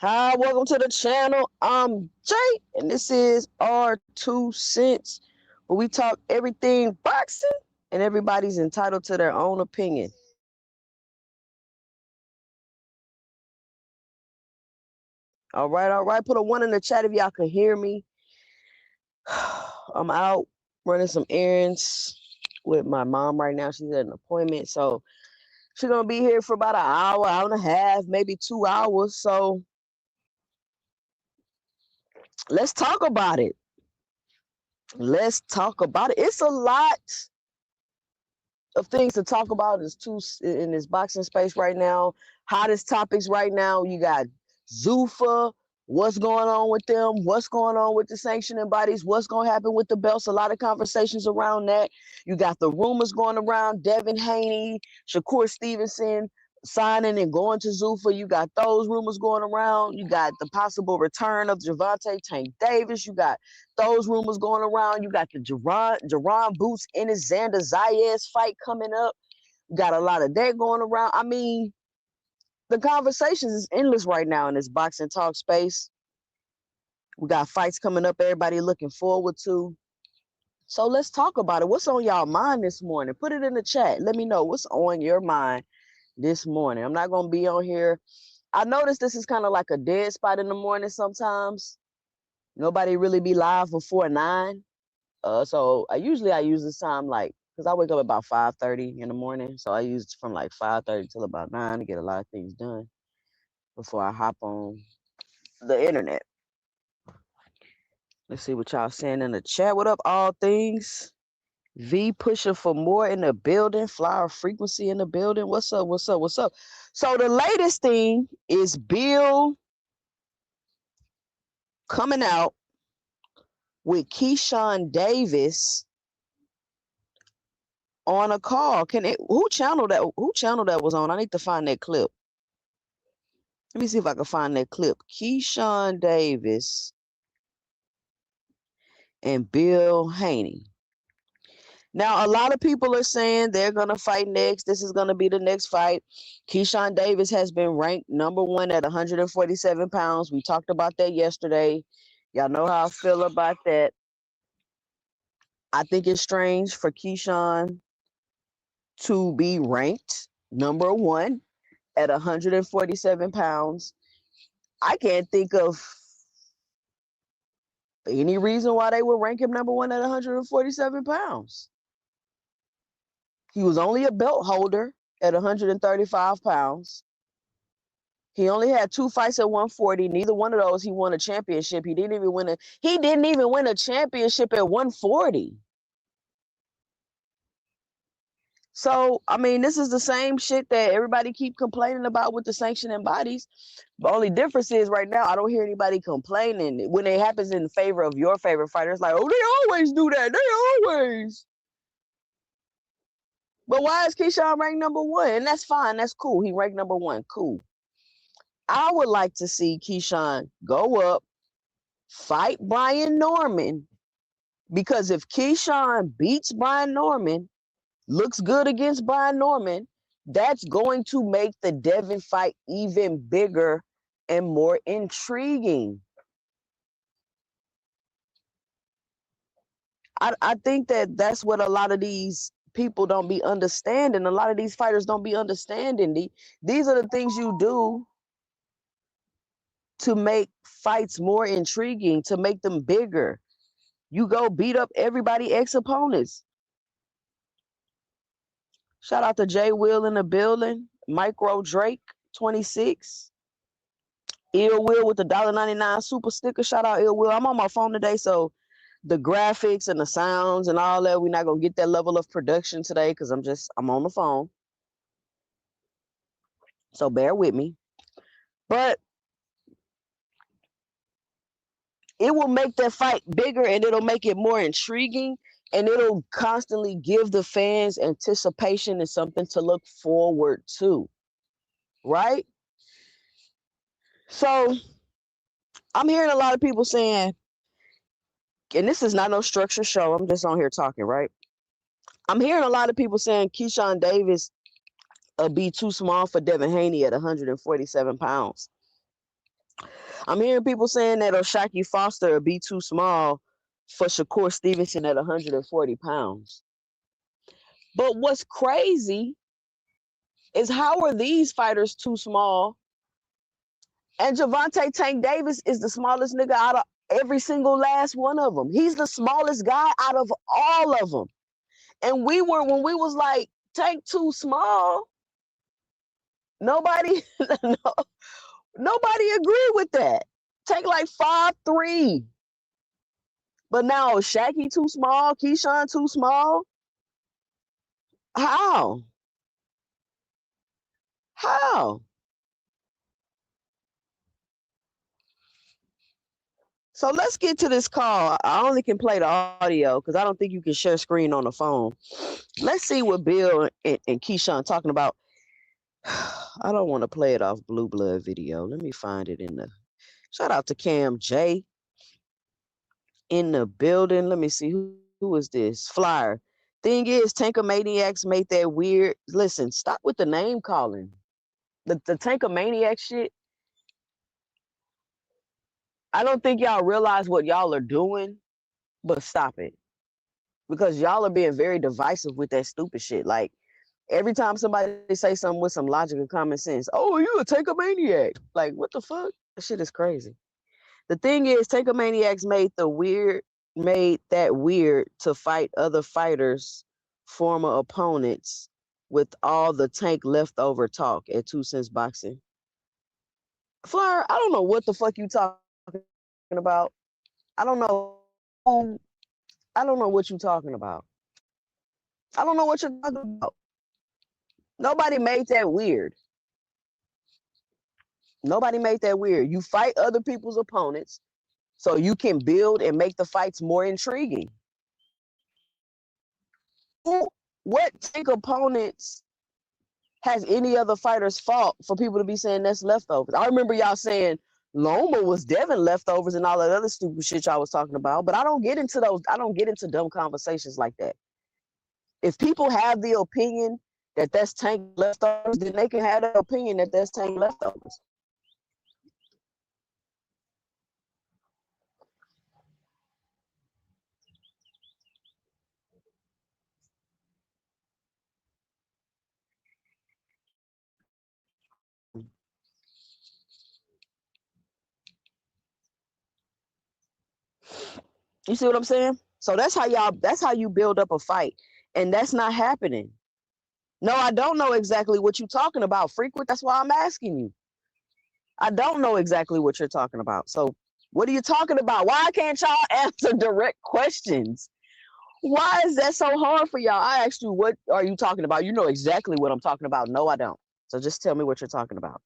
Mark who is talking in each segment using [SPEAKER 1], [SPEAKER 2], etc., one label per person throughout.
[SPEAKER 1] Hi, welcome to the channel. I'm Jay, and this is our 2 cents, where we talk everything boxing, and everybody's entitled to their own opinion. All right, all right. Put a 1 in the chat if y'all can hear me. I'm out running some errands with my mom right now. She's at an appointment, so she's gonna be here for about an hour, hour and a half, maybe 2 hours. So let's talk about it. Let's talk about it. It's a lot of things to talk about in this boxing space right now. Hottest topics right now. You got Zuffa. What's going on with them? What's going on with the sanctioning bodies? What's going to happen with the belts? A lot of conversations around that. You got the rumors going around Devin Haney, Shakur Stevenson signing and going to Zuffa. You got those rumors going around. You got the possible return of Gervonta Tank Davis. You got those rumors going around. You got the Jaron Boots and his Xander Zayas fight coming up. You got a lot of that going around. I mean, the conversations is endless right now in this boxing talk space. We got fights coming up, everybody looking forward to. So let's talk about it. What's on y'all mind this morning? Put it in the chat. Let me know what's on your mind this morning. I'm not going to be on here. I noticed this is kind of like a dead spot in the morning sometimes. Nobody really be live before 9. So I use this time because I wake up about 5:30 in the morning. So I use it from like 5:30 till about 9 to get a lot of things done before I hop on the internet. Let's see what y'all saying in the chat. What up, all things? V pushing for more in the building. Flower frequency in the building. What's up? What's up? What's up? So the latest thing is Bill coming out with Keyshawn Davis on a call. Who channel that was on? I need to find that clip. Let me see if I can find that clip. Keyshawn Davis and Bill Haney. Now, a lot of people are saying they're going to fight next. This is going to be the next fight. Keyshawn Davis has been ranked #1 at 147 pounds. We talked about that yesterday. Y'all know how I feel about that. I think it's strange for Keyshawn to be ranked #1 at 147 pounds. I can't think of any reason why they would rank him #1 at 147 pounds. He was only a belt holder at 135 pounds. He only had 2 fights at 140. Neither one of those he won a championship. He didn't even win a championship at 140. So, I mean, this is the same shit that everybody keep complaining about with the sanctioning bodies. The only difference is right now, I don't hear anybody complaining. When it happens in favor of your favorite fighter, it's like, oh, they always do that. They always. But why is Keyshawn ranked #1? And that's fine. That's cool. He ranked #1. Cool. I would like to see Keyshawn go up, fight Brian Norman, because if Keyshawn beats Brian Norman, looks good against Brian Norman, that's going to make the Devin fight even bigger and more intriguing. I think that's what a lot of these people don't be understanding. A lot of these fighters don't be understanding. These are the things you do to make fights more intriguing, to make them bigger. You go beat up everybody ex-opponents. Shout out to Jay Will in the building. Micro Drake 26. Ill Will with the $1.99 super sticker. Shout out Ill Will. I'm on my phone today, so the graphics and the sounds and all that, we're not gonna get that level of production today because I'm on the phone. So bear with me. But it will make that fight bigger and it'll make it more intriguing, and it'll constantly give the fans anticipation and something to look forward to, right? So I'm hearing a lot of people saying, and this is not no structured show, I'm just on here talking, right? I'm hearing a lot of people saying Keyshawn Davis be too small for Devin Haney at 147 pounds. I'm hearing people saying that O'Shaquie Foster would be too small for Shakur Stevenson at 140 pounds. But what's crazy is how are these fighters too small? And Gervonta Tank Davis is the smallest nigga out of every single last one of them. He's the smallest guy out of all of them. And when we was like, Tank too small, nobody, no, nobody agreed with that. Tank like 5'3". But now Shaqy too small, Keyshawn too small. How? How? So let's get to this call. I only can play the audio because I don't think you can share screen on the phone. Let's see what Bill and Keyshawn talking about. I don't want to play it off Blue Blood video. Let me find it in the. Shout out to Cam J in the building. Let me see who is this flyer. Thing is, Tankamaniacs made that weird. Listen, stop with the name calling. The Tankamaniac shit. I don't think y'all realize what y'all are doing, but stop it. Because y'all are being very divisive with that stupid shit. Like, every time somebody say something with some logic and common sense, oh, you a Tankamaniac. Like, what the fuck? That shit is crazy. The thing is, Tankamaniacs made that weird to fight other fighters, former opponents, with all the Tank leftover talk at 2 Cents Boxing. Flyer, I don't know what the fuck you talking about. I don't know what you're talking about. I don't know what you're talking about. Nobody made that weird. Nobody made that weird. You fight other people's opponents so you can build and make the fights more intriguing. What Tank opponents has any other fighter's fault for people to be saying that's leftovers? I remember y'all saying Loma was Devin leftovers and all that other stupid shit y'all was talking about, but I don't get into those. I don't get into dumb conversations like that. If people have the opinion that that's Tank leftovers, then they can have the opinion that that's Tank leftovers. You see what I'm saying? So that's how you build up a fight. And that's not happening. No, I don't know exactly what you're talking about, Frequent. That's why I'm asking you. I don't know exactly what you're talking about. So what are you talking about? Why can't y'all answer direct questions? Why is that so hard for y'all? I asked you, what are you talking about? You know exactly what I'm talking about. No, I don't. So just tell me what you're talking about.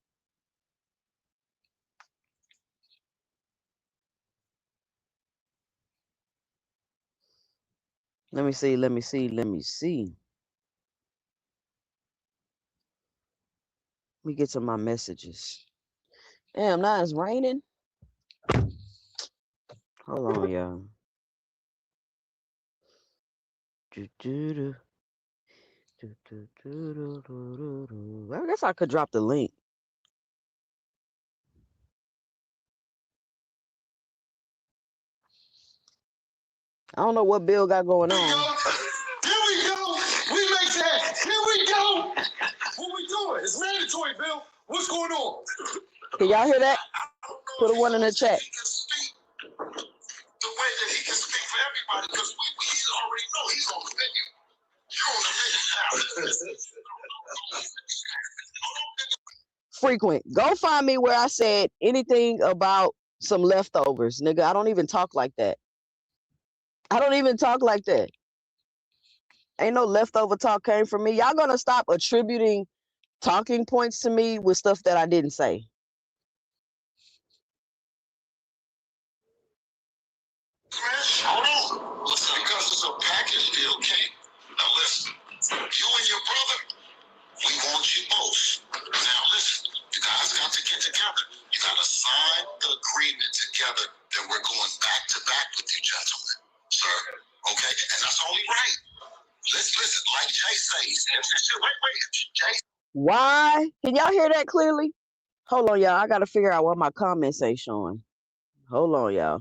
[SPEAKER 1] Let me see. Let me see. Let me see. Let me get to my messages. Damn, now it's raining. Hold on, y'all. I guess I could drop the link. I don't know what Bill got going on.
[SPEAKER 2] Here we go. We make that. Here we go. What we doing? It's mandatory, Bill. What's going on?
[SPEAKER 1] Can y'all hear that? Put a one in the chat.
[SPEAKER 2] The way that he can speak for everybody, because we already know he's on the menu. You're on the menu now.
[SPEAKER 1] Frequent. Go find me where I said anything about some leftovers, nigga. I don't even talk like that. I don't even talk like that. Ain't no leftover talk came from me. Y'all gonna stop attributing talking points to me with stuff that I didn't say.
[SPEAKER 2] Hold on. Listen, because it's a package deal, King. Now listen, you and your brother, we want you both. Now listen, you guys got to get together. You got to sign the agreement together that we're going back to back with you, gentlemen. Sir, okay? And that's only right. Listen, like Jay says, wait, Jay.
[SPEAKER 1] Why? Can y'all hear that clearly? Hold on, y'all. I got to figure out what my comments say showing. Hold on, y'all.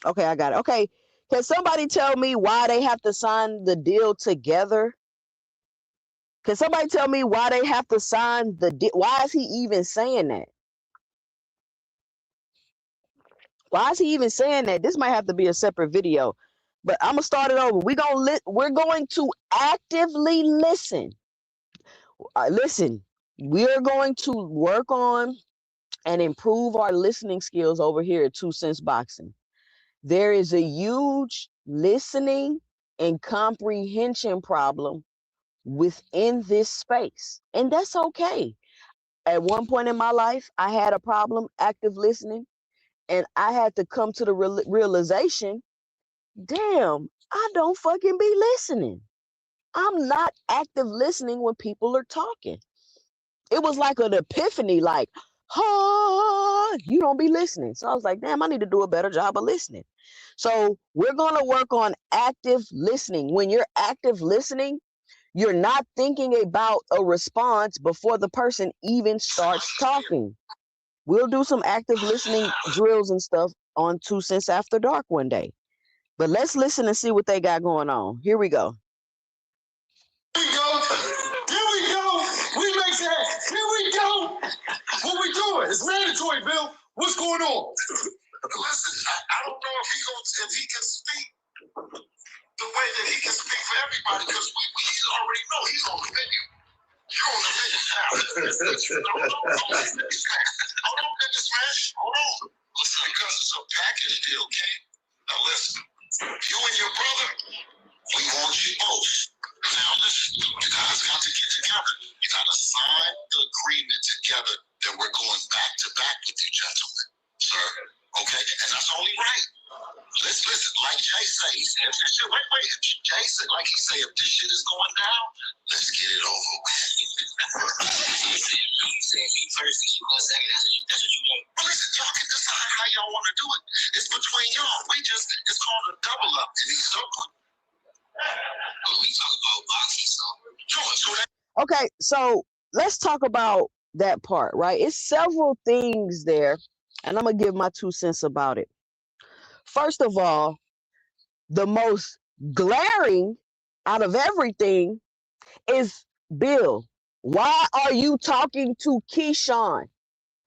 [SPEAKER 1] Okay, I got it. Okay, can somebody tell me why they have to sign the deal together? Can somebody tell me why they have to sign the deal? Why is he even saying that? Why is he even saying that? This might have to be a separate video, but I'm gonna start it over. We're going to actively listen. Listen, we're going to work on and improve our listening skills over here at 2 Cents Boxing. There is a huge listening and comprehension problem within this space, and that's okay. At one point in my life, I had a problem active listening, and I had to come to the realization, damn, I don't fucking be listening. I'm not active listening when people are talking. It was like an epiphany, like, oh, you don't be listening. So I was like, damn, I need to do a better job of listening. So we're going to work on active listening. When you're active listening, you're not thinking about a response before the person even starts talking. We'll do some active listening drills and stuff on 2 Cents After Dark one day. But let's listen and see what they got going on. Here we go.
[SPEAKER 2] Here we go. Here we go. We make that. Here we go. What we doing? It's mandatory, Bill. What's going on? Listen, I don't know if he can speak the way that he can speak for everybody, because we already know he's on the menu. You're on the menu now. Hold on, business man. Hold on. Listen, because it's a package deal, okay? Now listen, you and your brother, we want you both. Now listen, you guys got to get together. You got to sign the agreement together that we're going back to back with you, gentlemen, sir. Okay, and that's only right. Let's listen, like Jay says, if this shit, wait, if Jay said, like he said, if this shit is going down, let's get it over with. You said me first, and you go second. That's what you want. Well, listen, y'all can decide how y'all want to do it. It's between y'all. It's called a double up. And he's so good. We talk about boxing, so
[SPEAKER 1] okay, so let's talk about that part, right? It's several things there, and I'm gonna give my 2 cents about it. First of all, the most glaring out of everything is, Bill, why are you talking to Keyshawn?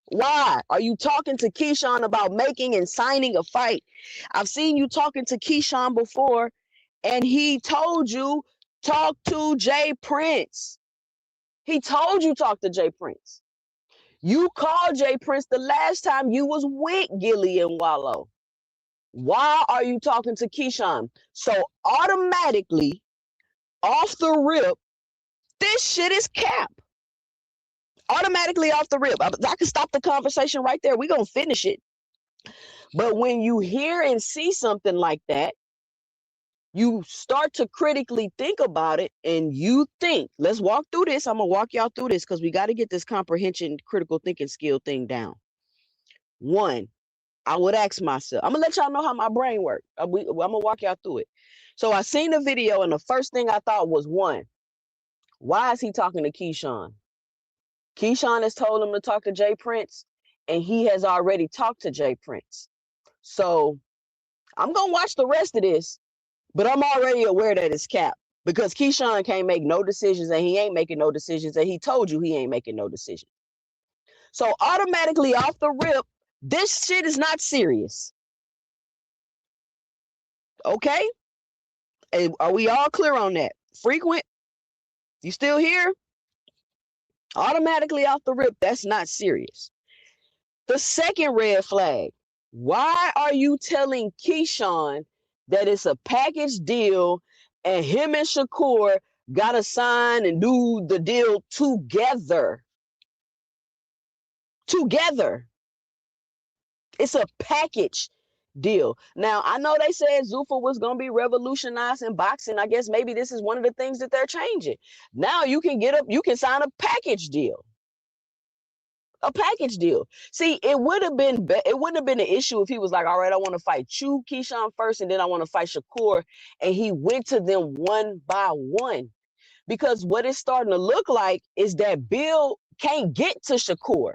[SPEAKER 1] Why are you talking to Keyshawn about making and signing a fight? I've seen you talking to Keyshawn before, and he told you, talk to Jay Prince. He told you talk to Jay Prince. You called Jay Prince the last time you was with Gilly and Wallow. Why are you talking to Keyshawn? So automatically, off the rip, this shit is cap. Automatically off the rip. I can stop the conversation right there. We're going to finish it. But when you hear and see something like that, you start to critically think about it, and you think, let's walk through this. I'm going to walk y'all through this because we got to get this comprehension, critical thinking skill thing down. One, I would ask myself, I'm going to let y'all know how my brain works. I'm going to walk y'all through it. So I seen the video, and the first thing I thought was, one, why is he talking to Keyshawn? Keyshawn has told him to talk to Jay Prince, and he has already talked to Jay Prince. So I'm going to watch the rest of this, but I'm already aware that it's cap, because Keyshawn can't make no decisions, and he ain't making no decisions, and he told you he ain't making no decisions. So automatically off the rip, this shit is not serious. Okay? And are we all clear on that? Frequent? You still here? Automatically off the rip, that's not serious. The second red flag, why are you telling Keyshawn that it's a package deal and him and Shakur got to sign and do the deal together? Together. It's a package deal. Now, I know they said Zuffa was going to be revolutionizing boxing. I guess maybe this is one of the things that they're changing. Now you can get up, you can sign a package deal. A package deal. See, it wouldn't have been an issue if he was like, all right, I want to fight you, Keyshawn, first, and then I want to fight Shakur. And he went to them one by one. Because what it's starting to look like is that Bill can't get to Shakur.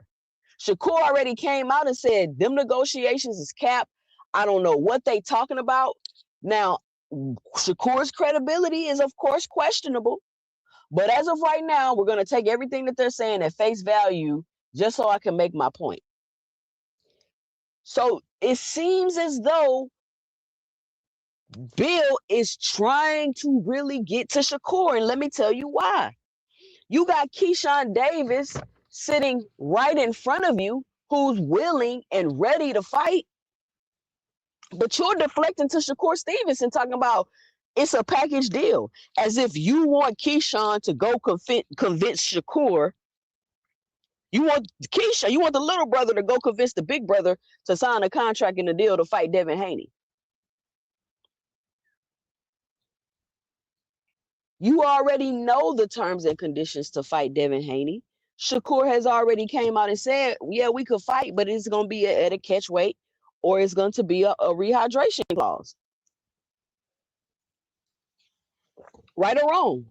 [SPEAKER 1] Shakur already came out and said, them negotiations is capped. I don't know what they talking about. Now, Shakur's credibility is, of course, questionable. But as of right now, we're going to take everything that they're saying at face value just so I can make my point. So it seems as though Bill is trying to really get to Shakur. And let me tell you why. You got Keyshawn Davis sitting right in front of you who's willing and ready to fight. But you're deflecting to Shakur Stevenson talking about it's a package deal, as if you want Keyshawn to go convince Shakur. You want Keyshawn, you want the little brother to go convince the big brother to sign a contract and a deal to fight Devin Haney. You already know the terms and conditions to fight Devin Haney. Shakur has already came out and said, yeah, we could fight, but it's going to be at a catch weight or it's going to be a rehydration clause. Right or wrong?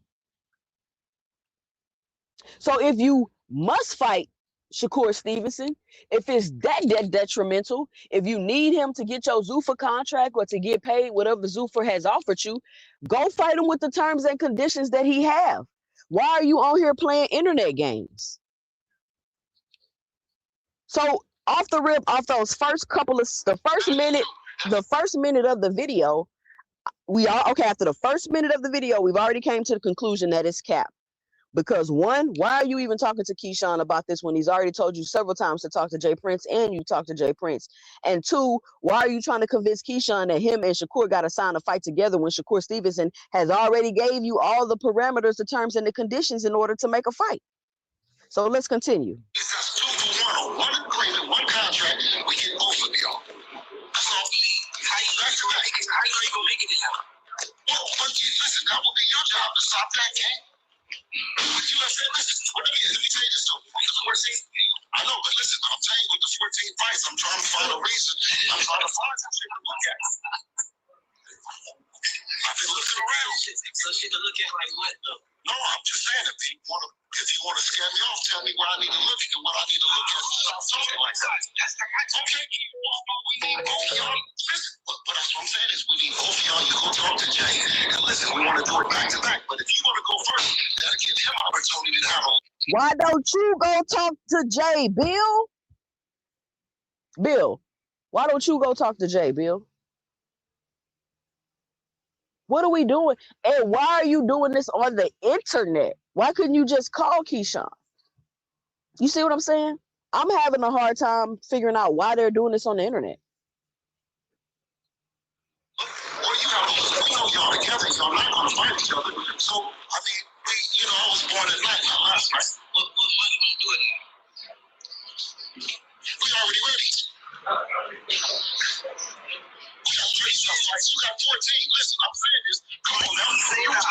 [SPEAKER 1] So if you must fight Shakur Stevenson, if it's that detrimental, if you need him to get your Zuffa contract or to get paid whatever Zuffa has offered you, go fight him with the terms and conditions that he have. Why are you on here playing internet games? So off the rip, off those first couple of the first minute of the video, after the first minute of the video, we've already came to the conclusion that it's capped. Because one, why are you even talking to Keyshawn about this when he's already told you several times to talk to Jay Prince and you talk to Jay Prince? And two, why are you trying to convince Keyshawn that him and Shakur got to sign a fight together when Shakur Stevenson has already gave you all the parameters, the terms, and the conditions in order to make a fight? So let's continue.
[SPEAKER 2] It's 2 for 1 on one agreement, one contract. We get both of y'all. That's all we need. How you gonna make it now? Well, listen, that will be your job to stop that game. But you have said, listen, let me tell you this too. I know, but listen, I'm telling you with the 14 fights, I'm trying to find a reason. I'm trying to find some shit to look at. I've been looking around. So shit to look at like what though? No, I'm just saying if you want to scare me off, tell me where I need to look at what I need to look at. Stop talking like that. Okay. We need both of y'all. Listen, but that's what I'm saying is we need both of y'all. You go talk to Jay. And listen, we want to do it back to back. But if you want to go first, that'll give him opportunity to have a.
[SPEAKER 1] Why don't you go talk to Jay, Bill? Bill, why don't you go talk to Jay, Bill? What are we doing? And why are you doing this on the internet? Why couldn't you just call Keyshawn? You see what I'm saying? I'm having a hard time figuring out why they're doing this on the internet.
[SPEAKER 2] Well, you know y'all together. Y'all not going to fight each other. So, I mean, I was born at night, not last night. What money you want to do it now? We already ready. We got 3 tough fights. You got 14. Listen, I'm saying this. Come on now. I'm saying that.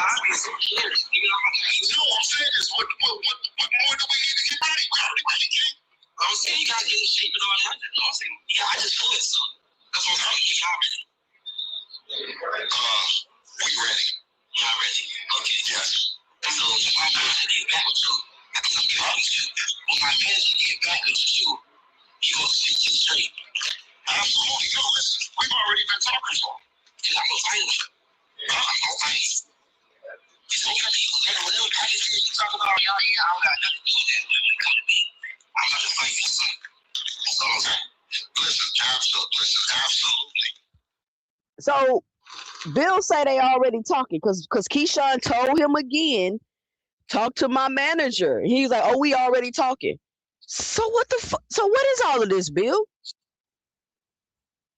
[SPEAKER 2] No, I'm saying this. What more do we need to get ready? We already ready, King. I'm saying you got to get in shape and all that. I'm saying, yeah, I just feel it, son. That's what I'm saying. We are ready. We ready. Y'all ready? Okay, yes. So when my manager get back with you, because I'm getting with you. When my manager get back with you, he will speak you straight. Absolutely. Yo, listen, we've already been talking to him. Because I'm going to fight him. I'm going to fight him. He's going to fight him. Whatever package you talk about, y'all here, I don't got nothing to do with that. When it comes to me, I'm going to fight your son. That's all I'm saying. Listen, absolutely.
[SPEAKER 1] So Bill say they already talking because Keyshawn told him again, talk to my manager. And he's like, oh, we already talking. So what the fuck? So what is all of this, Bill?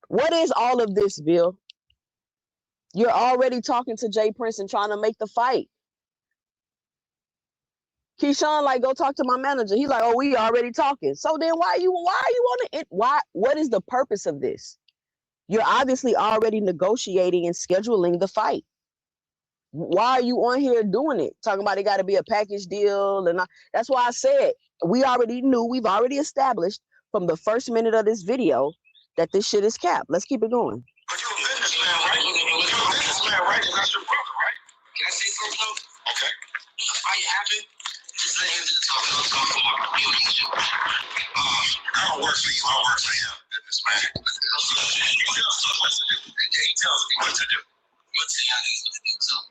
[SPEAKER 1] What is all of this, Bill? You're already talking to Jay Prince and trying to make the fight. Keyshawn like, go talk to my manager. He's like, oh, we already talking. So then why are you on it? What is the purpose of this? You're obviously already negotiating and scheduling the fight. Why are you on here doing it? Talking about it got to be a package deal. And that's why I said we've already established from the first minute of this video that this shit is capped. Let's keep it going.
[SPEAKER 2] But you're a businessman, right? You're a businessman, right? And that's your brother, right? Can I say something though? Okay. When the fight happened, just let him talk about I don't work for you, I work for him, businessman. He tells me what to do. What to do too.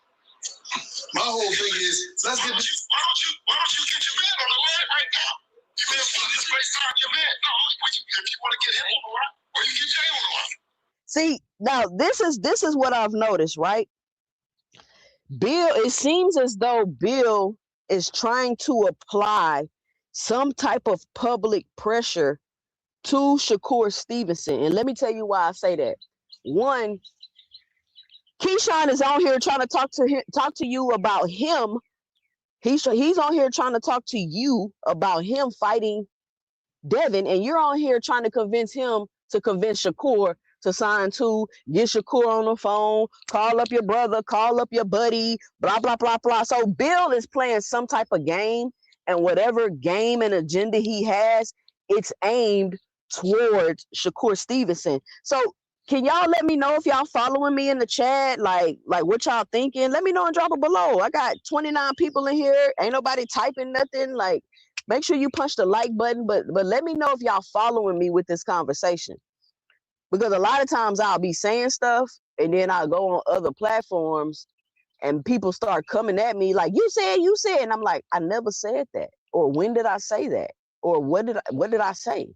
[SPEAKER 2] My whole thing is, let's get this. Why don't you get your man on the line right now? You man put this FaceTime your man. No, if you want to get him on the line, or you get Jay on the line.
[SPEAKER 1] See, now this is what I've noticed, right? Bill, it seems as though Bill is trying to apply some type of public pressure to Shakur Stevenson. And let me tell you why I say that. One, Keyshawn is on here trying to talk to you about him. He's on here trying to talk to you about him fighting Devin, and you're on here trying to convince him to convince Shakur to sign to, get Shakur on the phone, call up your brother, call up your buddy, blah, blah, blah, blah. So Bill is playing some type of game, and whatever game and agenda he has, it's aimed towards Shakur Stevenson. So can y'all let me know if y'all following me in the chat, like what y'all thinking? Let me know and drop it below. I got 29 people in here. Ain't nobody typing nothing. Like, make sure you punch the like button, but let me know if y'all following me with this conversation. Because a lot of times I'll be saying stuff and then I'll go on other platforms and people start coming at me like, you said, and I'm like, I never said that. Or when did I say that? Or what did I say?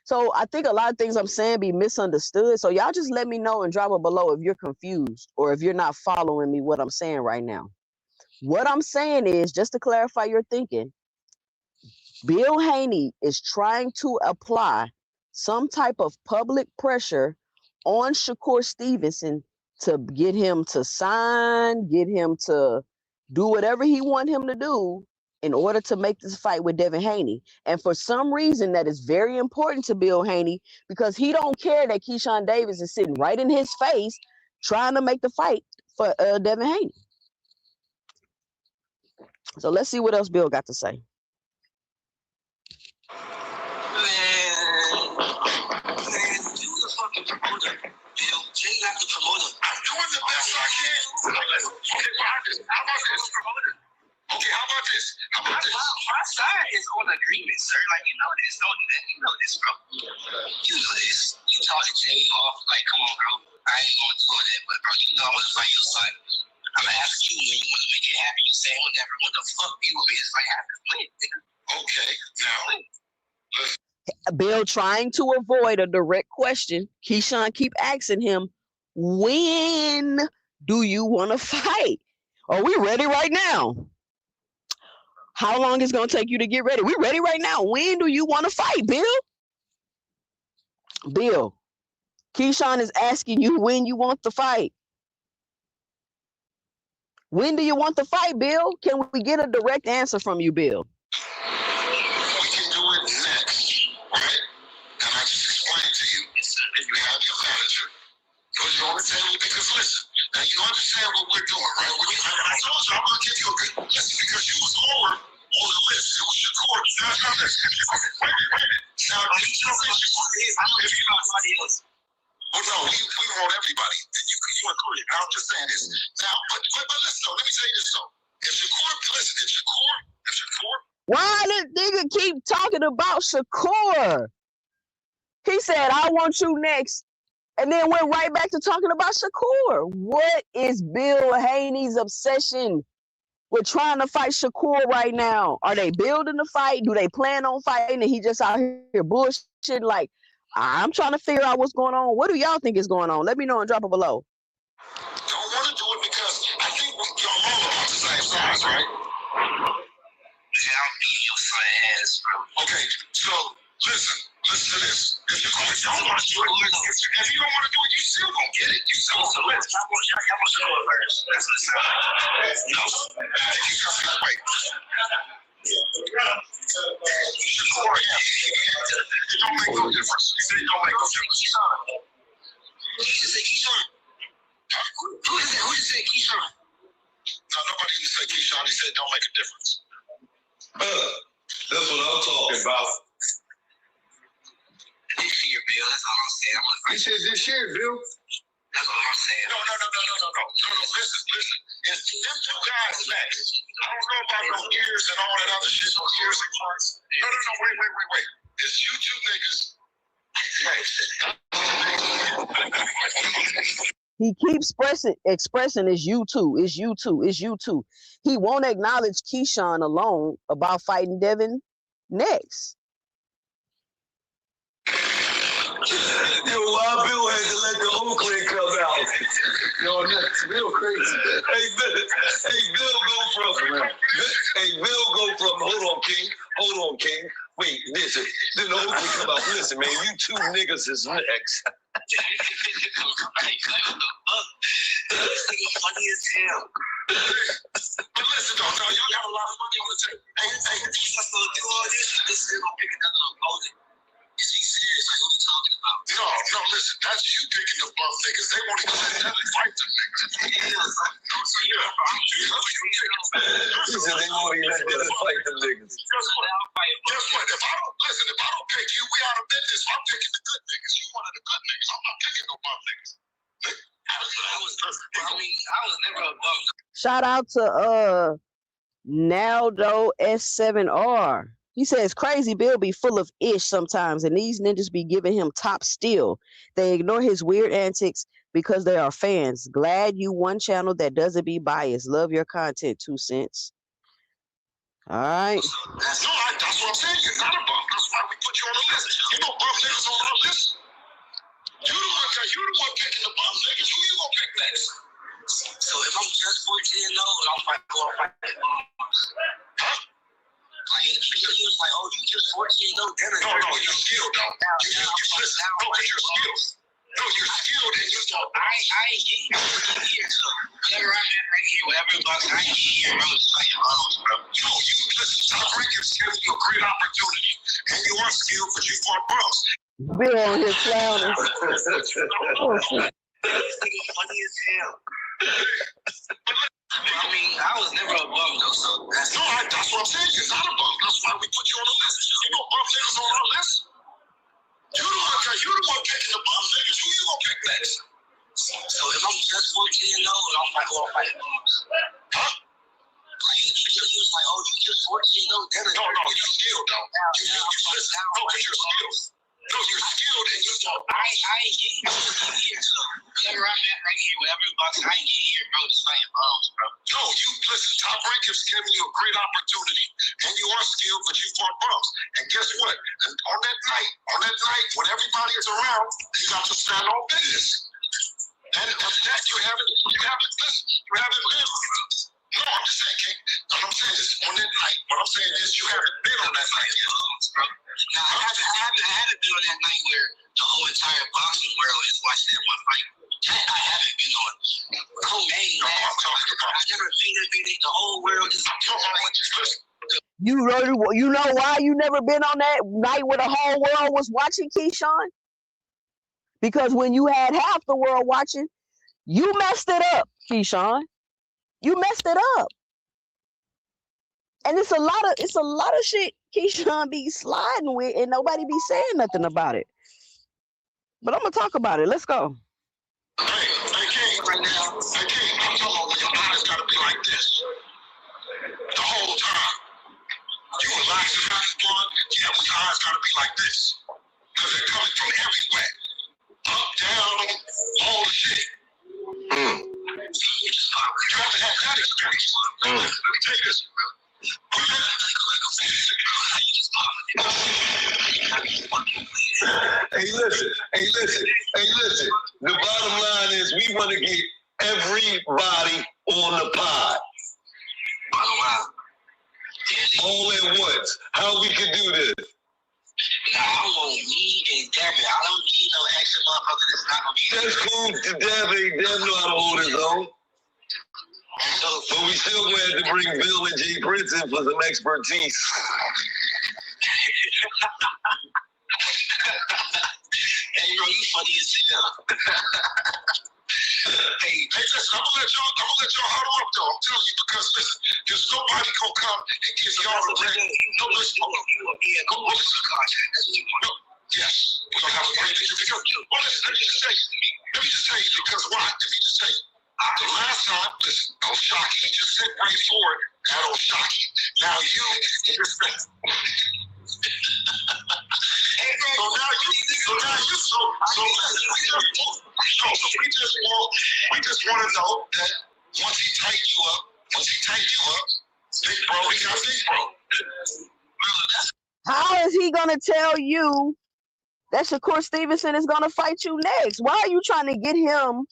[SPEAKER 1] So I think a lot of things I'm saying be misunderstood. So y'all just let me know and drop it below if you're confused or if you're not following me what I'm saying right now. What I'm saying is, just to clarify your thinking, Bill Haney is trying to apply some type of public pressure on Shakur Stevenson to get him to sign, get him to do whatever he want him to do in order to make this fight with Devin Haney. And for some reason, that is very important to Bill Haney because he don't care that Keyshawn Davis is sitting right in his face trying to make the fight for Devin Haney. So let's see what else Bill got to say.
[SPEAKER 2] Bill, Jay got the promoter. I'm doing the best I can. Okay, how about this? My side is on agreement, sir. Like, you know this, don't do that. You know this, bro. You know this. You talk to Jay off, like, come on, bro. I ain't gonna do all that, but bro, you know I'm gonna fight your son. I'm gonna ask you when you want to make it happen. You say whatever. What the fuck you want me to fight happen? Okay, now.
[SPEAKER 1] Bill trying to avoid a direct question. Keyshawn keep asking him, when do you want to fight? Are we ready right now? How long is it going to take you to get ready? We ready right now. When do you want to fight, Bill? Bill, Keyshawn is asking you when you want the fight. When do you want the fight, Bill? Can we get a direct answer from you, Bill?
[SPEAKER 2] We can do it next, right? And I just explained to you, if you have your manager, put it on the table, because listen, now you understand what we're doing, right? I told you I'm going to give you a good listen, because you was lower on the list. It was Shakur. Now, wait a minute. Now, you tell me if you got somebody else. Well, no, we want everybody, and you included. I'm just saying this. Now, but listen, though, let me tell you this, though. If Shakur,
[SPEAKER 1] why this nigga keep talking about Shakur? He said, I want you next, and then went right back to talking about Shakur. What is Bill Haney's obsession with trying to fight Shakur right now? Are they building the fight? Do they plan on fighting and he just out here bullshit? Like, I'm trying to figure out what's going on. What do y'all think is going on? Let me know and drop it below.
[SPEAKER 2] Don't want to do it because I think y'all all about the same size, right? Yeah, I'm beating your son ass, bro. Okay, so listen to this. If you don't want to do it, if you don't want to do it, you still gonna get it. You still gonna let it. Y'all want to know it first. That's what it sounds. No. Wait. Shakur, yeah. It don't make no difference. You said it don't make no difference. Who just said Keyshawn? Who just said Keyshawn? nobody even said Keyshawn. He said don't make a difference.
[SPEAKER 3] That's what I'm talking about.
[SPEAKER 2] This year, Bill. That's all I'm saying.
[SPEAKER 3] He said this year, Bill.
[SPEAKER 2] That's all I'm saying. No. Listen. It's them two guys next. I don't know about no years and all that other shit. Those years and months. No. Wait. It's you two niggas.
[SPEAKER 1] He keeps expressing it's you two. He won't acknowledge Keyshawn alone about fighting Devin next.
[SPEAKER 3] Yo, why Bill had to let the Oakland come out? Yo, that's real crazy. Hey, Bill go from, hold on, King. Wait, listen. Then the Oakland come out. Listen, man, you two niggas is next.
[SPEAKER 2] Funny as hell. But listen, though, y'all got a lot of money on the table. Hey, he's just gonna do all this. This is gonna pick another opponent. Is he serious? Like, what are you talking about? No, listen, that's you picking the bum niggas. They won't even let them fight them niggas.
[SPEAKER 3] He said they won't even let them fight them niggas.
[SPEAKER 2] Guess what? If I don't pick you, we out of business. I'm picking the good niggas. You one of the good niggas. I'm not picking no bum niggas. I was never a bum.
[SPEAKER 1] Shout out to Naldo S7R. He says Crazy Bill be full of ish sometimes, and these ninjas be giving him top still. They ignore his weird antics because they are fans. Glad you one channel that doesn't be biased. Love your content, 2 cents. All right.
[SPEAKER 2] That's what I'm saying. You're not a bum. That's why we put you on the list. You know bum niggas on our list. You the one picking the bum niggas. Who you gonna pick next? So if I'm just 14 and old, I'll fight bums. Huh? Like, he was like, oh, you just 14 and old. No, you're skilled, though. You're skilled. No, you're skilled and you're skilled. I ain't getting here, so whatever I'm at right here, whatever bucks, I ain't getting here, bro. It's like, bro. No, you listen, Top Rank is giving you a great opportunity, and you are skilled, but you fought bros.
[SPEAKER 1] Bill on his clowning. Oh, shit.
[SPEAKER 2] Funny as hell. I mean, I was never a bum, though, so that's what I'm saying. You're not a bum. That's why we put you on the list. You know bum niggas on our list? You the one picking the bum niggas. Who you gonna pick next? So if I'm just 14 and old, I'll fight bums. Huh? Like, he was like, oh, you just 14 and old. No, you're skilled, though. You're skilled. No, you're skilled and you're skilled. I ain't getting here, so whatever I'm at right here, whatever bucks, I ain't getting here, bro. Just fighting bums, bro. No, you listen. Top Rank is giving you a great opportunity, and you are skilled, but you fought bumps. And guess what? And on that night, when everybody is around, you got to stand on business. And that you haven't lived. No, I'm just saying, King. What I'm saying is, on that night, what I'm saying is, you haven't been on that night yet, bro. Now, I haven't been on that night where the whole entire boxing world is watching that one fight. That I haven't been on. Co-main, I'm talking about. I never been the whole world is
[SPEAKER 1] You know why you never been on that night where the whole world was watching, Keyshawn? Because when you had half the world watching, you messed it up, Keyshawn. You messed it up. And it's a lot of shit Keyshawn be sliding with and nobody be saying nothing about it. But I'm gonna talk about it. Let's go.
[SPEAKER 2] Hey, King, right now. Hey, King, I'm talking about when your eyes gotta be like this. The whole time. You relax and have fun. Yeah, when your eyes gotta be like this. Because they're coming from everywhere. Up, down, all the shit. You have to have that experience. Let me tell you this.
[SPEAKER 3] Hey, listen. The bottom line is we want to get everybody on the pod. All at once. How we can do this?
[SPEAKER 2] Nah, I want me and Devin. I don't need no extra motherfucker that's not gonna be.
[SPEAKER 3] That's cool. Dev know how to hold his own. But we still going to have to bring Bill and G Prince in for some expertise.
[SPEAKER 2] Hey, bro, you funny as hell. Hey, listen, I'm gonna let y'all huddle up though. I'm telling you because listen, there's nobody gonna come and give y'all a ring. No, listen, go listen. No, yes, we're gonna have a great because well, listen, let me just tell you because why? Let me just tell you. The last time, listen, Oshaki, you just sit right forward at Oshaki. Now you just we just want to know that once he tighten you up, big bro, he got big bro.
[SPEAKER 1] How is he gonna tell you that Shakur Stevenson is gonna fight you next? Why are you trying to get him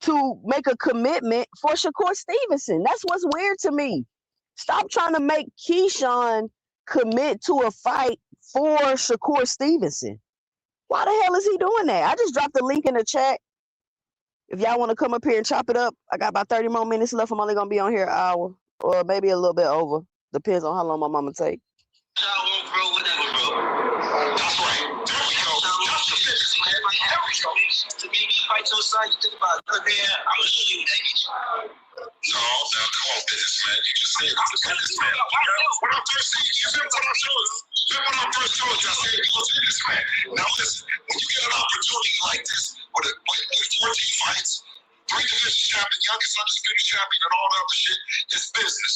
[SPEAKER 1] to make a commitment for Shakur Stevenson? That's what's weird to me. Stop trying to make Keyshawn commit to a fight for Shakur Stevenson. Why the hell is he doing that? I just dropped the link in the chat. If y'all want to come up here and chop it up, I got about 30 more minutes left. I'm only going to be on here an hour or maybe a little bit over. Depends on how long my mama take.
[SPEAKER 2] Bro, whatever, bro. That's right. There we go. That's the business, man. Like, there we go. To maybe fight your side, you think about it. Okay, I'm going to show you that. No, come on, businessman. You just said it's a businessman. When I first seen you, remember what I showed you? Remember when I first told you, I said you was a businessman. Now listen, when you get an opportunity like this, with 14 fights, 3 division champion, youngest undisputed champion, and all the other shit, it's business.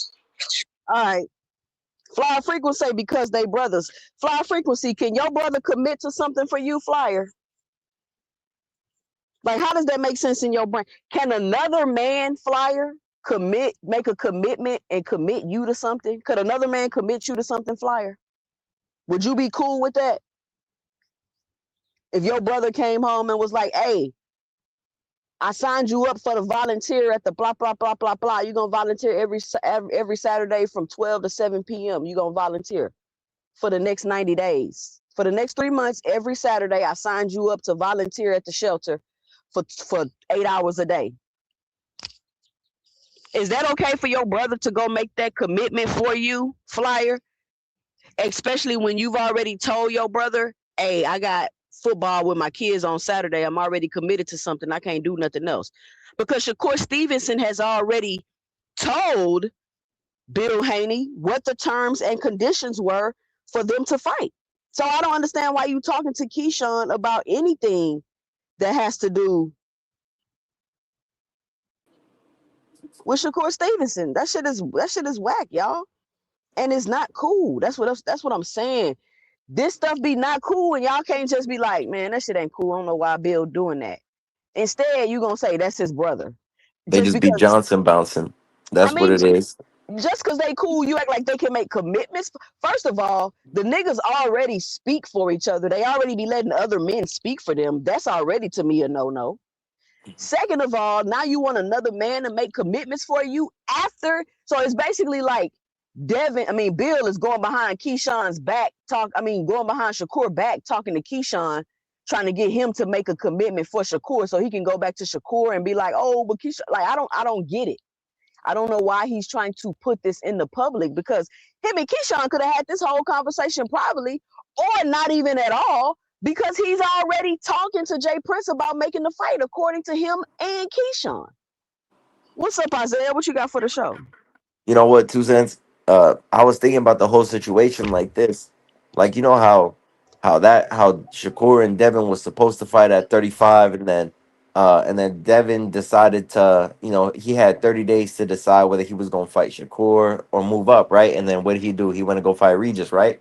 [SPEAKER 1] All right. Flyer Frequency, because they brothers. Flyer Frequency, can your brother commit to something for you, Flyer? Like, how does that make sense in your brain? Can another man, Flyer, make a commitment and commit you to something? Could another man commit you to something, Flyer? Would you be cool with that? If your brother came home and was like, hey, I signed you up for the volunteer at the blah, blah, blah, blah, blah. You're going to volunteer every Saturday from 12 to 7 p.m. You're going to volunteer for the next 90 days. For the next 3 months, every Saturday, I signed you up to volunteer at the shelter for 8 hours a day. Is that okay for your brother to go make that commitment for you, Flyer? Especially when you've already told your brother, hey, I got football with my kids on Saturday. I'm already committed to something. I can't do nothing else. Because Shakur Stevenson has already told Bill Haney what the terms and conditions were for them to fight. So I don't understand why you talking to Keyshawn about anything that has to do with Shakur Stevenson. That shit is whack, y'all. And it's not cool. That's what I'm saying. This stuff be not cool, and y'all can't just be like, man, that shit ain't cool. I don't know why Bill doing that. Instead, you gonna say that's his brother.
[SPEAKER 4] They
[SPEAKER 1] Just
[SPEAKER 4] just be
[SPEAKER 1] because
[SPEAKER 4] Johnson bouncing.
[SPEAKER 1] I
[SPEAKER 4] That's what
[SPEAKER 1] mean,
[SPEAKER 4] it is.
[SPEAKER 1] just because they cool, you act like they can make commitments. First of all, the niggas already speak for each other. They already be letting other men speak for them. That's already to me a no-no. Second of all, now you want another man to make commitments for you after. So it's basically like Bill is going behind Keyshawn's back, going behind Shakur back, talking to Keyshawn, trying to get him to make a commitment for Shakur so he can go back to Shakur and be like, oh, but Keyshawn, like, I don't get it. I don't know why he's trying to put this in the public, because him and Keyshawn could have had this whole conversation privately, or not even at all, because he's already talking to Jay Prince about making the fight, according to him and Keyshawn. What's up, Isaiah? What you got for the show?
[SPEAKER 4] You know what, 2 cents? I was thinking about the whole situation like this. Like, you know how Shakur and Devin was supposed to fight at 35, and then Devin decided to, he had 30 days to decide whether he was gonna fight Shakur or move up, right? And then what did he do? He went to go fight Regis, right?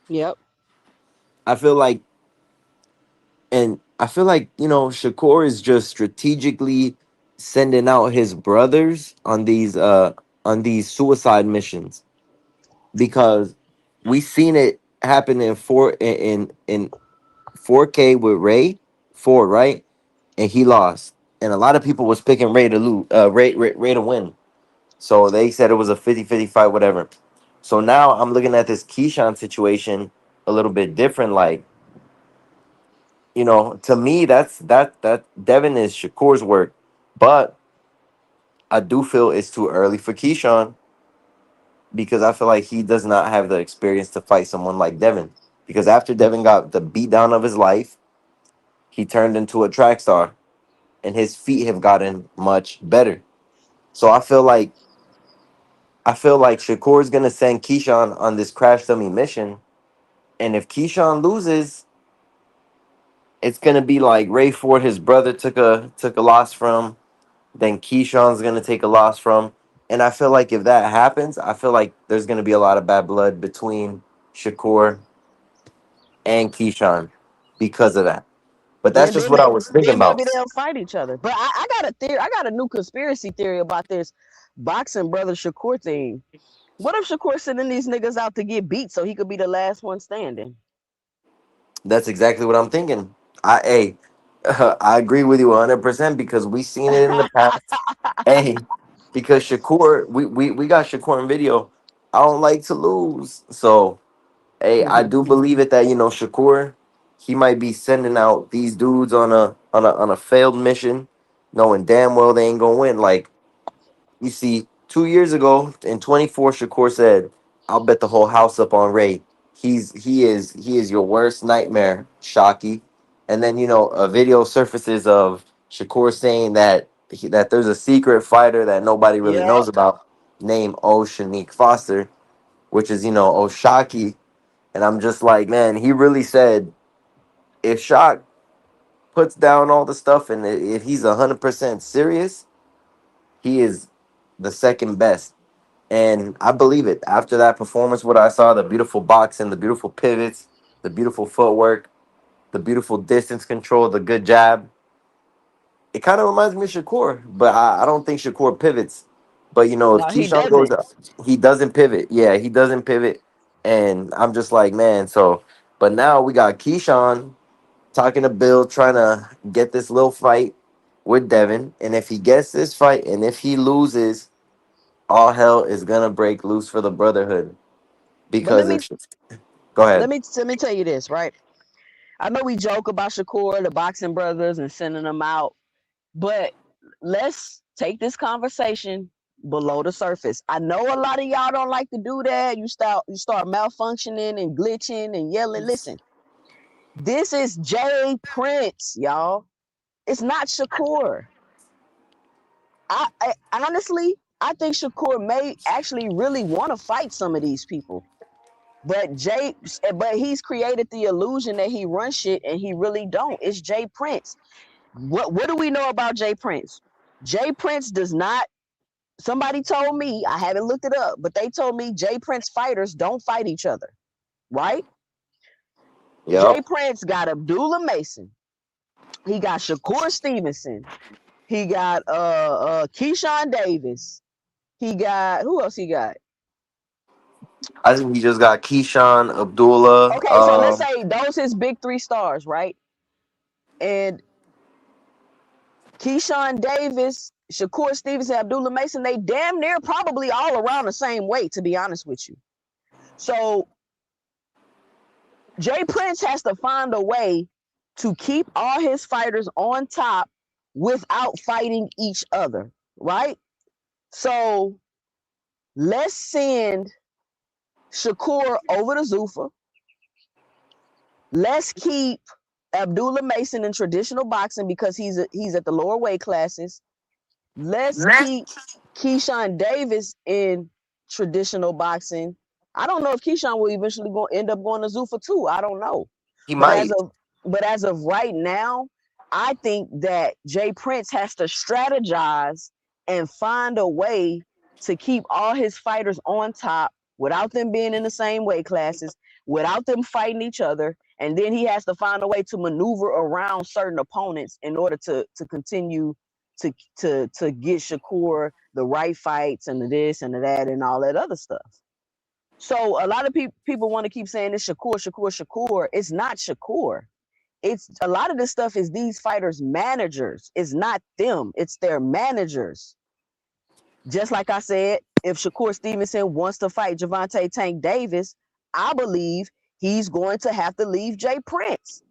[SPEAKER 1] Yep.
[SPEAKER 4] I feel like Shakur is just strategically sending out his brothers on these suicide missions, because we seen it happen in 4K with Ray Ford, right? And he lost. And a lot of people was picking Ray to lose, Ray to win. So they said it was a 50-50 fight, whatever. So now I'm looking at this Keyshawn situation a little bit different. Like, to me, that Devin is Shakur's work, but I do feel it's too early for Keyshawn, because I feel like he does not have the experience to fight someone like Devin. Because after Devin got the beat down of his life, he turned into a track star. and his feet have gotten much better. So I feel like Shakur's gonna send Keyshawn on this crash dummy mission, and if Keyshawn loses, it's gonna be like Ray Ford, his brother took a loss from. Then Keyshawn's gonna take a loss from, and I feel like if that happens, I feel like there's gonna be a lot of bad blood between Shakur and Keyshawn because of that. But that's
[SPEAKER 1] And
[SPEAKER 4] just what I was thinking
[SPEAKER 1] then maybe
[SPEAKER 4] about.
[SPEAKER 1] they'll fight each other. But I got a theory. I got a new conspiracy theory about this boxing brother Shakur thing. What if Shakur sending these niggas out to get beat so he could be the last one standing?
[SPEAKER 4] That's exactly what I'm thinking. Hey, I agree with you 100% because we seen it in the past. Hey, because Shakur, we got Shakur in video. I don't like to lose, so hey, I do believe it that Shakur, he might be sending out these dudes on a failed mission, knowing damn well they ain't gonna win. Like you see, 2 years ago in 24, Shakur said, "I'll bet the whole house up on Ray. He is your worst nightmare, Shocky." And then a video surfaces of Shakur saying that there's a secret fighter that nobody really
[SPEAKER 1] Yep.
[SPEAKER 4] knows about, named Shanique Foster, which is Shocky. And I'm just like, man, he really said if Shock puts down all the stuff and if he's 100% serious, he is the second best. And I believe it. After that performance, what I saw, the beautiful boxing, the beautiful pivots, the beautiful footwork, the beautiful distance control, the good jab, it kind of reminds me of Shakur, but I don't think Shakur pivots. But if
[SPEAKER 1] No, he
[SPEAKER 4] Keyshawn goes
[SPEAKER 1] doesn't.
[SPEAKER 4] up, he doesn't pivot. Yeah, he doesn't pivot. And I'm just like, man, but now we got Keyshawn talking to Bill, trying to get this little fight with Devin. And if he gets this fight and if he loses, all hell is gonna break loose for the Brotherhood.
[SPEAKER 1] But
[SPEAKER 4] Because if Go ahead.
[SPEAKER 1] let me tell you this, right? I know we joke about Shakur, the boxing brothers, and sending them out, but let's take this conversation below the surface. I know a lot of y'all don't like to do that. You start malfunctioning and glitching and yelling. Listen, this is Jay Prince, y'all. It's not Shakur. I honestly, I think Shakur may actually really want to fight some of these people. But he's created the illusion that he runs shit and he really don't. It's Jay Prince. What do we know about Jay Prince? Jay Prince does not. Somebody told me, I haven't looked it up, but they told me Jay Prince fighters don't fight each other, right? Jay
[SPEAKER 4] Yep.
[SPEAKER 1] Prince got Abdullah Mason. He got Shakur Stevenson. He got Keyshawn Davis. He got who else he got?
[SPEAKER 4] I think he just got Keyshawn, Abdullah.
[SPEAKER 1] Okay, so let's say those his big three stars, right? And Keyshawn Davis, Shakur Stevenson, Abdullah Mason, they damn near probably all around the same weight, to be honest with you. So Jay Prince has to find a way to keep all his fighters on top without fighting each other, right? So let's send Shakur over to Zuffa. Let's keep Abdullah Mason in traditional boxing because he's at the lower weight classes. Let's keep Keyshawn Davis in traditional boxing. I don't know if Keyshawn will eventually end up going to Zuffa too. I don't know.
[SPEAKER 4] He
[SPEAKER 1] But as
[SPEAKER 4] might.
[SPEAKER 1] of but as of right now, I think that Jay Prince has to strategize and find a way to keep all his fighters on top without them being in the same weight classes, without them fighting each other, and then he has to find a way to maneuver around certain opponents in order to continue to get Shakur the right fights and the this and the that and all that other stuff. So a lot of people want to keep saying it's Shakur, Shakur, Shakur. It's not Shakur. It's a lot of this stuff is these fighters' managers. It's not them. It's their managers. Just like I said, if Shakur Stevenson wants to fight Gervonta Tank Davis, I believe he's going to have to leave Jay Prince.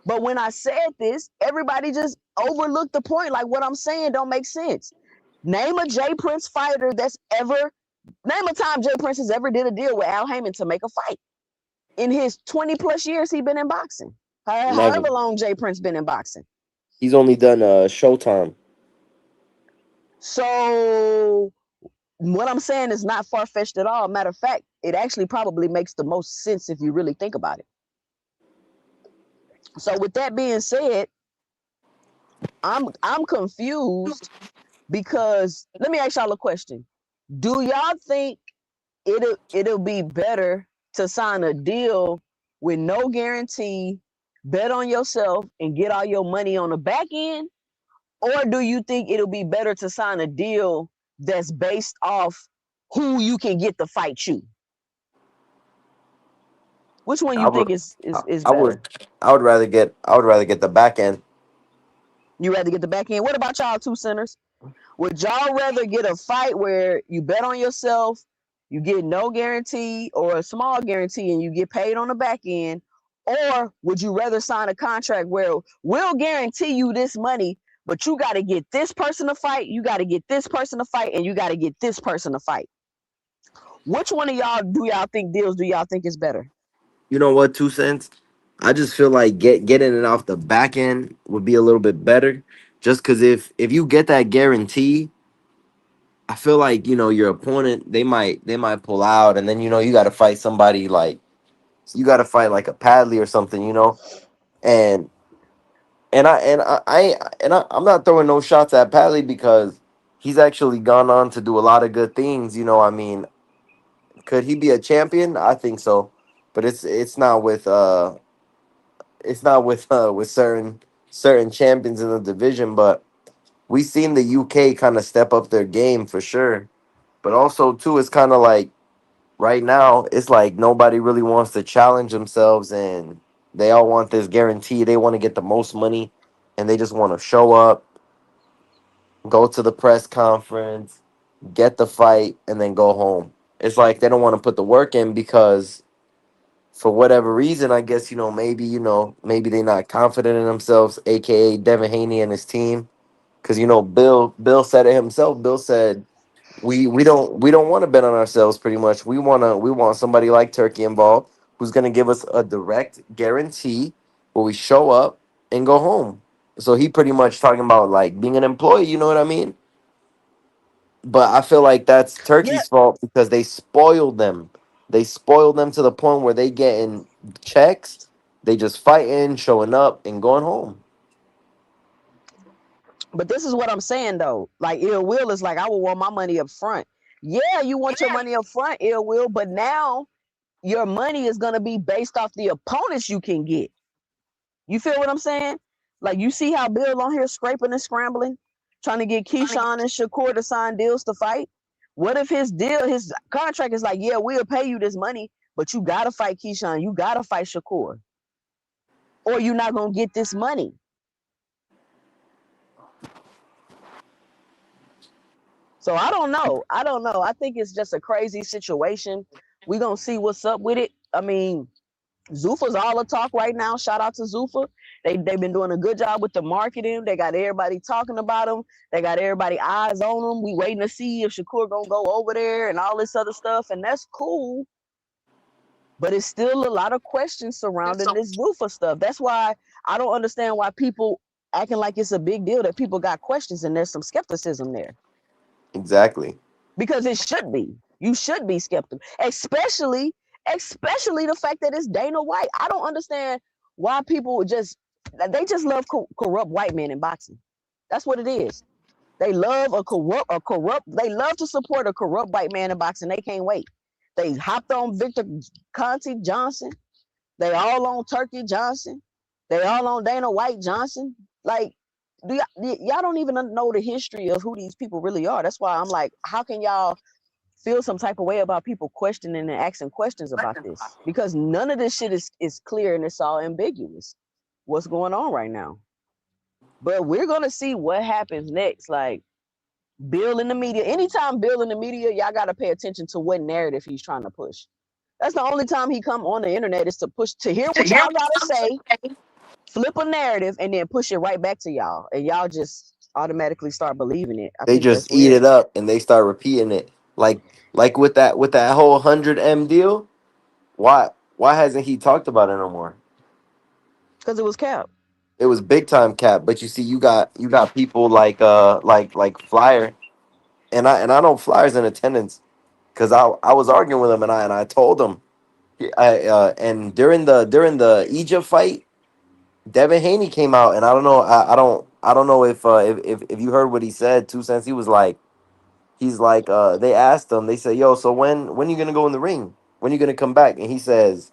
[SPEAKER 1] But when I said this, everybody just overlooked the point. Like what I'm saying don't make sense. Name a Jay Prince fighter name a time Jay Prince has ever did a deal with Al Heyman to make a fight. In his 20 plus years he been in boxing.
[SPEAKER 4] Never.
[SPEAKER 1] However long Jay Prince been in boxing.
[SPEAKER 4] He's only done Showtime.
[SPEAKER 1] So what I'm saying is not far fetched at all. Matter of fact, it actually probably makes the most sense if you really think about it. So with that being said, I'm confused because let me ask y'all a question. Do y'all think it'll be better to sign a deal with no guarantee, bet on yourself, and get all your money on the back end? Or do you think it'll be better to sign a deal that's based off who you can get to fight you? Which one
[SPEAKER 4] I
[SPEAKER 1] you
[SPEAKER 4] would,
[SPEAKER 1] think is
[SPEAKER 4] I would,
[SPEAKER 1] better?
[SPEAKER 4] I would rather get the back end.
[SPEAKER 1] You rather get the back end? What about y'all two centers? Would y'all rather get a fight where you bet on yourself, you get no guarantee or a small guarantee and you get paid on the back end? Or would you rather sign a contract where we'll guarantee you this money, but you got to get this person to fight, you got to get this person to fight, and you got to get this person to fight? Which one of y'all do y'all think deals do y'all think is better?
[SPEAKER 4] You know what? 2 cents. I just feel like getting it off the back end would be a little bit better. Just because if you get that guarantee, I feel like your opponent they might pull out, and then you got to fight somebody like you got to fight like a Padley or something, and I'm not throwing no shots at Padley because he's actually gone on to do a lot of good things. I mean, could he be a champion? I think so, but it's not with certain champions in the division. But we seen the UK kind of step up their game for sure. But also too, it's kind of like right now, it's like nobody really wants to challenge themselves, and they all want this guarantee. They want to get the most money, and they just want to show up, go to the press conference, get the fight, and then go home. It's like they don't want to put the work in because for whatever reason, I guess maybe they're not confident in themselves, aka Devin Haney and his team. Because Bill said it himself. Bill said we don't want to bet on ourselves. Pretty much, we want somebody like Turkey involved who's gonna give us a direct guarantee where we show up and go home. So he pretty much talking about like being an employee. You know what I mean? But I feel like that's
[SPEAKER 1] Yeah,
[SPEAKER 4] Turkey's fault because they spoiled them. They spoiled them to the point where they getting checks. They just fighting, showing up, and going home.
[SPEAKER 1] but this is what I'm saying though. Like Ill Will is like, I would want my money up front. Yeah, you want your money up front, Ill Will, but now your money is gonna be based off the opponents you can get. You feel what I'm saying? Like you see how Bill on here scraping and scrambling, trying to get Keyshawn and Shakur to sign deals to fight. What if his contract is like, yeah, we'll pay you this money, but you gotta fight Keyshawn, you gotta fight Shakur, or you're not gonna get this money. So I don't know. I don't know. I think it's just a crazy situation. We gonna see what's up with it. I mean, Zuffa's all the talk right now. Shout out to Zuffa. They've been doing a good job with the marketing. They got everybody talking about them. They got everybody eyes on them. We waiting to see if Shakur gonna go over there and all this other stuff, and that's cool. But it's still a lot of questions surrounding this Zuffa stuff. That's why I don't understand why people acting like it's a big deal that people got questions and there's some skepticism there,
[SPEAKER 4] Exactly.
[SPEAKER 1] because it should be. You should be skeptical, especially the fact that it's Dana White. I don't understand why people just love corrupt white men in boxing. That's what it is. They love a corrupt. They love to support a corrupt white man in boxing. They can't wait. They hopped on Victor Conti Johnson. They all on Turkey Johnson. They all on Dana White Johnson. Like, y'all don't even know the history of who these people really are. That's why I'm like, how can y'all feel some type of way about people questioning and asking questions about this? Because none of this shit is clear and it's all ambiguous. What's going on right now? But we're gonna see what happens next. Like Bill in the media. Anytime Bill in the media, y'all gotta pay attention to what narrative he's trying to push. That's the only time he come on the internet is to push to hear what y'all gotta say, flip a narrative, and then push it right back to y'all. And y'all just automatically start believing it. I
[SPEAKER 4] They
[SPEAKER 1] think
[SPEAKER 4] just
[SPEAKER 1] that's
[SPEAKER 4] eat
[SPEAKER 1] weird.
[SPEAKER 4] it up and they start repeating it. Like with that whole 100 M deal. Why hasn't he talked about it no more?
[SPEAKER 1] Because it was cap.
[SPEAKER 4] It was big time cap. But you see, you got people like Flyer, and I know Flyer's in attendance because I was arguing with him, and I told him and during the Egypt fight, Devin Haney came out, and I don't know if you heard what he said. 2 cents. He was like, he's like, they asked him, they said, yo, so when you gonna go in the ring? When you gonna come back? And he says,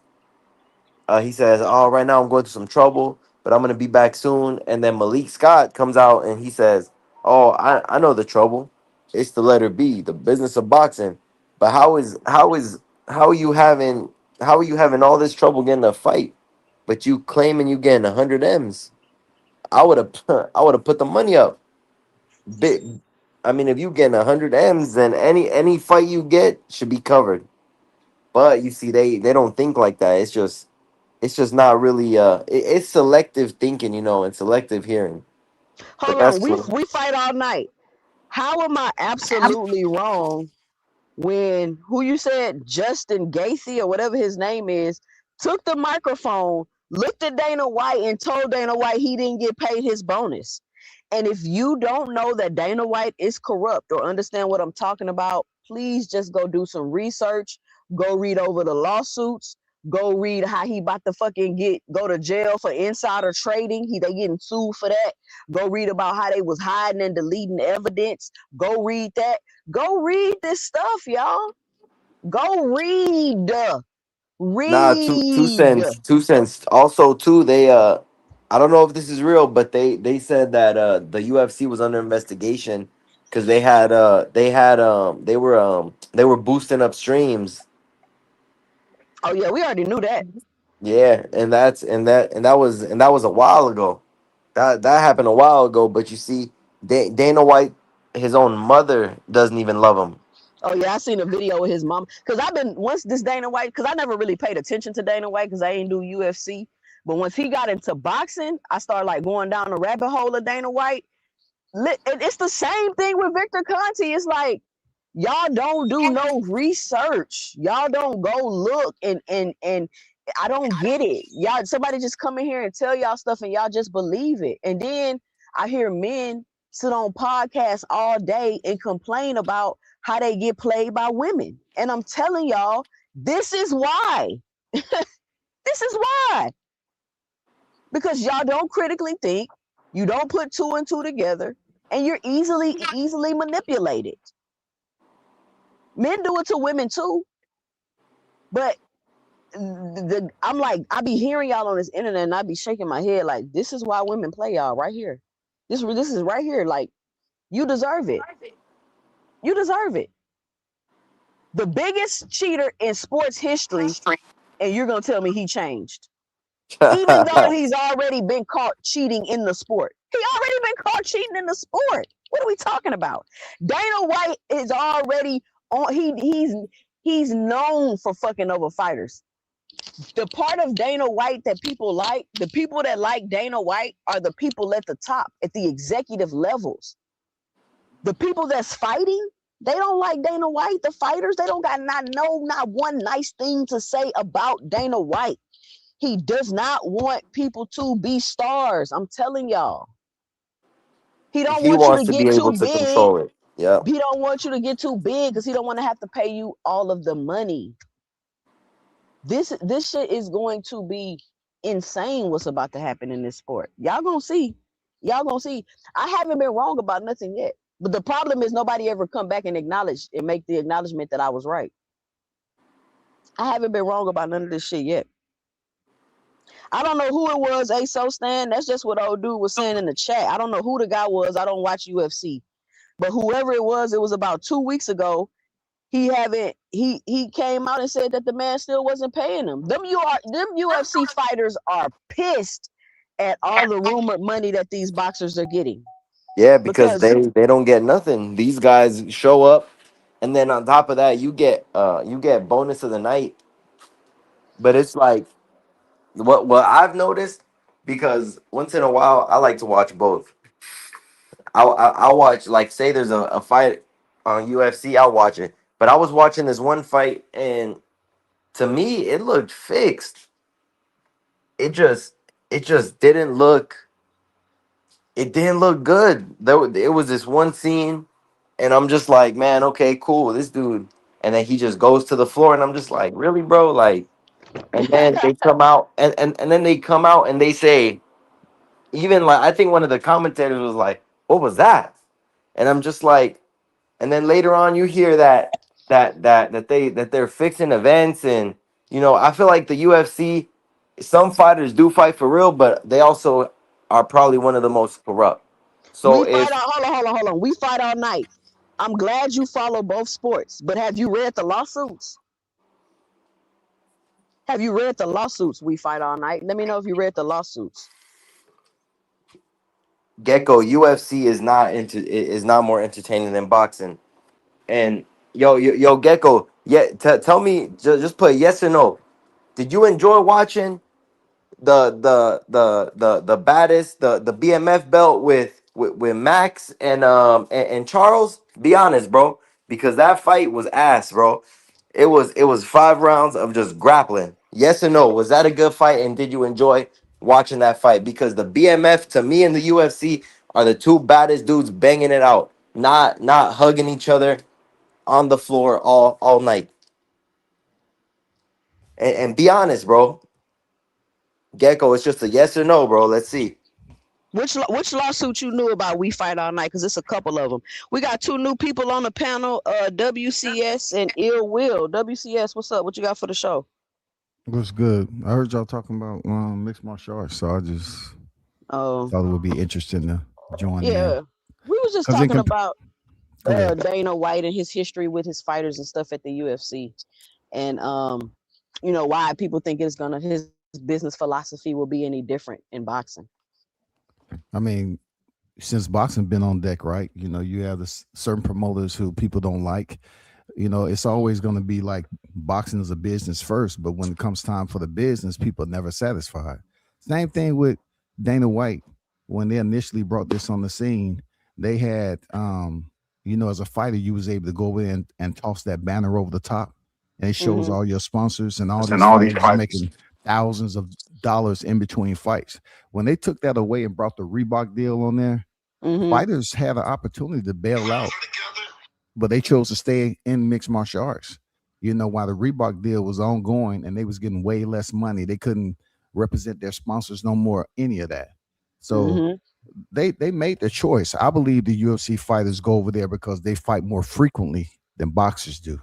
[SPEAKER 4] oh, right now I'm going through some trouble, but I'm gonna be back soon. And then Malik Scott comes out and he says, oh, I know the trouble. It's the letter B, the business of boxing. But how are you having all this trouble getting a fight, but you claiming you getting 100 M's? I would have I would have put the money up. Big. I mean, if you getting 100 M's, then any fight you get should be covered. But you see, they don't think like that. It's just not really it's selective thinking, and selective hearing. But
[SPEAKER 1] Hold on,
[SPEAKER 4] that's
[SPEAKER 1] we fight all night. How am I absolutely wrong when who you said Justin Gaethje or whatever his name is took the microphone, looked at Dana White, and told Dana White he didn't get paid his bonus. And if you don't know that Dana White is corrupt or understand what I'm talking about, please just go do some research. Go read over the lawsuits. Go read how he about to fucking go to jail for insider trading. They getting sued for that. Go read about how they was hiding and deleting evidence. Go read that. Go read this stuff, y'all. Go read.
[SPEAKER 4] nah, two
[SPEAKER 1] Read.
[SPEAKER 4] cents, 2 cents. Also, too, I don't know if this is real, but they said that the UFC was under investigation because they were boosting up streams.
[SPEAKER 1] Oh yeah, we already knew that.
[SPEAKER 4] Yeah, and that was a while ago. That happened a while ago. But you see, Dana White, his own mother doesn't even love him.
[SPEAKER 1] Oh yeah, I seen a video with his mom. Cause I've been once this Dana White, cause I never really paid attention to Dana White because I ain't do UFC. But once he got into boxing, I started like going down the rabbit hole of Dana White. It's the same thing with Victor Conti. It's like y'all don't do no research. Y'all don't go look and I don't get it. Y'all somebody just come in here and tell y'all stuff and y'all just believe it. And then I hear men sit on podcasts all day and complain about how they get played by women. And I'm telling y'all, this is why. This is why. Because y'all don't critically think, you don't put two and two together, and you're easily manipulated. Men do it to women too, but I'm like, I be hearing y'all on this internet and I be shaking my head like, this is why women play y'all right here. This is right here. Like, you deserve it. You deserve it. The biggest cheater in sports history, and you're gonna tell me he changed. Even though he's already been caught cheating in the sport. He already been caught cheating in the sport. What are we talking about? Dana White is already on he's known for fucking over fighters. The part of Dana White that people like, the people that like Dana White are the people at the top, at the executive levels. The people that's fighting, they don't like Dana White. The fighters, they don't got not one nice thing to say about Dana White. He does not want people to be stars. I'm telling y'all. He don't
[SPEAKER 4] He
[SPEAKER 1] want you to
[SPEAKER 4] wants to be
[SPEAKER 1] get
[SPEAKER 4] able
[SPEAKER 1] too
[SPEAKER 4] to
[SPEAKER 1] big.
[SPEAKER 4] control it. Yeah.
[SPEAKER 1] He don't want you to get too big because he don't want to have to pay you all of the money. This shit is going to be insane what's about to happen in this sport. Y'all gonna see. Y'all gonna see. I haven't been wrong about nothing yet. But the problem is nobody ever come back and acknowledge and make the acknowledgement that I was right. I haven't been wrong about none of this shit yet. I don't know who it was, ASO Stan. That's just what old dude was saying in the chat. I don't know who the guy was. I don't watch UFC. But whoever it was about 2 weeks ago. He came out and said that the man still wasn't paying him. Them UFC fighters are pissed at all the rumored money that these boxers are getting.
[SPEAKER 4] Yeah, because
[SPEAKER 1] Because
[SPEAKER 4] they don't get nothing. These guys show up, and then on top of that, you get bonus of the night. But it's like what I've noticed, because once in a while I like to watch both. I'll watch, like, say there's a fight on UFC, I'll watch it. But I was watching this one fight, and to me it looked fixed. It just it just didn't look. it didn't look good. It was this one scene, and I'm just like, man, okay, cool, this dude, and then he just goes to the floor, and I'm just like, really, bro, like, and then they come out, and then they come out and they say, even like, I think one of the commentators was like, what was that? And I'm just like, and then later on you hear that they're fixing events, and I feel like the UFC, some fighters do fight for real, but they also are probably one of the most corrupt. So
[SPEAKER 1] We fight
[SPEAKER 4] if
[SPEAKER 1] all hold on. We fight all night. I'm glad you follow both sports, but have you read the lawsuits? Have you read the lawsuits? We fight all night. Let me know if you read the lawsuits.
[SPEAKER 4] Gecko, UFC is not more entertaining than boxing. And yo Gecko, yeah, tell me, just put yes or no. Did you enjoy watching the baddest, the BMF belt with Max and Charles? Be honest, bro, because that fight was ass, bro. It was 5 rounds of just grappling. Yes or no? Was that a good fight? And did you enjoy watching that fight? Because the BMF to me and the UFC are the two baddest dudes banging it out, not hugging each other on the floor all night. And be honest, bro. Gecko, it's just a yes or no, bro. Let's see.
[SPEAKER 1] Which lawsuit you knew about? We fight all night because it's a couple of them. We got two new people on the panel. WCS and Ill Will. WCS, what's up? What you got for the show?
[SPEAKER 5] What's good? I heard y'all talking about mixed martial arts, so I just
[SPEAKER 1] Oh,
[SPEAKER 5] thought it would be interesting to join in.
[SPEAKER 1] yeah. We was just
[SPEAKER 5] Cause in
[SPEAKER 1] talking about
[SPEAKER 5] go ahead.
[SPEAKER 1] Dana White and his history with his fighters and stuff at the UFC, and why people think his business philosophy will be any different in boxing.
[SPEAKER 5] I mean, since boxing been on deck, right? You have this certain promoters who people don't like. It's always going to be like boxing is a business first, but when it comes time for the business, people are never satisfied. Same thing with Dana White. When they initially brought this on the scene, they had, as a fighter, you was able to go in and toss that banner over the top, and it shows
[SPEAKER 1] Mm-hmm.
[SPEAKER 5] all your sponsors and all
[SPEAKER 3] And
[SPEAKER 5] these
[SPEAKER 3] all these
[SPEAKER 5] fighters
[SPEAKER 3] fights.
[SPEAKER 5] making thousands of dollars in between fights. When they took that away and brought the Reebok deal on there,
[SPEAKER 1] Mm-hmm.
[SPEAKER 5] fighters had an opportunity to bail out,
[SPEAKER 2] Together.
[SPEAKER 5] but they chose to stay in mixed martial arts. While the Reebok deal was ongoing and they was getting way less money, they couldn't represent their sponsors no more, any of that. So
[SPEAKER 1] Mm-hmm.
[SPEAKER 5] they made the choice. I believe the UFC fighters go over there because they fight more frequently than boxers do.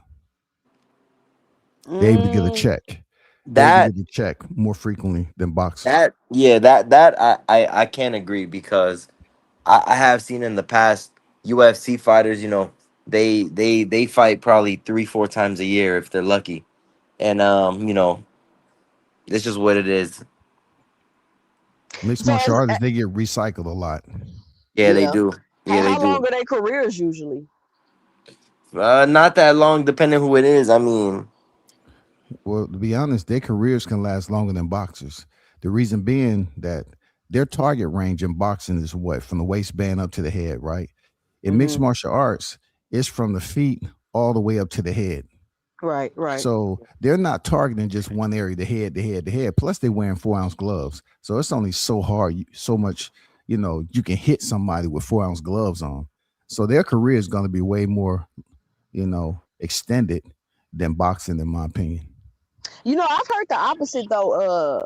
[SPEAKER 5] They're able to get a
[SPEAKER 1] Mm.
[SPEAKER 5] check. They're able to
[SPEAKER 4] That
[SPEAKER 5] get a check more frequently than boxers.
[SPEAKER 4] that yeah, that I can't agree because I have seen in the past UFC fighters, they fight probably 3-4 times a year if they're lucky. And it's just what it is.
[SPEAKER 5] Mixed
[SPEAKER 1] So
[SPEAKER 5] martial artists, they get recycled a lot.
[SPEAKER 4] Yeah, they
[SPEAKER 1] yeah.
[SPEAKER 4] do. Yeah, they
[SPEAKER 1] How long
[SPEAKER 4] do.
[SPEAKER 1] are their careers usually?
[SPEAKER 4] Not that long, depending who it is. I mean,
[SPEAKER 5] Well, to be honest, their careers can last longer than boxers. The reason being that their target range in boxing is what? From the waistband up to the head, right? In mixed
[SPEAKER 1] Mm-hmm.
[SPEAKER 5] martial arts, it's from the feet all the way up to the head.
[SPEAKER 1] Right, right.
[SPEAKER 5] So they're not targeting just one area, the head, the head, the head. Plus, they're wearing 4 ounce gloves. So it's only so hard, so much, you can hit somebody with 4 ounce gloves on. So their career is going to be way more, extended than boxing, in my opinion.
[SPEAKER 1] I've heard the opposite though,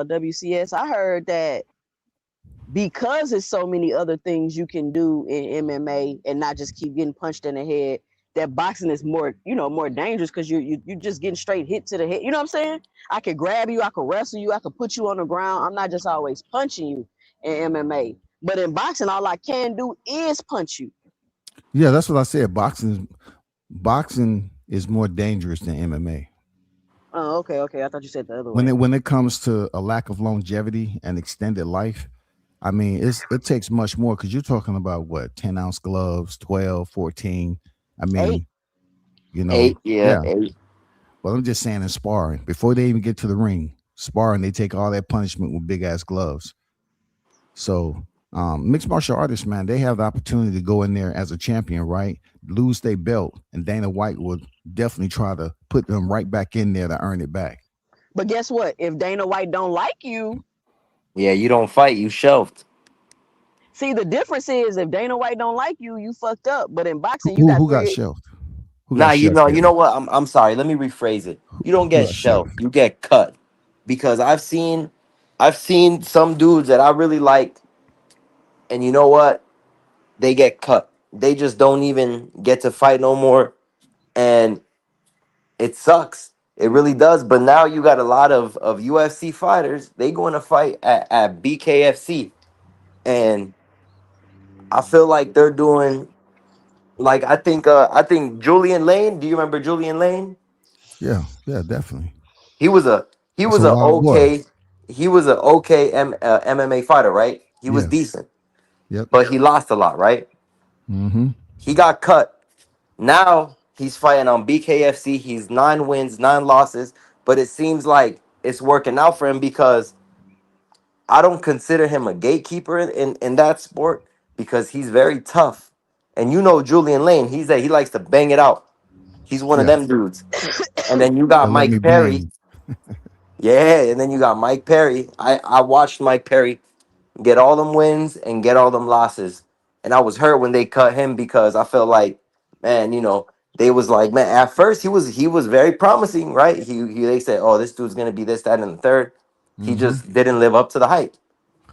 [SPEAKER 1] WCS. I heard that because there's so many other things you can do in MMA and not just keep getting punched in the head, that boxing is more dangerous because you just getting straight hit to the head. You know what I'm saying? I could grab you, I could wrestle you, I could put you on the ground. I'm not just always punching you in MMA. But in boxing, all I can do is punch you.
[SPEAKER 5] Yeah, that's what I said. Boxing is more dangerous than MMA.
[SPEAKER 1] Oh, okay, okay. I thought you said the other
[SPEAKER 5] When
[SPEAKER 1] way.
[SPEAKER 5] it comes to a lack of longevity and extended life, I mean, it takes much more because you're talking about what, 10 ounce gloves, 12, 14. I
[SPEAKER 1] Eight.
[SPEAKER 5] mean,
[SPEAKER 4] eight. Yeah,
[SPEAKER 5] yeah.
[SPEAKER 4] eight.
[SPEAKER 5] But I'm just saying in sparring, before they even get to the ring, sparring, they take all that punishment with big ass gloves. So mixed martial artists, man, they have the opportunity to go in there as a champion, right? Lose their belt, and Dana White would definitely try to put them right back in there to earn it back.
[SPEAKER 1] But guess what? If Dana White don't like you,
[SPEAKER 4] Yeah, you don't fight, you shelved.
[SPEAKER 1] See, the difference is if Dana White don't like you, you fucked up. But in boxing, you got
[SPEAKER 5] Who got
[SPEAKER 1] three.
[SPEAKER 5] shelved? Who got
[SPEAKER 4] Nah,
[SPEAKER 5] shelved
[SPEAKER 4] you
[SPEAKER 5] there?
[SPEAKER 4] know what? I'm sorry. Let me rephrase it. You don't
[SPEAKER 5] Who
[SPEAKER 4] get
[SPEAKER 5] got shelved?
[SPEAKER 4] shelved. You get cut. Because I've seen some dudes that I really like, and you know what? They get cut. They just don't even get to fight no more. And it sucks. It really does. But now you got a lot of UFC fighters. They going to fight at BKFC. And I feel like they're doing like I think Julian Lane. Do you remember Julian Lane?
[SPEAKER 5] Yeah, yeah, definitely.
[SPEAKER 4] He was a he
[SPEAKER 5] That's a
[SPEAKER 4] was a
[SPEAKER 5] wild boy.
[SPEAKER 4] okay MMA fighter, right? He was
[SPEAKER 5] Yeah.
[SPEAKER 4] decent,
[SPEAKER 5] Yep.
[SPEAKER 4] but he lost a lot, right?
[SPEAKER 5] Mm-hmm.
[SPEAKER 4] He got cut. Now he's fighting on BKFC. He's 9 wins, 9 losses, but it seems like it's working out for him because I don't consider him a gatekeeper in that sport because he's very tough. And you know Julian Lane, he likes to bang it out. He's one of
[SPEAKER 5] Yeah.
[SPEAKER 4] them dudes. And then you got
[SPEAKER 5] Don't let me
[SPEAKER 4] Mike Perry.
[SPEAKER 5] bang.
[SPEAKER 4] Yeah, and then you got Mike Perry. I watched Mike Perry get all them wins and get all them losses. And I was hurt when they cut him because I felt like, man, they was like, man, at first he was very promising, right? They said, oh, this dude's gonna be this, that, and the third. He
[SPEAKER 5] Mm-hmm.
[SPEAKER 4] just didn't live up to the hype.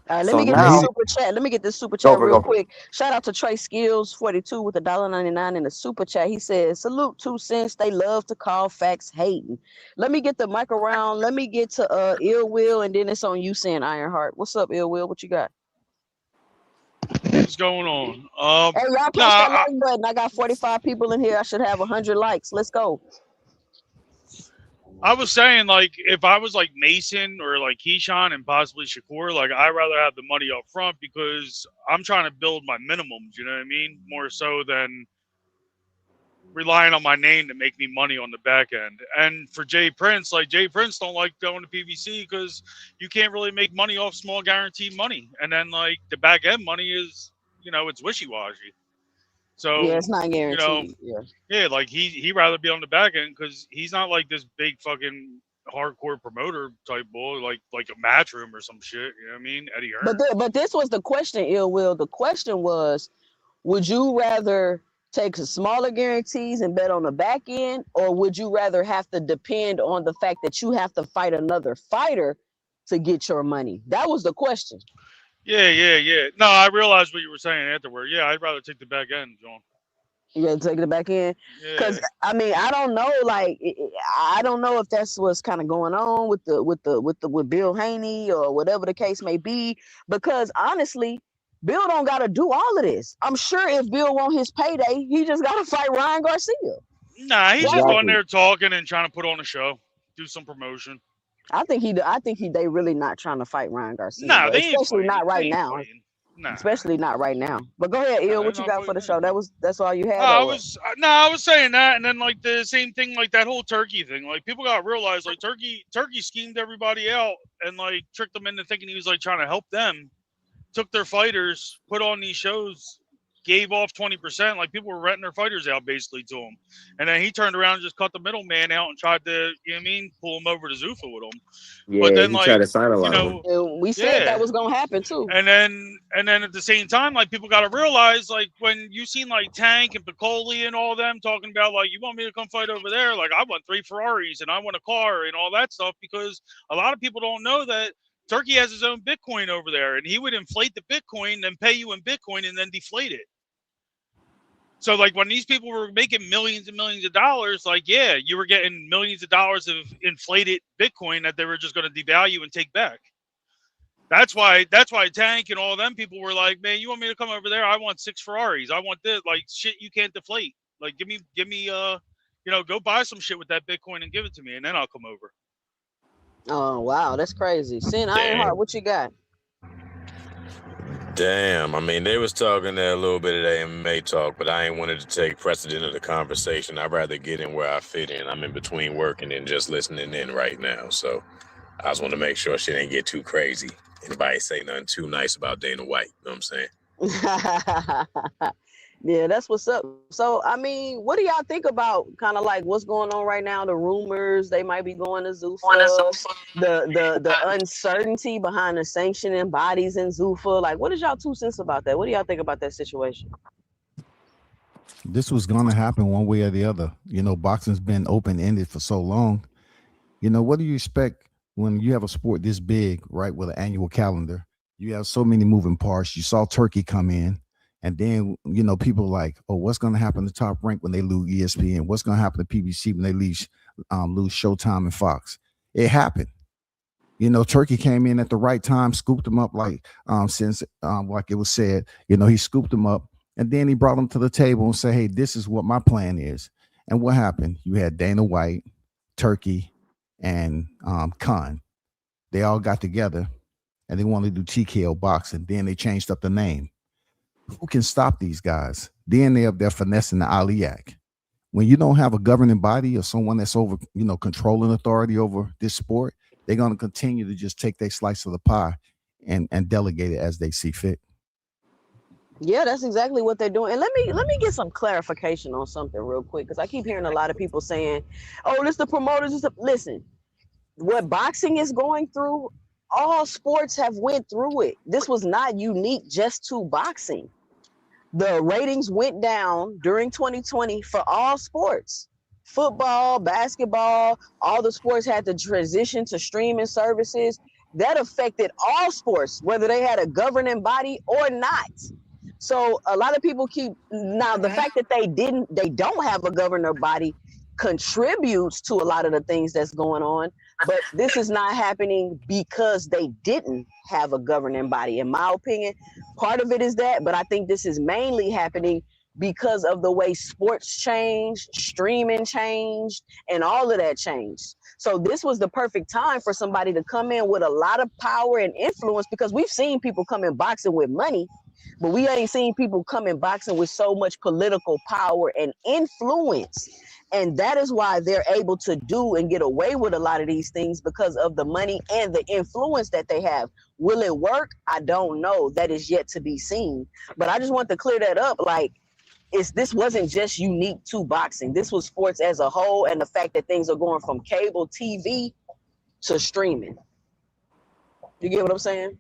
[SPEAKER 1] All right, let
[SPEAKER 4] So
[SPEAKER 1] me get
[SPEAKER 5] Yeah,
[SPEAKER 1] this
[SPEAKER 5] he
[SPEAKER 4] now
[SPEAKER 5] did.
[SPEAKER 1] super chat. Let me get this super
[SPEAKER 4] go
[SPEAKER 1] chat
[SPEAKER 4] for it,
[SPEAKER 1] real
[SPEAKER 4] go for it.
[SPEAKER 1] quick. Shout out to Trey Skills 42 with $1.99 in the super chat. He says, "Salute 2 cents. They love to call facts hating." Let me get the mic around. Let me get to Ill Will, and then it's on you saying Ironheart. What's up, Ill Will? What you got?
[SPEAKER 6] What's going on?
[SPEAKER 1] Hey, y'all
[SPEAKER 6] Nah,
[SPEAKER 1] push that like button. I got 45 people in here. I should have 100 likes. Let's go.
[SPEAKER 6] I was saying like if I was like Mason or like Keyshawn and possibly Shakur, like I'd rather have the money up front because I'm trying to build my minimums. You know what I mean? More so than relying on my name to make me money on the back end. And for Jay Prince, like Jay Prince don't like going to PBC because you can't really make money off small guaranteed money. And then like the back end money is, it's wishy washy.
[SPEAKER 1] Yeah,
[SPEAKER 6] So,
[SPEAKER 1] it's not
[SPEAKER 6] you know,
[SPEAKER 1] guaranteed. Yeah.
[SPEAKER 6] yeah, like he rather be on the back end because he's not like this big fucking hardcore promoter type bull, like a Matchroom or some shit. You know what I mean? Eddie
[SPEAKER 1] But
[SPEAKER 6] Hearn.
[SPEAKER 1] but this was the question, Ill Will. The question was, would you rather take smaller guarantees and bet on the back end, or would you rather have to depend on the fact that you have to fight another fighter to get your money? That was the question.
[SPEAKER 6] Yeah. No, I realized what you were saying afterward. Yeah, I'd rather take the back end, John.
[SPEAKER 1] You gotta take it back in, because
[SPEAKER 6] Yeah.
[SPEAKER 1] I mean I don't know, like I don't know if that's what's kind of going on with Bill Haney or whatever the case may be. Because honestly, Bill don't gotta do all of this. I'm sure if Bill want his payday, he just gotta fight Ryan Garcia.
[SPEAKER 6] Nah, he's
[SPEAKER 1] Why
[SPEAKER 6] just
[SPEAKER 1] would
[SPEAKER 6] on
[SPEAKER 4] Exactly.
[SPEAKER 6] there talking and trying to put on a show, do some promotion.
[SPEAKER 1] they really not trying to fight Ryan Garcia,
[SPEAKER 6] Nah,
[SPEAKER 1] bro.
[SPEAKER 6] they ain't
[SPEAKER 1] Especially
[SPEAKER 6] fighting.
[SPEAKER 1] not
[SPEAKER 6] They
[SPEAKER 1] right
[SPEAKER 6] ain't
[SPEAKER 1] now.
[SPEAKER 6] fighting. Nah,
[SPEAKER 1] Especially not right now. But go ahead,
[SPEAKER 6] nah,
[SPEAKER 1] Il.
[SPEAKER 6] they're
[SPEAKER 1] What you
[SPEAKER 6] not
[SPEAKER 1] got for the
[SPEAKER 6] fighting
[SPEAKER 1] show?
[SPEAKER 6] anything.
[SPEAKER 1] That's all you had,
[SPEAKER 6] I
[SPEAKER 1] or what?
[SPEAKER 6] was no, I was saying that, and then like the same thing, like that whole turkey thing. Like people got to realize, like turkey schemed everybody out and like tricked them into thinking he was like trying to help them. Took their fighters, put on these shows, gave off 20%. Like people were renting their fighters out basically to him, and then he turned around and just cut the middleman out and tried to, you know what I mean, pull him over to Zuffa with him. But
[SPEAKER 4] Yeah,
[SPEAKER 6] then
[SPEAKER 4] he tried
[SPEAKER 6] like,
[SPEAKER 4] to sign a
[SPEAKER 6] you
[SPEAKER 4] lot of them.
[SPEAKER 6] know,
[SPEAKER 1] And we said that
[SPEAKER 6] yeah.
[SPEAKER 1] was gonna happen too.
[SPEAKER 6] And then at the same time, like people got to realize, like when you seen like Tank and Piccoli and all them talking about like you want me to come fight over there, like I want 3 Ferraris and I want a car and all that stuff, because a lot of people don't know that Turkey has his own Bitcoin over there, and he would inflate the Bitcoin, then pay you in Bitcoin, and then deflate it. So like when these people were making millions and millions of dollars, like yeah, you were getting millions of dollars of inflated Bitcoin that they were just going to devalue and take back. That's why Tank and all them people were like, man, you want me to come over there? I want 6 Ferraris. I want this, like shit you can't deflate. Like give me go buy some shit with that Bitcoin and give it to me, and then I'll come over.
[SPEAKER 1] Oh wow, that's crazy. Sin
[SPEAKER 2] Damn.
[SPEAKER 1] Ironheart, what you got?
[SPEAKER 2] Damn. I mean, they was talking there a little bit of that MMA talk, but I ain't wanted to take precedent of the conversation. I'd rather get in where I fit in. I'm in between working and just listening in right now. So I just want to make sure shit ain't get too crazy. Anybody say nothing too nice about Dana White. You know what I'm saying?
[SPEAKER 1] Yeah, that's what's up. So, I mean, what do y'all think about kind of like what's going on right now? The rumors they might be going to Zuffa, the uncertainty behind the sanctioning bodies in Zuffa. Like, what is y'all 2 cents about that? What do y'all think about that situation?
[SPEAKER 5] This was going to happen one way or the other. You know, boxing's been open ended for so long. You know, what do you expect when you have a sport this big, right, with an annual calendar? You have so many moving parts. You saw Turkey come in, and then, you know, people like, oh, what's going to happen to Top Rank when they lose ESPN? What's going to happen to PBC when they lose Showtime and Fox? It happened. You know, Turkey came in at the right time, scooped them up since like it was said. You know, he scooped them up, and then he brought them to the table and said, "Hey, this is what my plan is." And what happened? You had Dana White, Turkey, and Khan. They all got together and they wanted to do TKO boxing. Then they changed up the name. Who can stop these guys? Then they up there finessing the Ali Act. When you don't have a governing body or someone that's over, you know, controlling authority over this sport, they're going to continue to just take their slice of the pie and delegate it as they see fit.
[SPEAKER 1] Yeah, that's exactly what they're doing. And let me get some clarification on something real quick because I keep hearing a lot of people saying, "Oh, this the promoters." Listen, what boxing is going through, all sports have went through it. This was not unique just to boxing. The ratings went down during 2020 for all sports. Football, basketball, all the sports had to transition to streaming services. That affected all sports, whether they had a governing body or not. So a lot of people keep now the fact that they don't have a governor body contributes to a lot of the things that's going on, but this is not happening because they didn't have a governing body. In my opinion, part of it is that, but I think this is mainly happening because of the way sports changed, streaming changed, and all of that changed. So this was the perfect time for somebody to come in with a lot of power and influence because we've seen people come in boxing with money, but we ain't seen people come in boxing with so much political power and influence. And that is why they're able to do and get away with a lot of these things because of the money and the influence that they have. Will it work? I don't know. That is yet to be seen. But I just want to clear that up. Like, this wasn't just unique to boxing. This was sports as a whole, and the fact that things are going from cable TV to streaming. You get what I'm saying?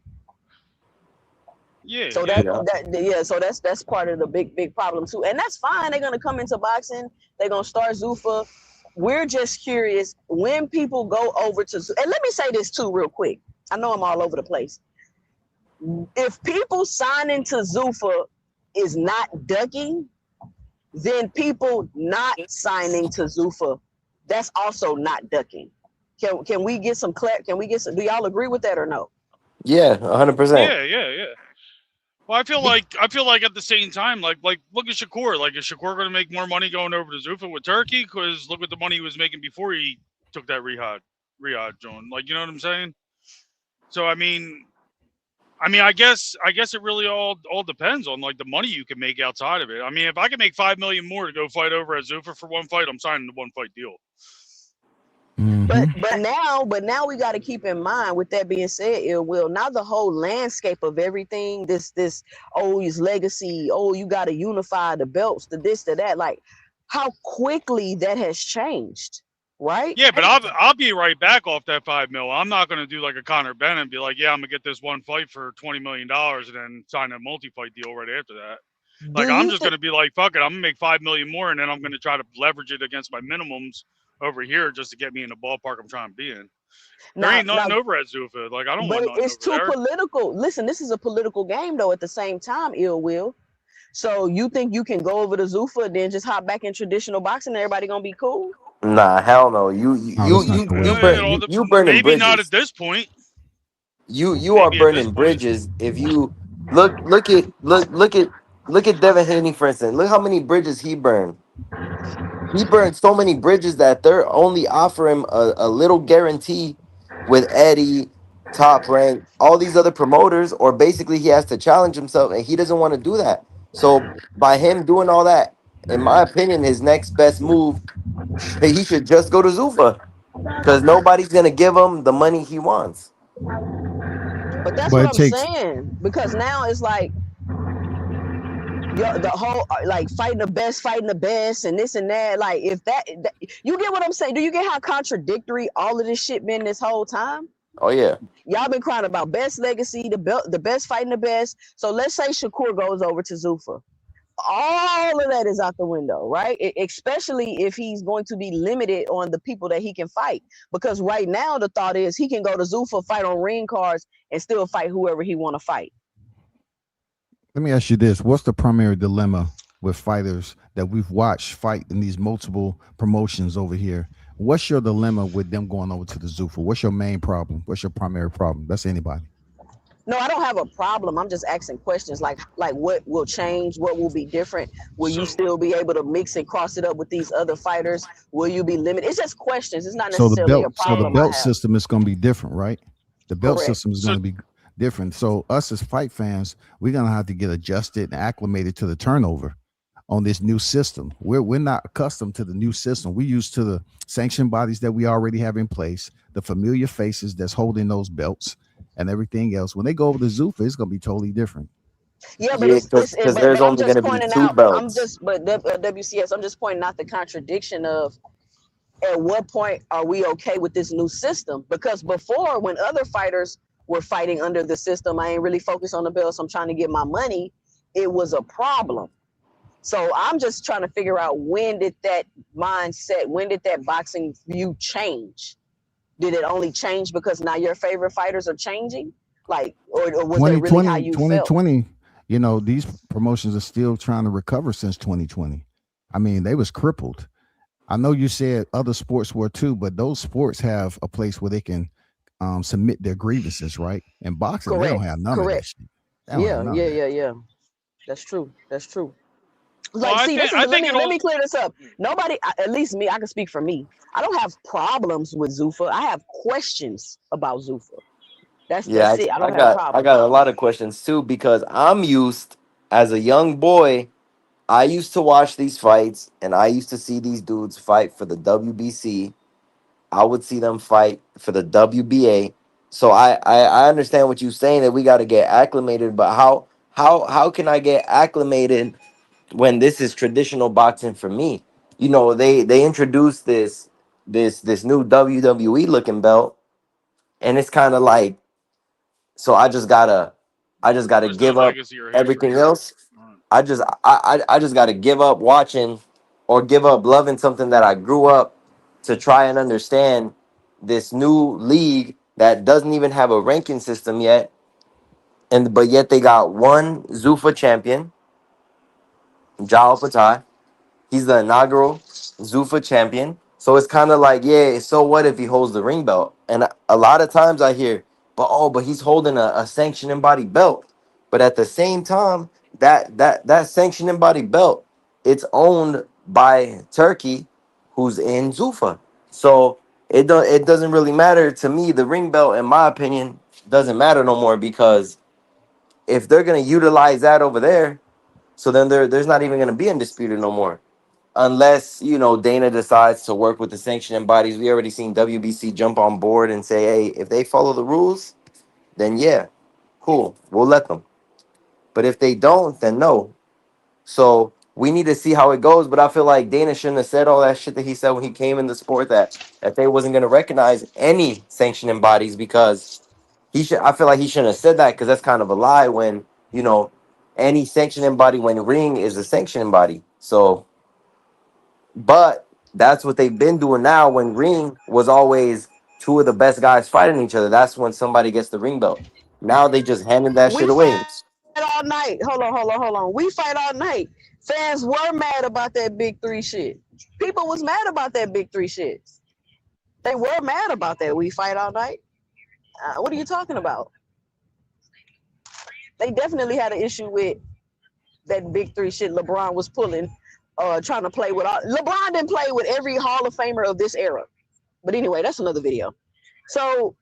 [SPEAKER 6] Yeah,
[SPEAKER 1] So
[SPEAKER 6] yeah.
[SPEAKER 1] so that's part of the big problem too, and that's fine. They're gonna come into boxing. They're gonna start Zuffa. We're just curious when people go over to. And let me say this too, real quick. I know I'm all over the place. If people signing to Zuffa is not ducking, then people not signing to Zuffa, that's also not ducking. Can we get some Can we get some? Do y'all agree with that or no?
[SPEAKER 4] Yeah, 100%.
[SPEAKER 6] Yeah, yeah, yeah. Well, I feel like at the same time, like look at Shakur. Like, is Shakur going to make more money going over to Zuffa with Turkey? Because look at the money he was making before he took that Riyadh joint. Like, you know what I'm saying? So I guess it really all depends on like the money you can make outside of it. I mean, if I can make 5 million more to go fight over at Zuffa for one fight, I'm signing the one fight deal.
[SPEAKER 5] Mm-hmm.
[SPEAKER 1] But now we got to keep in mind. With that being said, Ill Will, now the whole landscape of everything. This his legacy. Oh, you got to unify the belts. The this, to that. Like how quickly that has changed, right?
[SPEAKER 6] Yeah, but I'll be right back off that 5 mil. I'm not gonna do like a Conor Bennett and be like, yeah, I'm gonna get this one fight for $20 million and then sign a multi-fight deal right after that. Like,
[SPEAKER 1] Do
[SPEAKER 6] I'm
[SPEAKER 1] you
[SPEAKER 6] just
[SPEAKER 1] think
[SPEAKER 6] gonna be like, fuck it, I'm gonna make 5 million more and then I'm gonna try to leverage it against my minimums over here just to get me in the ballpark I'm trying to be in. There
[SPEAKER 1] now?
[SPEAKER 6] ain't
[SPEAKER 1] Now,
[SPEAKER 6] nothing over at Zuffa. Like, I don't
[SPEAKER 1] but
[SPEAKER 6] want nothing
[SPEAKER 1] it's
[SPEAKER 6] over
[SPEAKER 1] too
[SPEAKER 6] there.
[SPEAKER 1] political. Listen, this is a political game though. At the same time, Ill Will. So you think you can go over to Zuffa and then just hop back in traditional boxing and everybody gonna be cool?
[SPEAKER 4] Nah, hell no. You
[SPEAKER 5] No,
[SPEAKER 4] you
[SPEAKER 5] that's not
[SPEAKER 4] you
[SPEAKER 5] the way
[SPEAKER 4] you
[SPEAKER 5] to do
[SPEAKER 4] burn
[SPEAKER 5] it.
[SPEAKER 4] you burning
[SPEAKER 6] Maybe not at
[SPEAKER 4] bridges.
[SPEAKER 6] this point.
[SPEAKER 4] You are
[SPEAKER 6] Maybe at this
[SPEAKER 4] burning
[SPEAKER 6] point.
[SPEAKER 4] bridges. If you look at Devin Haney, for instance. Look how many bridges he burned. He burned so many bridges that they're only offering a little guarantee with Eddie, Top Rank, all these other promoters, or basically he has to challenge himself, and he doesn't want to do that. So by him doing all that, in my opinion, his next best move, he should just go to Zuffa because nobody's gonna give him the money he wants.
[SPEAKER 1] But that's
[SPEAKER 5] But
[SPEAKER 1] what
[SPEAKER 5] it
[SPEAKER 1] I'm
[SPEAKER 5] takes
[SPEAKER 1] saying. Because now it's like the whole like fighting the best, and this and that. Like if that you get what I'm saying? Do you get how contradictory all of this shit been this whole time?
[SPEAKER 4] Oh yeah.
[SPEAKER 1] Y'all been crying about best legacy, the best fighting the best. So let's say Shakur goes over to Zuffa. All of that is out the window, right? Especially if he's going to be limited on the people that he can fight. Because right now the thought is he can go to Zuffa, fight on ring cards, and still fight whoever he want to fight.
[SPEAKER 5] Let me ask you this: what's the primary dilemma with fighters that we've watched fight in these multiple promotions over here? What's your dilemma with them going over to the Zuffa? What's your main problem? What's your primary problem? That's anybody.
[SPEAKER 1] No, I don't have a problem. I'm just asking questions like what will change, what will be different. Will you
[SPEAKER 6] So
[SPEAKER 1] still be able to mix and cross it up with these other fighters? Will you be limited? It's just questions. It's not
[SPEAKER 5] So the
[SPEAKER 1] necessarily a
[SPEAKER 5] belt, so the
[SPEAKER 1] problem I
[SPEAKER 5] belt
[SPEAKER 1] have.
[SPEAKER 5] system is going to be different, right? The belt
[SPEAKER 1] Correct.
[SPEAKER 5] system is
[SPEAKER 6] so
[SPEAKER 5] going to be different. So us as fight fans, we're going to have to get adjusted and acclimated to the turnover on this new system. We're not accustomed to the new system. We're used to the sanctioned bodies that we already have in place, the familiar faces that's holding those belts and everything else. When they go over to Zuffa, it's going to be totally different.
[SPEAKER 1] Yeah, but
[SPEAKER 4] Yeah, because there's
[SPEAKER 1] but I'm
[SPEAKER 4] only
[SPEAKER 1] just
[SPEAKER 4] gonna be
[SPEAKER 1] pointing
[SPEAKER 4] two
[SPEAKER 1] out.
[SPEAKER 4] belts.
[SPEAKER 1] WCS. I'm just pointing out the contradiction of at what point are we okay with this new system? Because before, when other fighters were fighting under the system, I ain't really focused on the belts. I'm trying to get my money. It was a problem. So I'm just trying to figure out when did that mindset, when did that boxing view change? Did it only change because now your favorite fighters are changing? Like, or was that really how
[SPEAKER 5] 2020,
[SPEAKER 1] you felt?
[SPEAKER 5] 2020, these promotions are still trying to recover since 2020. I mean, they was crippled. I know you said other sports were too, but those sports have a place where they can submit their grievances, right? In boxing, they don't
[SPEAKER 1] Correct.
[SPEAKER 5] have none of that
[SPEAKER 1] Correct.
[SPEAKER 5] shit. They don't have
[SPEAKER 1] Yeah,
[SPEAKER 5] none of
[SPEAKER 1] yeah,
[SPEAKER 5] that.
[SPEAKER 1] yeah, yeah. That's true. That's true.
[SPEAKER 6] well,
[SPEAKER 1] Like, see, this is
[SPEAKER 6] I
[SPEAKER 1] let
[SPEAKER 6] think
[SPEAKER 1] me
[SPEAKER 6] it
[SPEAKER 1] let
[SPEAKER 6] all.
[SPEAKER 1] me clear this up. Nobody, at least me, I can speak for me. I don't have problems with Zuffa. I have questions about Zuffa.
[SPEAKER 4] Yeah,
[SPEAKER 1] That's it. I
[SPEAKER 4] I
[SPEAKER 1] don't have
[SPEAKER 4] got
[SPEAKER 1] problems.
[SPEAKER 4] a lot of questions too because I'm used as a young boy. I used to watch these fights and I used to see these dudes fight for the WBC. I would see them fight for the WBA. So I understand what you're saying that we got to get acclimated, but how can I get acclimated when this is traditional boxing for me? You know, they introduced this new WWE looking belt, and it's kind of like so I just gotta
[SPEAKER 6] There's no
[SPEAKER 4] give up
[SPEAKER 6] legacy or history
[SPEAKER 4] everything
[SPEAKER 6] here.
[SPEAKER 4] else. I just gotta give up watching or give up loving something that I grew up to try and understand this new league that doesn't even have a ranking system yet. And but yet they got one Zuffa champion, Jao Patai. He's the inaugural Zuffa champion. So it's kind of like, yeah, so what if he holds the ring belt? And a lot of times I hear, but he's holding a sanctioning body belt. But at the same time, that sanctioning body belt, it's owned by Turkey, who's in Zuffa. So it doesn't really matter to me. The ring belt, in my opinion, doesn't matter no more because if they're gonna utilize that over there, so then there's not even gonna be undisputed no more unless Dana decides to work with the sanctioning bodies. We already seen WBC jump on board and say, hey, if they follow the rules, then yeah, cool, we'll let them. But if they don't, then no. So we need to see how it goes. But I feel like Dana shouldn't have said all that shit that he said when he came in the sport that they wasn't gonna recognize any sanctioning bodies because he should. I feel like he shouldn't have said that because that's kind of a lie when any sanctioning body when ring is a sanctioning body. So but that's what they've been doing now. When ring was always two of the best guys fighting each other, that's when somebody gets the ring belt. Now they just handed that
[SPEAKER 1] We
[SPEAKER 4] shit away.
[SPEAKER 1] fight all night. Hold on. We fight all night. Fans were mad about that big three shit. People was mad about that big three shit. They were mad about that. We fight all night. What are you talking about? They definitely had an issue with that big three shit LeBron was pulling, trying to play with all. LeBron didn't play with every Hall of Famer of this era. But anyway, that's another video. So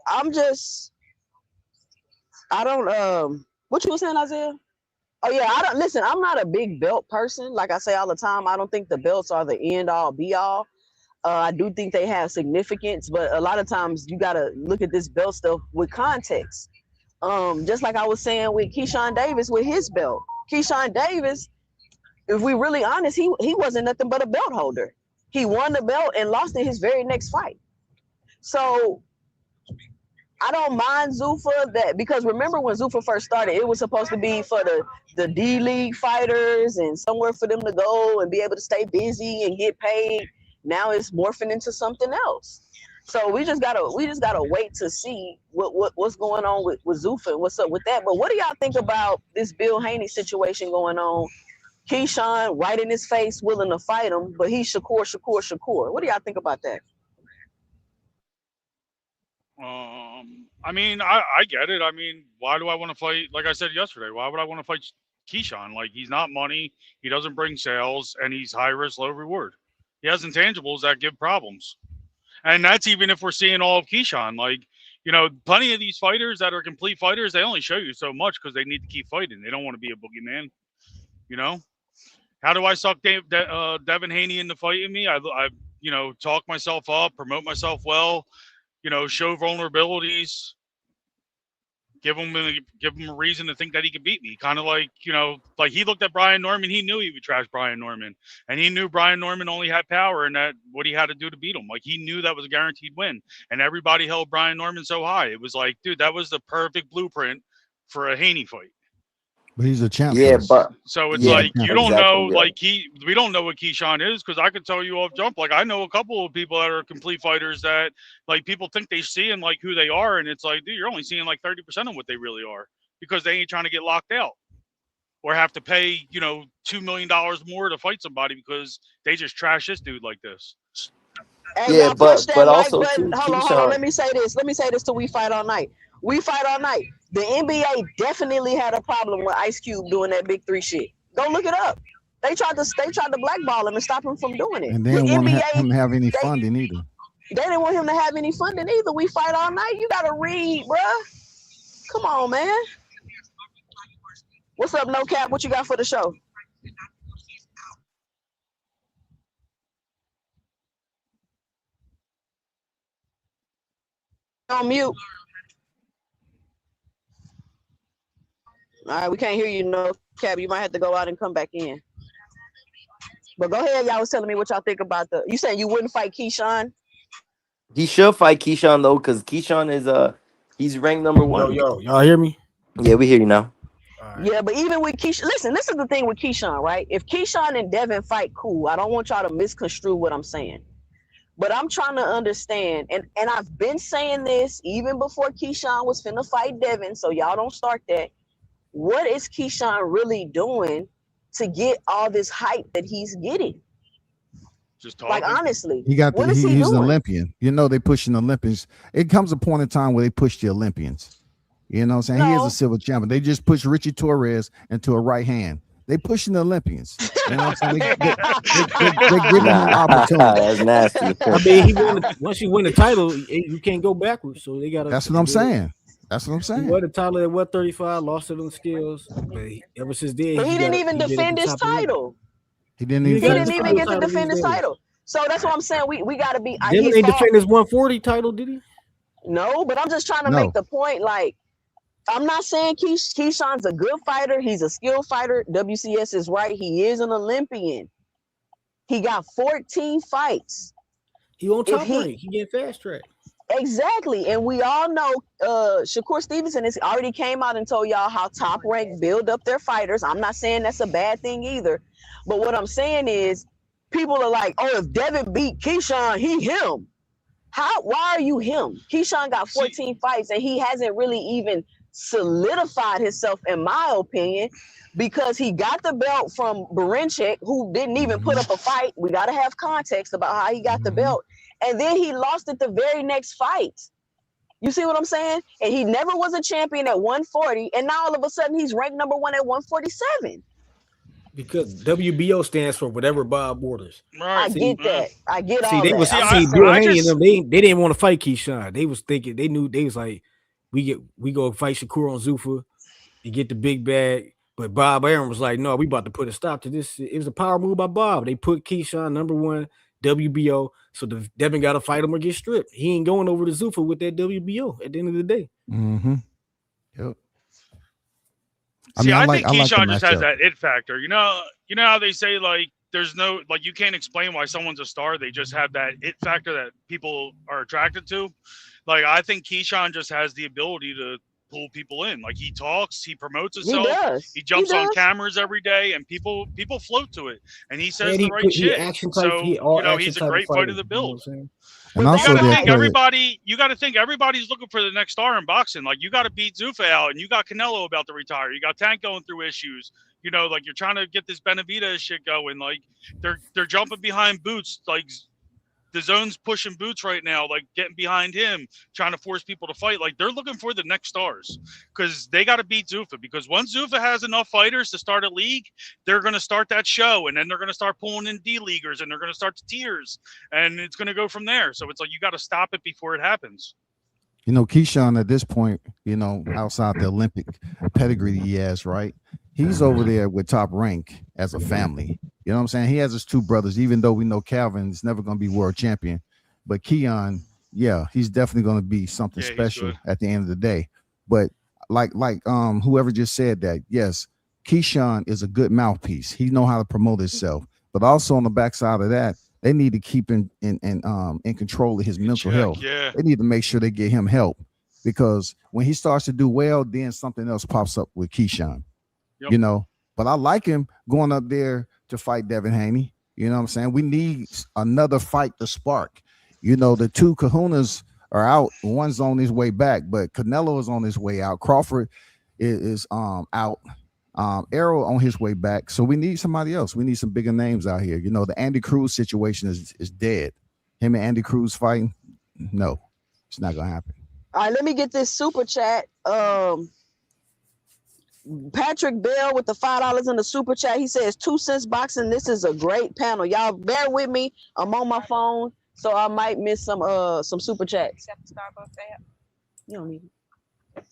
[SPEAKER 1] I'm just, I don't, what you were saying, Isaiah? Oh yeah, I don't listen. I'm not a big belt person. Like I say all the time, I don't think the belts are the end all be all. I do think they have significance, but a lot of times you gotta look at this belt stuff with context. Just like I was saying with Keyshawn Davis with his belt. Keyshawn Davis, if we really honest, he wasn't nothing but a belt holder. He won the belt and lost in his very next fight. So I don't mind Zuffa that, because remember when Zuffa first started, it was supposed to be for the D League fighters and somewhere for them to go and be able to stay busy and get paid. Now it's morphing into something else. So we just gotta wait to see what's going on with Zuffa and what's up with that. But what do y'all think about this Bill Haney situation going on? Keyshawn right in his face, willing to fight him, but he's Shakur. What do y'all think about that?
[SPEAKER 6] I mean, I get it. I mean, why do I want to fight? Like I said yesterday, why would I want to fight Keyshawn? Like, he's not money, he doesn't bring sales, and he's high risk, low reward. He has intangibles that give problems, and that's even if we're seeing all of Keyshawn. Like, you know, plenty of these fighters that are complete fighters, they only show you so much because they need to keep fighting. They don't want to be a boogeyman. You know, how do I suck Devin Haney into fighting me? I you know, talk myself up, promote myself well. You know, show vulnerabilities, give him a reason to think that he could beat me. Kind of like, you know, like he looked at Brian Norman, he knew he would trash Brian Norman, and he knew Brian Norman only had power and that what he had to do to beat him. Like, he knew that was a guaranteed win, and everybody held Brian Norman so high. It was like, dude, that was the perfect blueprint for a Haney fight.
[SPEAKER 5] But he's a champ.
[SPEAKER 4] Yeah, but
[SPEAKER 6] so it's
[SPEAKER 4] yeah,
[SPEAKER 6] like you don't
[SPEAKER 4] exactly,
[SPEAKER 6] know,
[SPEAKER 4] yeah.
[SPEAKER 6] like we don't know what Keyshawn is, because I could tell you off jump. Like, I know a couple of people that are complete fighters that, like, people think they see and like who they are, and it's like, dude, you're only seeing like 30% of what they really are, because they ain't trying to get locked out or have to pay, you know, $2 million more to fight somebody because they just trash this dude like this.
[SPEAKER 1] Hey,
[SPEAKER 4] yeah,
[SPEAKER 1] y'all push that
[SPEAKER 4] but
[SPEAKER 1] like
[SPEAKER 4] also
[SPEAKER 1] button.
[SPEAKER 4] too,
[SPEAKER 1] Hold on.
[SPEAKER 4] Keyshawn.
[SPEAKER 1] Let me say this till we fight all night. We fight all night. The NBA definitely had a problem with Ice Cube doing that Big 3 shit. Go look it up. They tried to blackball him and stop him from doing it.
[SPEAKER 5] And they didn't want him to have any funding either.
[SPEAKER 1] They didn't want him to have any funding either. We fight all night. You gotta read, bruh. Come on, man. What's up, No Cap? What you got for the show? On mute. All right, we can't hear you, No Cap. You might have to go out and come back in. But go ahead, y'all was telling me what y'all think about you saying you wouldn't fight Keyshawn?
[SPEAKER 4] He should fight Keyshawn though, because Keyshawn is he's ranked number 1.
[SPEAKER 7] Yo, y'all hear me?
[SPEAKER 4] Yeah, we hear you now.
[SPEAKER 7] Right.
[SPEAKER 1] Yeah, but even with Keyshawn, listen, this is the thing with Keyshawn, right? If Keyshawn and Devin fight, cool. I don't want y'all to misconstrue what I'm saying. But I'm trying to understand, and I've been saying this even before Keyshawn was finna fight Devin, so y'all don't start that. What is Keyshawn really doing to get all this hype that he's getting?
[SPEAKER 6] Just talking.
[SPEAKER 1] Like, honestly,
[SPEAKER 5] he's
[SPEAKER 1] doing?
[SPEAKER 5] an Olympian. You know, they pushing the Olympians. It comes a point in time where they push the Olympians. You know what I'm saying? He is a silver champion. They just push Richie Torres into a right hand. They pushing the Olympians. You know what I'm saying? They give him an opportunity.
[SPEAKER 4] That's nasty.
[SPEAKER 7] I mean, once you win the title, you can't go backwards. So they got to.
[SPEAKER 5] That's what I'm saying. That's what I'm saying.
[SPEAKER 7] He won the title at 135, lost it on skills. But ever since then,
[SPEAKER 1] he didn't even defend his title.
[SPEAKER 5] He didn't
[SPEAKER 1] even get to defend his title. So that's what I'm saying. We got to be.
[SPEAKER 7] He didn't defend his 140 title, did he?
[SPEAKER 1] No, but I'm just trying to make the point. Like, I'm not saying Keyshawn's a good fighter. He's a skilled fighter. WCS is right. He is an Olympian. He got 14 fights.
[SPEAKER 7] He on top rank. He get fast track.
[SPEAKER 1] Exactly. And we all know Shakur Stevenson has already came out and told y'all how Top Rank build up their fighters. I'm not saying that's a bad thing either. But what I'm saying is people are like, oh, if Devin beat Keyshawn, he him. Why are you him? Keyshawn got 14 fights and he hasn't really even solidified himself, in my opinion, because he got the belt from Berinchek, who didn't even put up a fight. We got to have context about how he got the belt. And then he lost it the very next fight. You see what I'm saying? And he never was a champion at 140. And now all of a sudden he's ranked number 1 at 147.
[SPEAKER 7] Because WBO stands for whatever Bob orders.
[SPEAKER 1] Right. I get that. I get all
[SPEAKER 7] they
[SPEAKER 1] that.
[SPEAKER 7] Bill Haney and them, they didn't want to fight Keyshawn. They was thinking, they knew, they was like, we go fight Shakur on Zuffa and get the big bag. But Bob Arum was like, no, we about to put a stop to this. It was a power move by Bob. They put Keyshawn number 1 WBO, so Devin got to fight him or get stripped. He ain't going over to Zuffa with that WBO at the end of the day.
[SPEAKER 5] Mm-hmm. Yep.
[SPEAKER 6] See, I
[SPEAKER 5] like
[SPEAKER 6] think Keyshawn
[SPEAKER 5] the
[SPEAKER 6] just has
[SPEAKER 5] matchup.
[SPEAKER 6] that it factor. You know how they say like there's no like you can't explain why someone's a star. They just have that it factor that people are attracted to. Like I think Keyshawn just has the ability to pull people in. Like he talks, he promotes
[SPEAKER 1] He
[SPEAKER 6] himself,
[SPEAKER 1] does.
[SPEAKER 6] he jumps
[SPEAKER 1] He
[SPEAKER 6] on
[SPEAKER 1] does.
[SPEAKER 6] cameras every day, and people float to it. And he says
[SPEAKER 7] And
[SPEAKER 6] the right
[SPEAKER 7] he
[SPEAKER 6] shit.
[SPEAKER 7] action type.
[SPEAKER 6] So
[SPEAKER 7] He all action
[SPEAKER 6] he's a
[SPEAKER 7] type of
[SPEAKER 6] great
[SPEAKER 7] fighter.
[SPEAKER 6] fighter to
[SPEAKER 7] You know what I'm
[SPEAKER 6] build.
[SPEAKER 7] saying?
[SPEAKER 5] And
[SPEAKER 1] But
[SPEAKER 6] You
[SPEAKER 5] also
[SPEAKER 6] got to
[SPEAKER 5] their
[SPEAKER 6] think
[SPEAKER 5] credit.
[SPEAKER 6] everybody. You got to think everybody's looking for the next star in boxing. Like you got to beat Zuffa out, and you got Canelo about to retire. You got Tank going through issues. You know, like you're trying to get this Benavidez shit going. Like they're jumping behind Boots. Like the zone's pushing Boots right now. Like getting behind him, trying to force people to fight. Like they're looking for the next stars because they got to beat Zuffa. Because once Zuffa has enough fighters to start a league, they're going to start that show, and then they're going to start pulling in D leaguers, and they're going to start the tiers, and it's going to go from there. So it's like you got to stop it before it happens.
[SPEAKER 5] You know, Keyshawn at this point, you know, outside the Olympic pedigree he has, right? He's over there with Top Rank as a family. You know what I'm saying? He has his two brothers, even though we know Calvin is never going to be world champion. But Keon, yeah, he's definitely going to be something
[SPEAKER 6] Yeah, he's
[SPEAKER 5] special
[SPEAKER 6] good.
[SPEAKER 5] at the end of the day. But like whoever just said that, yes, Keyshawn is a good mouthpiece. He know how to promote himself. But also on the backside of that, they need to keep in control of his mental health.
[SPEAKER 6] Yeah.
[SPEAKER 5] They need to make sure they get him help, because when he starts to do well, then something else pops up with Keyshawn.
[SPEAKER 6] Yep.
[SPEAKER 5] You know, but I like him going up there to fight Devin Haney. You know what I'm saying? We need another fight to spark. You know, the two kahunas are out. One's on his way back, but Canelo is on his way out. Crawford is out. Arrow on his way back. So we need somebody else. We need some bigger names out here. You know, the Andy Cruz situation is dead. Him and Andy Cruz fighting? No, it's not gonna happen.
[SPEAKER 1] All right, let me get this super chat. Patrick Bell with the $5 in the super chat. He says 2 cents boxing. This is a great panel. Y'all bear with me. I'm on my phone, so I might miss some super chats. You don't need it.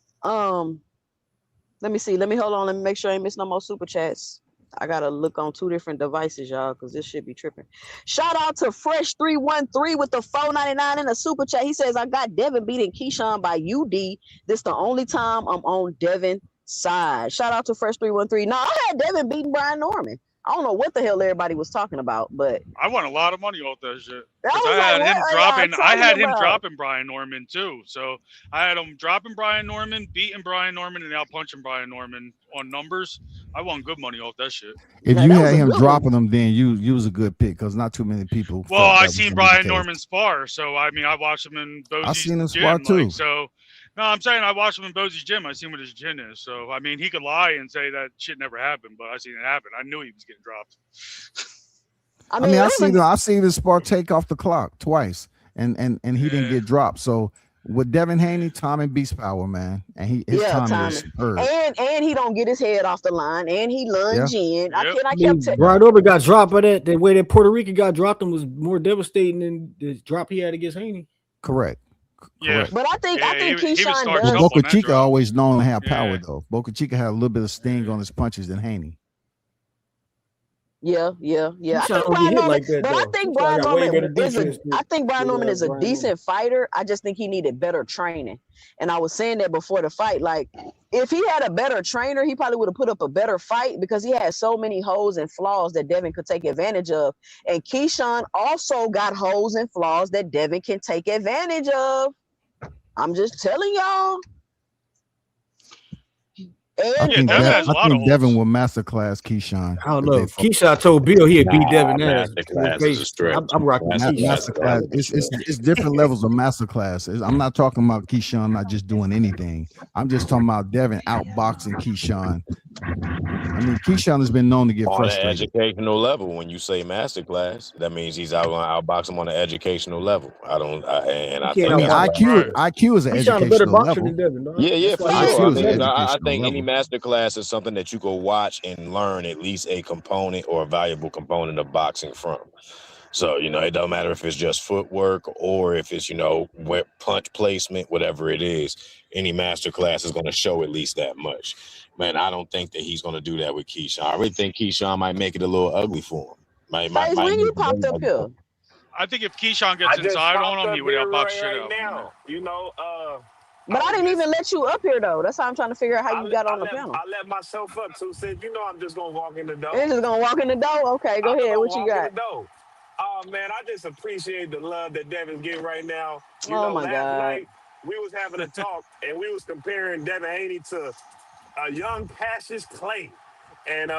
[SPEAKER 1] Let me see. Let me hold on. Let me make sure I ain't miss no more super chats. I gotta look on 2 different devices, y'all, because this should be tripping. Shout out to Fresh313 with the $4.99 in the super chat. He says, I got Devin beating Keyshawn by UD. This the only time I'm on Devin side. Shout out to Fresh313. No, I had Devin beating Brian Norman. I don't know what the hell everybody was talking about, but
[SPEAKER 6] I won a lot of money off that shit.
[SPEAKER 1] I
[SPEAKER 6] had him dropping Brian Norman too. So I had him dropping Brian Norman, beating Brian Norman, and out punching Brian Norman on numbers. I won good money off that shit.
[SPEAKER 5] If you had him dropping them, then you was a good pick, because not too many people.
[SPEAKER 6] Well, I seen Brian Norman spar, so I mean I watched him in Bosie's
[SPEAKER 5] I seen him
[SPEAKER 6] gym,
[SPEAKER 5] spar too.
[SPEAKER 6] So no, I'm saying I watched him in Bosie's gym. I seen what his chin is. So I mean he could lie and say that shit never happened, but I seen it happen. I knew he was getting dropped.
[SPEAKER 5] I mean I've seen him spar take off the clock twice, and he didn't get dropped. So with Devin Haney, timing beats power, man, and his timing is superb.
[SPEAKER 1] And he don't get his head off the line, and he lunge in.
[SPEAKER 6] Yep.
[SPEAKER 1] I kept
[SPEAKER 7] Brian Norman got dropped, but the way that Puerto Rican got dropped him was more devastating than the drop he had against Haney.
[SPEAKER 5] Correct.
[SPEAKER 6] Yeah,
[SPEAKER 1] but I think Keyshawn
[SPEAKER 6] does.
[SPEAKER 5] Boca Chica always known to have power though. Boca Chica had a little bit of sting on his punches than Haney.
[SPEAKER 1] Yeah. I think Brian Norman, I think Brian Norman is a decent fighter. I just think he needed better training. And I was saying that before the fight. Like, if he had a better trainer, he probably would have put up a better fight, because he had so many holes and flaws that Devin could take advantage of. And Keyshawn also got holes and flaws that Devin can take advantage of. I'm just telling y'all.
[SPEAKER 5] I think Devin will masterclass Keyshawn.
[SPEAKER 7] I don't know. Keyshawn told Bill he'd beat Devin ass. I'm rocking
[SPEAKER 5] masterclass. It's different levels of masterclass. I'm not talking about Keyshawn not just doing anything. I'm just talking about Devin outboxing Keyshawn. I mean, Keyshawn has been known to get frustrated.
[SPEAKER 8] On an educational level, when you say masterclass, that means he's outbox him on an educational level. I think
[SPEAKER 5] IQ is an educational level.
[SPEAKER 8] Yeah, for sure. I think any masterclass is something that you go watch and learn at least a component or a valuable component of boxing from. So, it don't matter if it's just footwork or if it's, punch placement, whatever it is. Any masterclass is going to show at least that much. Man, I don't think that he's going to do that with Keyshawn. I really think Keyshawn might make it a little ugly for him.
[SPEAKER 1] When you popped up here?
[SPEAKER 6] I think if Keyshawn gets inside on him, he would outbox shit out.
[SPEAKER 9] Now,
[SPEAKER 1] But I didn't even let you up here though. That's how I'm trying to figure out how you got on the panel.
[SPEAKER 2] I let myself up too. Said, you know, I'm just gonna walk in the door.
[SPEAKER 1] You're just gonna walk in the door? Okay, go ahead. What you got?
[SPEAKER 2] Oh man, I just appreciate the love that Devin's getting right now. You
[SPEAKER 1] Oh
[SPEAKER 2] know,
[SPEAKER 1] my
[SPEAKER 2] last
[SPEAKER 1] God.
[SPEAKER 2] night we was having a talk and we was comparing Devin Haney to a young Cassius Clay. And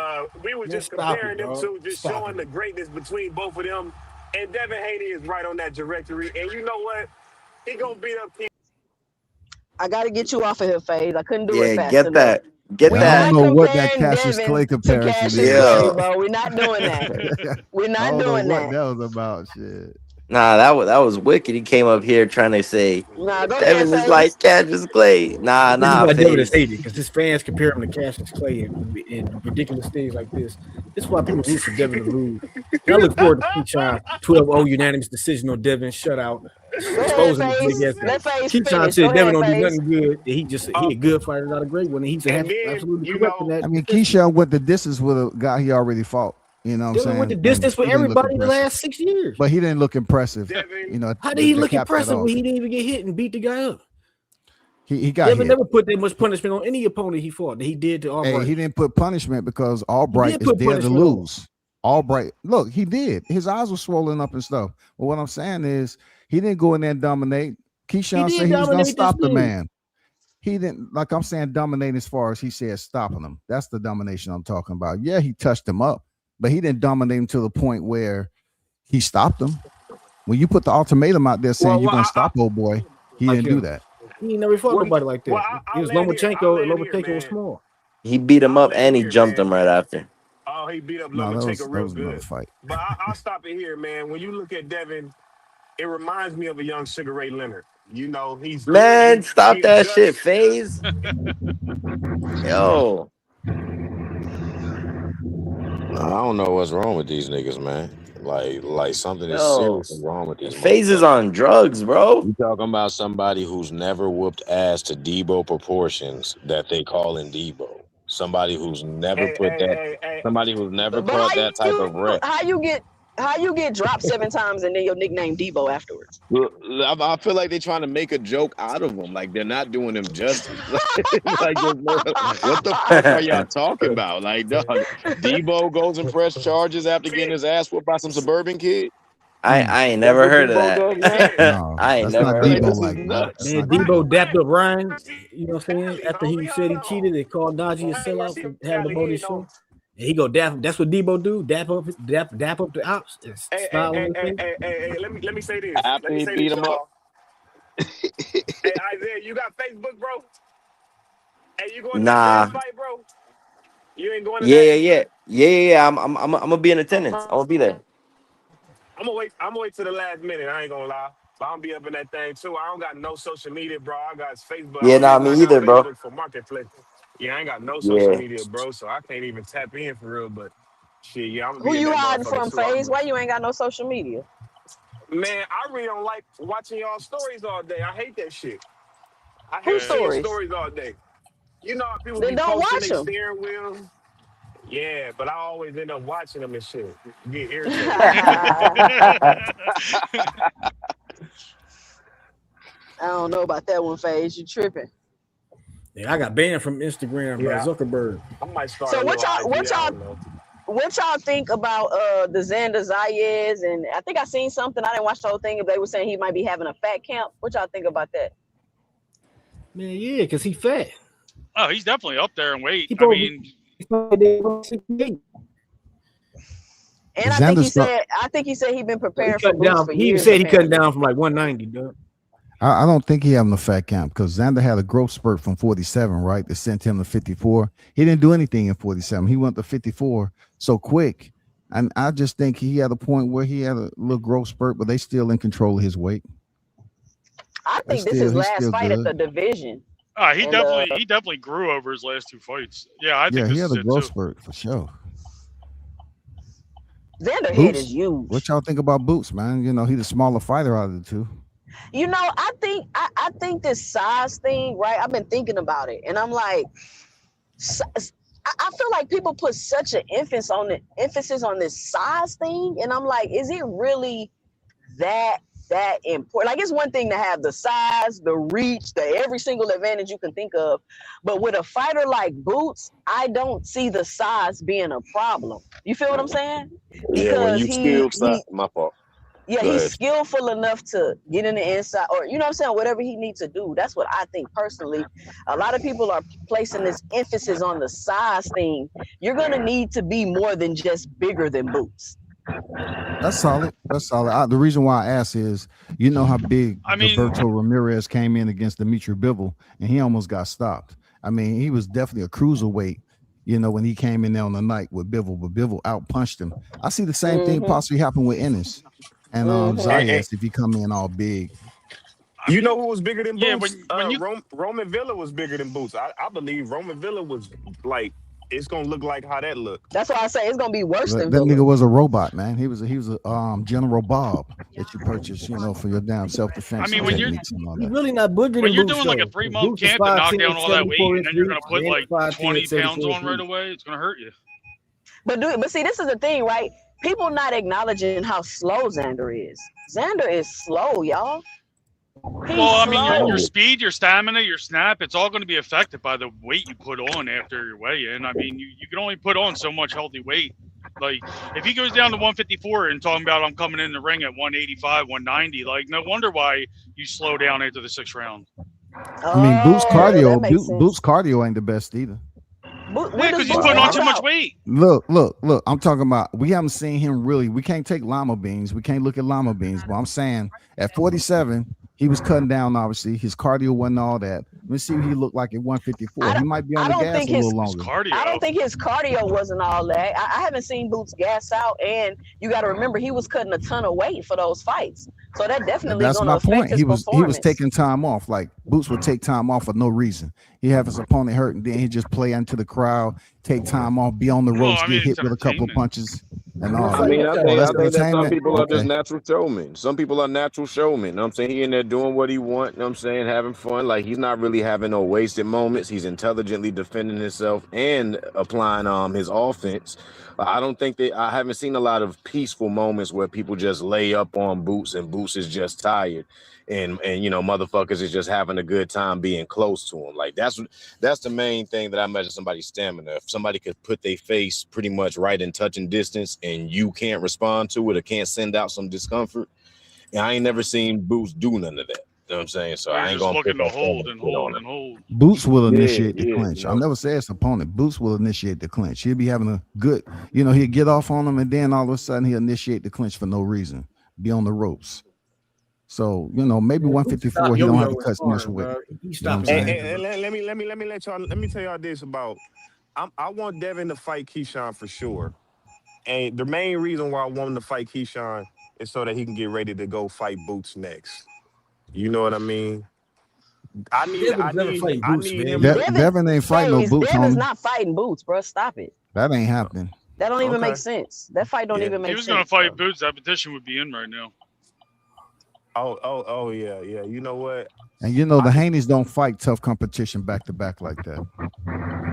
[SPEAKER 2] we were just comparing them two, just showing the greatness between both of them. And Devin Haney is right on that trajectory. And you know what? He gonna beat up Keith.
[SPEAKER 1] I got to get you off of here, FaZe. I couldn't do it
[SPEAKER 4] Yeah,
[SPEAKER 1] fast
[SPEAKER 4] get
[SPEAKER 1] enough.
[SPEAKER 4] that. Get
[SPEAKER 1] We're
[SPEAKER 5] I
[SPEAKER 4] that.
[SPEAKER 5] don't
[SPEAKER 1] not
[SPEAKER 5] know what that
[SPEAKER 1] comparing
[SPEAKER 5] Cassius
[SPEAKER 1] Devin
[SPEAKER 5] Clay
[SPEAKER 1] to
[SPEAKER 5] comparison
[SPEAKER 1] Cassius
[SPEAKER 5] is.
[SPEAKER 1] Clay,
[SPEAKER 4] Yeah.
[SPEAKER 1] bro. We're not doing that. We're
[SPEAKER 5] I
[SPEAKER 1] not
[SPEAKER 5] don't know
[SPEAKER 1] doing
[SPEAKER 5] what
[SPEAKER 1] that.
[SPEAKER 5] that was about. Shit.
[SPEAKER 4] Nah, that was wicked. He came up here trying to say
[SPEAKER 1] Nah, go ahead,
[SPEAKER 4] Devin is
[SPEAKER 1] FaZe.
[SPEAKER 4] like Cassius Clay. Nah,
[SPEAKER 7] This is why Devin is
[SPEAKER 4] FaZe.
[SPEAKER 7] hated because his fans compare him to Cassius Clay and ridiculous things like this. This is why people root for Devin to lose. And I look forward to Keyshawn 12-0 unanimous decision on Devin shutout,
[SPEAKER 1] Go ahead,
[SPEAKER 7] exposing his
[SPEAKER 1] FaZe.
[SPEAKER 7] big ass.
[SPEAKER 1] Let FaZe
[SPEAKER 7] Keyshawn
[SPEAKER 1] finish. Go
[SPEAKER 7] said Devin
[SPEAKER 1] ahead,
[SPEAKER 7] don't do
[SPEAKER 1] FaZe.
[SPEAKER 7] nothing good. He a good fighter, not a great one. And he's
[SPEAKER 2] And then,
[SPEAKER 7] absolutely
[SPEAKER 2] you
[SPEAKER 7] correct in
[SPEAKER 2] know,
[SPEAKER 7] that.
[SPEAKER 5] I mean,
[SPEAKER 7] decision.
[SPEAKER 5] Keyshawn went the distance with a guy he already fought. You know what I'm
[SPEAKER 7] Devin
[SPEAKER 5] saying?
[SPEAKER 7] went the distance with
[SPEAKER 5] He didn't look
[SPEAKER 7] everybody in the
[SPEAKER 5] impressive.
[SPEAKER 7] last 6 years.
[SPEAKER 5] But he didn't look impressive.
[SPEAKER 2] Devin,
[SPEAKER 5] You know,
[SPEAKER 7] How did he
[SPEAKER 5] to
[SPEAKER 7] look
[SPEAKER 5] cap that
[SPEAKER 7] impressive
[SPEAKER 5] off.
[SPEAKER 7] when he didn't even get hit and beat the guy up?
[SPEAKER 5] He got
[SPEAKER 7] Devin
[SPEAKER 5] hit.
[SPEAKER 7] never put that much punishment on any opponent he fought that he did to Albright.
[SPEAKER 5] Hey, he didn't put punishment because Albright is
[SPEAKER 7] put
[SPEAKER 5] there to
[SPEAKER 7] punishment on.
[SPEAKER 5] lose. Albright, look, he did. His eyes were swollen up and stuff. But what I'm saying is, he didn't go in there and dominate. Keyshawn said he was going to stop the man. He didn't, like I'm saying, dominate as far as he said stopping him. That's the domination I'm talking about. Yeah, he touched him up, but he didn't dominate him to the point where he stopped him. When you put the ultimatum out there saying you're going to stop old boy, he didn't do that.
[SPEAKER 7] He never fought nobody like that. It was Lomachenko, and Lomachenko was small.
[SPEAKER 4] He beat him up and he jumped him right after.
[SPEAKER 2] Oh, he beat up
[SPEAKER 5] No,
[SPEAKER 2] Lomachenko real
[SPEAKER 5] was
[SPEAKER 2] good.
[SPEAKER 5] another fight.
[SPEAKER 2] But I'll stop it here, man. When you look at Devin, it reminds me of a young Sugar Ray Leonard. You know, he's
[SPEAKER 4] Man,
[SPEAKER 2] good.
[SPEAKER 4] stop that
[SPEAKER 2] just
[SPEAKER 4] shit, FaZe. Yo.
[SPEAKER 8] I don't know what's wrong with these niggas, man. Like something is seriously wrong with these
[SPEAKER 4] FaZe is on drugs, bro.
[SPEAKER 8] You talking about somebody who's never whooped ass to Debo proportions that they call in Debo. Somebody who's never somebody who's never caught that type of rep.
[SPEAKER 1] How you get dropped 7 times and then your nickname Debo afterwards?
[SPEAKER 8] I feel like they're trying to make a joke out of him. Like they're not doing him justice. Like, what the fuck are y'all talking about? Like, dog, Debo goes and press charges after getting his ass whooped by some suburban kid.
[SPEAKER 4] I ain't never heard of that.
[SPEAKER 5] No,
[SPEAKER 4] I ain't
[SPEAKER 5] that's
[SPEAKER 4] never
[SPEAKER 5] not
[SPEAKER 4] heard
[SPEAKER 5] Debo
[SPEAKER 4] of
[SPEAKER 5] like
[SPEAKER 4] that.
[SPEAKER 7] Man, Debo dapped up Ryan, you know what I'm saying? After he said he cheated, they called Najee a sellout for having the body show. And he go dap. That's what Debo do. Dap up the ops.
[SPEAKER 2] Hey, let me say this.
[SPEAKER 8] After he beat him up.
[SPEAKER 2] Hey, Isaiah, you got Facebook, bro? Hey, you going to
[SPEAKER 4] Nah.
[SPEAKER 2] that fight, bro? You ain't going to that?
[SPEAKER 4] Yeah. I'm gonna be in attendance. I'm gonna be there.
[SPEAKER 2] I'm gonna wait till the last minute. I ain't gonna lie. But I'm gonna be up in that thing too. I don't got no social media, bro. I got Facebook.
[SPEAKER 4] Yeah, nah, me either, bro.
[SPEAKER 2] For marketplace. Yeah, I ain't got no social media, bro. So I can't even tap in for real. But shit, yeah, I'm gonna
[SPEAKER 1] Who
[SPEAKER 2] be
[SPEAKER 1] you
[SPEAKER 2] in that
[SPEAKER 1] hiding from,
[SPEAKER 2] too.
[SPEAKER 1] FaZe? Why you ain't got no social media?
[SPEAKER 2] Man, I really don't like watching y'all stories all day. I hate that shit. I hate
[SPEAKER 1] Whose
[SPEAKER 2] seeing
[SPEAKER 1] stories?
[SPEAKER 2] stories all day. You know how people
[SPEAKER 1] Then
[SPEAKER 2] be
[SPEAKER 1] don't
[SPEAKER 2] posting
[SPEAKER 1] watch
[SPEAKER 2] their
[SPEAKER 1] them.
[SPEAKER 2] steering wheels? Yeah, but I always end up watching them and shit. Get irritated.
[SPEAKER 1] I don't know about that one, FaZe. You tripping?
[SPEAKER 7] Yeah, I got banned from Instagram by Zuckerberg.
[SPEAKER 2] I might start.
[SPEAKER 1] So what y'all think about the Xander Zayas? And I think I seen something. I didn't watch the whole thing. If they were saying he might be having a fat camp, what y'all think about that?
[SPEAKER 7] Man, yeah, because he fat.
[SPEAKER 6] Oh, he's definitely up there in weight.
[SPEAKER 1] And I think he said he'd been preparing for boots for years.
[SPEAKER 7] He said he cut down from like 190, dude.
[SPEAKER 5] I don't think he having a fat camp because Xander had a growth spurt from 47, right? That sent him to 54. He didn't do anything in 47. He went to 54 so quick. And I just think he had a point where he had a little growth spurt, but they still in control of his weight.
[SPEAKER 1] I think this is his last fight at the division.
[SPEAKER 6] He definitely grew over his last 2 fights. Yeah, I think
[SPEAKER 5] he had a growth spurt for sure.
[SPEAKER 1] Xander head is huge.
[SPEAKER 5] What y'all think about Boots, man? You know, he's the smaller fighter out of the two.
[SPEAKER 1] You know, I think this size thing, right? I've been thinking about it, and I'm like, I feel like people put such an emphasis on this size thing, and I'm like, is it really that that important. Like, it's one thing to have the size, the reach, every single advantage you can think of, but with a fighter like Boots, I don't see the size being a problem. You feel what I'm saying?
[SPEAKER 8] Yeah, when
[SPEAKER 1] Because
[SPEAKER 8] you still my fault.
[SPEAKER 1] yeah,
[SPEAKER 8] Go
[SPEAKER 1] he's
[SPEAKER 8] ahead.
[SPEAKER 1] skillful enough to get in the inside, or you know what I'm saying, whatever he needs to do. That's what I think personally. A lot of people are placing this emphasis on the size thing. You're gonna need to be more than just bigger than Boots.
[SPEAKER 5] That's solid. That's solid. The reason why I ask is, you know how big
[SPEAKER 6] I mean,
[SPEAKER 5] Gilberto Ramirez came in against Dimitri Bivol, and he almost got stopped. I mean, he was definitely a cruiserweight, you know, when he came in there on the night with Bivol, but Bivol outpunched him. I see the same thing possibly happen with Ennis and Zayas if he come in all big.
[SPEAKER 8] You know who was bigger than
[SPEAKER 6] Yeah,
[SPEAKER 8] Boots?
[SPEAKER 6] when you
[SPEAKER 8] Roman Villa was bigger than Boots. I believe Roman Villa was like, it's gonna look like how that looked.
[SPEAKER 1] That's why I say it's gonna be worse than
[SPEAKER 5] that
[SPEAKER 1] Villa.
[SPEAKER 5] nigga was a robot, man. He was a General Bob that you purchased, you know, for your damn self-defense.
[SPEAKER 6] I mean, when you're
[SPEAKER 7] really not boogering
[SPEAKER 6] when you're
[SPEAKER 7] Boots,
[SPEAKER 6] doing like a
[SPEAKER 7] though.
[SPEAKER 6] 3-month
[SPEAKER 7] Boots is
[SPEAKER 6] camp to knock
[SPEAKER 7] 5'10",
[SPEAKER 6] down all that weight,
[SPEAKER 7] 74
[SPEAKER 6] and then you're gonna
[SPEAKER 7] inch
[SPEAKER 6] put
[SPEAKER 7] reach,
[SPEAKER 6] like
[SPEAKER 7] and
[SPEAKER 6] 20
[SPEAKER 7] 5'10",
[SPEAKER 6] pounds on
[SPEAKER 7] 74
[SPEAKER 6] right
[SPEAKER 7] inch.
[SPEAKER 6] away, it's gonna hurt you.
[SPEAKER 1] But see, this is the thing, right? People not acknowledging how slow Xander is. Xander is slow, y'all.
[SPEAKER 6] Well, I mean, your speed, your stamina, your snap, it's all going to be affected by the weight you put on after your weigh-in. I mean, you can only put on so much healthy weight. Like, if he goes down to 154 and talking about I'm coming in the ring at 185, 190, like, no wonder why you slow down after the 6th round.
[SPEAKER 5] I mean, Boots cardio ain't the best either.
[SPEAKER 6] Yeah, because he's putting on too much weight.
[SPEAKER 5] Look. I'm talking about, we haven't seen him really. We can't take Lima Beans. We can't look at Lima Beans. But I'm saying at 47, he was cutting down, obviously. His cardio wasn't all that. Let's see what he looked like at 154. He might be on the gas a little longer.
[SPEAKER 1] I don't think his cardio wasn't all that. I haven't seen Boots gas out. And you got to remember, he was cutting a ton of weight for those fights. So that definitely
[SPEAKER 5] that's my point. He was taking time off. Like, Boots would take time off for no reason. He have his opponent hurt, and then he just play into the crowd, take time off, be on the ropes, get hit with a couple of punches, and all.
[SPEAKER 8] I mean, I think that some people are just natural showmen. Some people are natural showmen. You know what I'm saying? He in there doing what he want, you know what I'm saying, having fun. Like, he's not really having no wasted moments. He's intelligently defending himself and applying his offense. I don't think I haven't seen a lot of peaceful moments where people just lay up on Boots and Boots is just tired. And you know, motherfuckers is just having a good time being close to him. Like, that's the main thing that I measure somebody's stamina. If somebody could put their face pretty much right in touching distance and you can't respond to it or can't send out some discomfort, and I ain't never seen Boots do none of that. You know what I'm saying? So I ain't gonna
[SPEAKER 6] looking to hold and hold and hold.
[SPEAKER 5] Boots will initiate the clinch. I'll never say it's opponent. Boots will initiate the clinch. He'll be having a good, you know, he'll get off on him, and then all of a sudden he'll initiate the clinch for no reason. Be on the ropes. So, you know, maybe 154, he don't have to cut much weight.
[SPEAKER 8] And let me tell y'all this about, I want Devin to fight Keyshawn for sure. And the main reason why I want him to fight Keyshawn is so that he can get ready to go fight Boots next. You know what I mean? I need him.
[SPEAKER 5] Devin ain't fighting no Boots.
[SPEAKER 1] Devin's not fighting Boots, bro. Stop it.
[SPEAKER 5] That ain't happening.
[SPEAKER 1] That don't even make sense. That fight don't even make sense.
[SPEAKER 6] If he was going to fight Boots, that petition would be in right now.
[SPEAKER 8] Oh, yeah. You know what?
[SPEAKER 5] And you know, the Haneys don't fight tough competition back to back like that.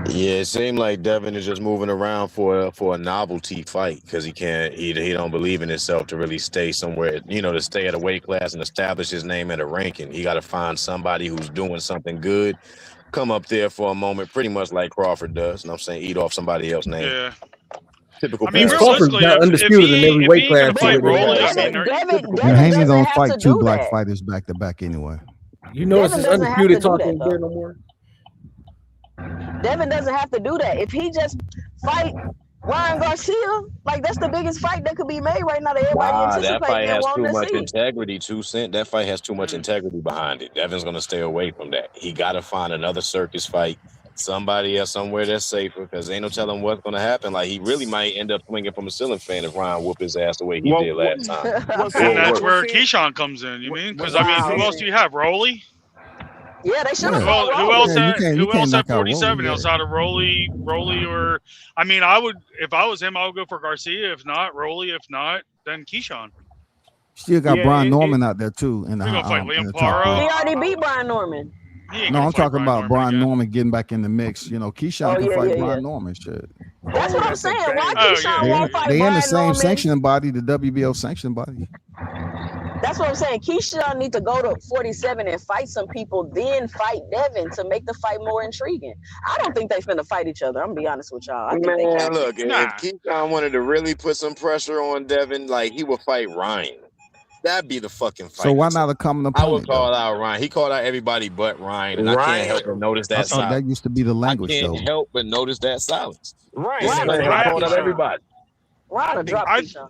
[SPEAKER 8] Yeah, it seemed like Devin is just moving around for a novelty fight because he don't believe in himself to really stay somewhere, you know, to stay at a weight class and establish his name at a ranking. He got to find somebody who's doing something good, come up there for a moment, pretty much like Crawford does. You know what I'm saying? Eat off somebody else's name.
[SPEAKER 6] Yeah.
[SPEAKER 8] Typical.
[SPEAKER 6] I mean,
[SPEAKER 7] Crawford's got undisputed in every weight class.
[SPEAKER 5] Haney don't fight two black fighters back to back anyway.
[SPEAKER 7] You know, it's undisputed talking there no more.
[SPEAKER 1] Devin doesn't have to do that. If he just fight Ryan Garcia, like, that's the biggest fight that could be made right now that everybody anticipating.
[SPEAKER 8] That fight has too much integrity, That fight has too much integrity behind it. Devin's gonna stay away from that. He gotta find another circus fight. Somebody else somewhere that's safer, because ain't no telling what's going to happen. Like, he really might end up swinging from a ceiling fan if Ryan whoop his ass the way he did last time.
[SPEAKER 6] And that's where Keyshawn comes in, you mean? Because, I mean, who else do you have? Rolly?
[SPEAKER 1] Yeah, they should have.
[SPEAKER 6] Who else at 47 outside of Rolly, or, I mean, if I was him, I would go for Garcia. If not, Rolly. If not, then Keyshawn.
[SPEAKER 5] Still got Brian Norman out there, too.
[SPEAKER 6] You're going to fight Liam Paro?
[SPEAKER 1] He already beat Brian Norman.
[SPEAKER 5] No, I'm talking about Brian Norman getting back in the mix. You know, Keyshawn can fight Brian Norman. Shit.
[SPEAKER 1] That's what I'm saying. Why Keyshawn won't fight Brian Norman?
[SPEAKER 5] They in the same sanctioning body, the WBO sanctioning body.
[SPEAKER 1] That's what I'm saying. Keyshawn need to go to 47 and fight some people, then fight Devin to make the fight more intriguing. I don't think they finna fight each other. I'm gonna be honest with y'all. I think they
[SPEAKER 8] Man,
[SPEAKER 1] capping.
[SPEAKER 8] look, if Keyshawn wanted to really put some pressure on Devin, like he would fight Ryan. That'd be the fucking fight.
[SPEAKER 5] So why not a common
[SPEAKER 8] I would
[SPEAKER 5] opponent?
[SPEAKER 8] call out Ryan. He called out everybody but Ryan, and I can't help but notice that
[SPEAKER 5] I thought
[SPEAKER 8] silence.
[SPEAKER 5] that used to be the language,
[SPEAKER 8] I
[SPEAKER 5] though.
[SPEAKER 8] can't help but notice that silence.
[SPEAKER 1] Ryan
[SPEAKER 8] called out everybody.
[SPEAKER 1] Ryan drop Keyshawn.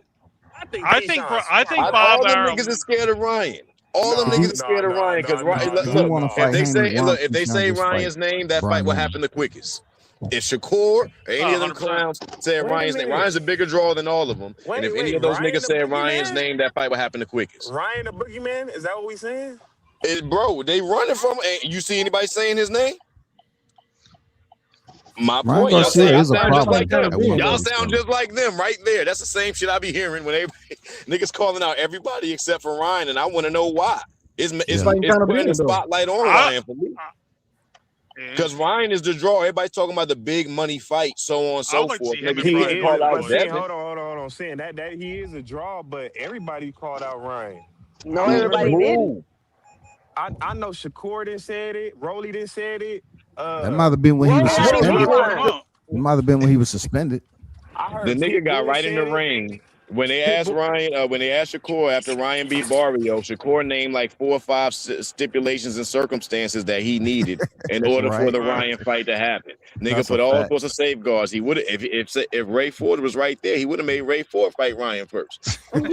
[SPEAKER 6] I think Bob
[SPEAKER 8] all them
[SPEAKER 6] Arum.
[SPEAKER 8] niggas is scared of Ryan. All them niggas is scared of Ryan because if they say Ryan's name, that fight will happen the quickest. If Shakur or any of them clowns say Ryan's name, Ryan's a bigger draw than all of them. And if any of those niggas say Ryan's name, that fight will happen the quickest.
[SPEAKER 2] Ryan the boogeyman? Is that what we saying?
[SPEAKER 8] Bro, they running from. You see anybody saying his name? My
[SPEAKER 5] Ryan
[SPEAKER 8] point. Y'all
[SPEAKER 5] Garcia is a
[SPEAKER 8] sound just
[SPEAKER 5] problem
[SPEAKER 8] like them.
[SPEAKER 5] at one
[SPEAKER 8] Y'all
[SPEAKER 5] point,
[SPEAKER 8] sound
[SPEAKER 5] so.
[SPEAKER 8] just like them right there. That's the same shit I be hearing when niggas calling out everybody except for Ryan, and I want to know why. It's putting the spotlight on Ryan for me. Because Ryan is the draw. Everybody's talking about the big money fight, so on and so forth.
[SPEAKER 2] He is, but see, hold on. Saying that he is a draw, but everybody called out Ryan.
[SPEAKER 1] No, everybody didn't.
[SPEAKER 2] I know Shakur didn't said it. Rolly didn't said it.
[SPEAKER 5] That might have been when he was suspended. It might have been when he was suspended.
[SPEAKER 8] The nigga got right in the ring. When they asked Ryan, when they asked Shakur after Ryan beat Barrio, Shakur named like 4 or 5 stipulations and circumstances that he needed in order for the Ryan fight to happen. Nigga put all sorts of safeguards. He would have if Ray Ford was right there, he would have made Ray Ford fight Ryan first. Like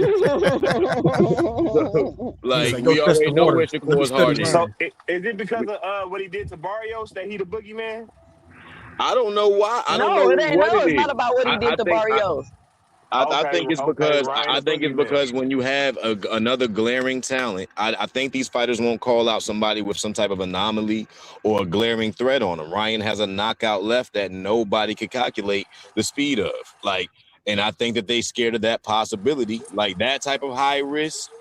[SPEAKER 8] we already know where Shakur's heart is.
[SPEAKER 2] So is it because of what he did to Barrios that he the boogeyman?
[SPEAKER 8] I don't know why. I don't know
[SPEAKER 1] it's not about what he did to Barrios.
[SPEAKER 8] I think it's because because when you have another glaring talent, I think these fighters won't call out somebody with some type of anomaly or a glaring threat on them. Ryan has a knockout left that nobody could calculate the speed of. And I think that they scared of that possibility, like that type of high risk.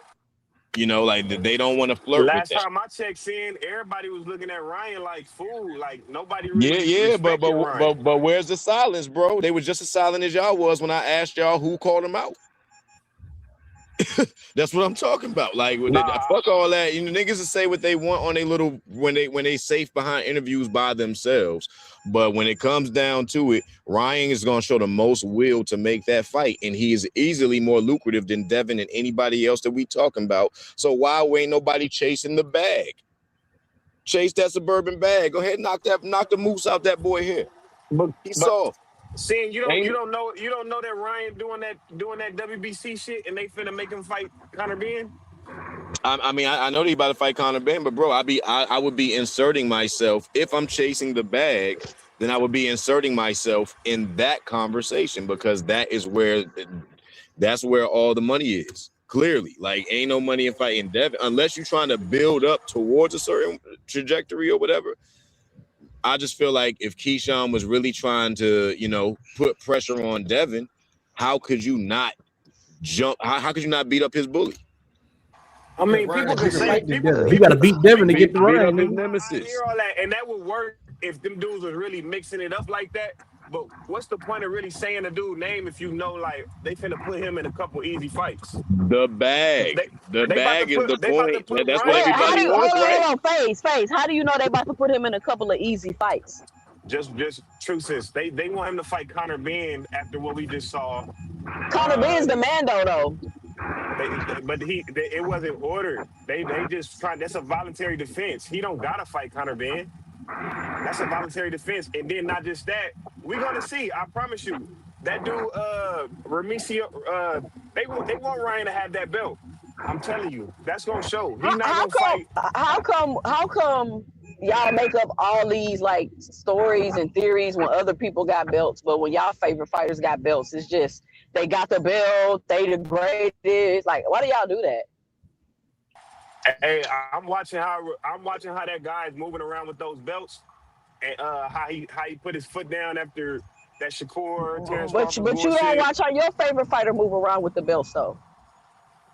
[SPEAKER 8] You know, like they don't want to flirt with that.
[SPEAKER 2] Last time I checked in, everybody was looking at Ryan like fool. Like nobody really
[SPEAKER 8] but where's the silence, bro? They were just as silent as y'all was when I asked y'all who called him out. That's what I'm talking about. Like, fuck all that. You know, niggas will say what they want on their little when they safe behind interviews by themselves. But when it comes down to it, Ryan is gonna show the most will to make that fight, and he is easily more lucrative than Devin and anybody else that we talking about. So why ain't nobody chasing the bag? Chase that suburban bag. Go ahead, knock the moose out that boy here. He's soft.
[SPEAKER 2] Seeing you don't know that Ryan doing that WBC shit and they finna make him fight Conor Ben.
[SPEAKER 8] I mean, I know they about to fight Conor Ben, but bro, I would be inserting myself if I'm chasing the bag. Then I would be inserting myself in that conversation because that's where all the money is. Clearly, like ain't no money in fighting Devin unless you're trying to build up towards a certain trajectory or whatever. I just feel like if Keyshawn was really trying to, put pressure on Devin, how could you not jump? How could you not beat up his bully?
[SPEAKER 2] I mean, people can say
[SPEAKER 7] you got to beat Devin to get the Ryan.
[SPEAKER 8] His nemesis.
[SPEAKER 2] I hear all that, and that would work if them dudes was really mixing it up like that. But what's the point of really saying a dude's name if you know like they finna put him in a couple easy fights?
[SPEAKER 8] The bag. The bag is the point. That's what
[SPEAKER 1] everybody
[SPEAKER 8] wants, right?
[SPEAKER 1] Hold on, Face. How do you know they about to put him in a couple of easy fights?
[SPEAKER 2] Just true sis. They want him to fight Conor Ben after what we just saw.
[SPEAKER 1] Conor Ben's the Mando though.
[SPEAKER 2] It wasn't ordered. They just trying. That's a voluntary defense. He don't gotta fight Conor Ben. That's a voluntary defense. And then not just that, we're gonna see. I promise you, that dude, Remicio, they want Ryan to have that belt. I'm telling you, that's gonna show. He's not gonna fight.
[SPEAKER 1] How come y'all make up all these like stories and theories when other people got belts, but when y'all favorite fighters got belts, it's just they got the belt, they the greatest. Like, why do y'all do that?
[SPEAKER 2] Hey, I'm watching how that guy's moving around with those belts, and how he put his foot down after that Shakur.
[SPEAKER 1] But you don't watch how your favorite fighter move around with the belts though.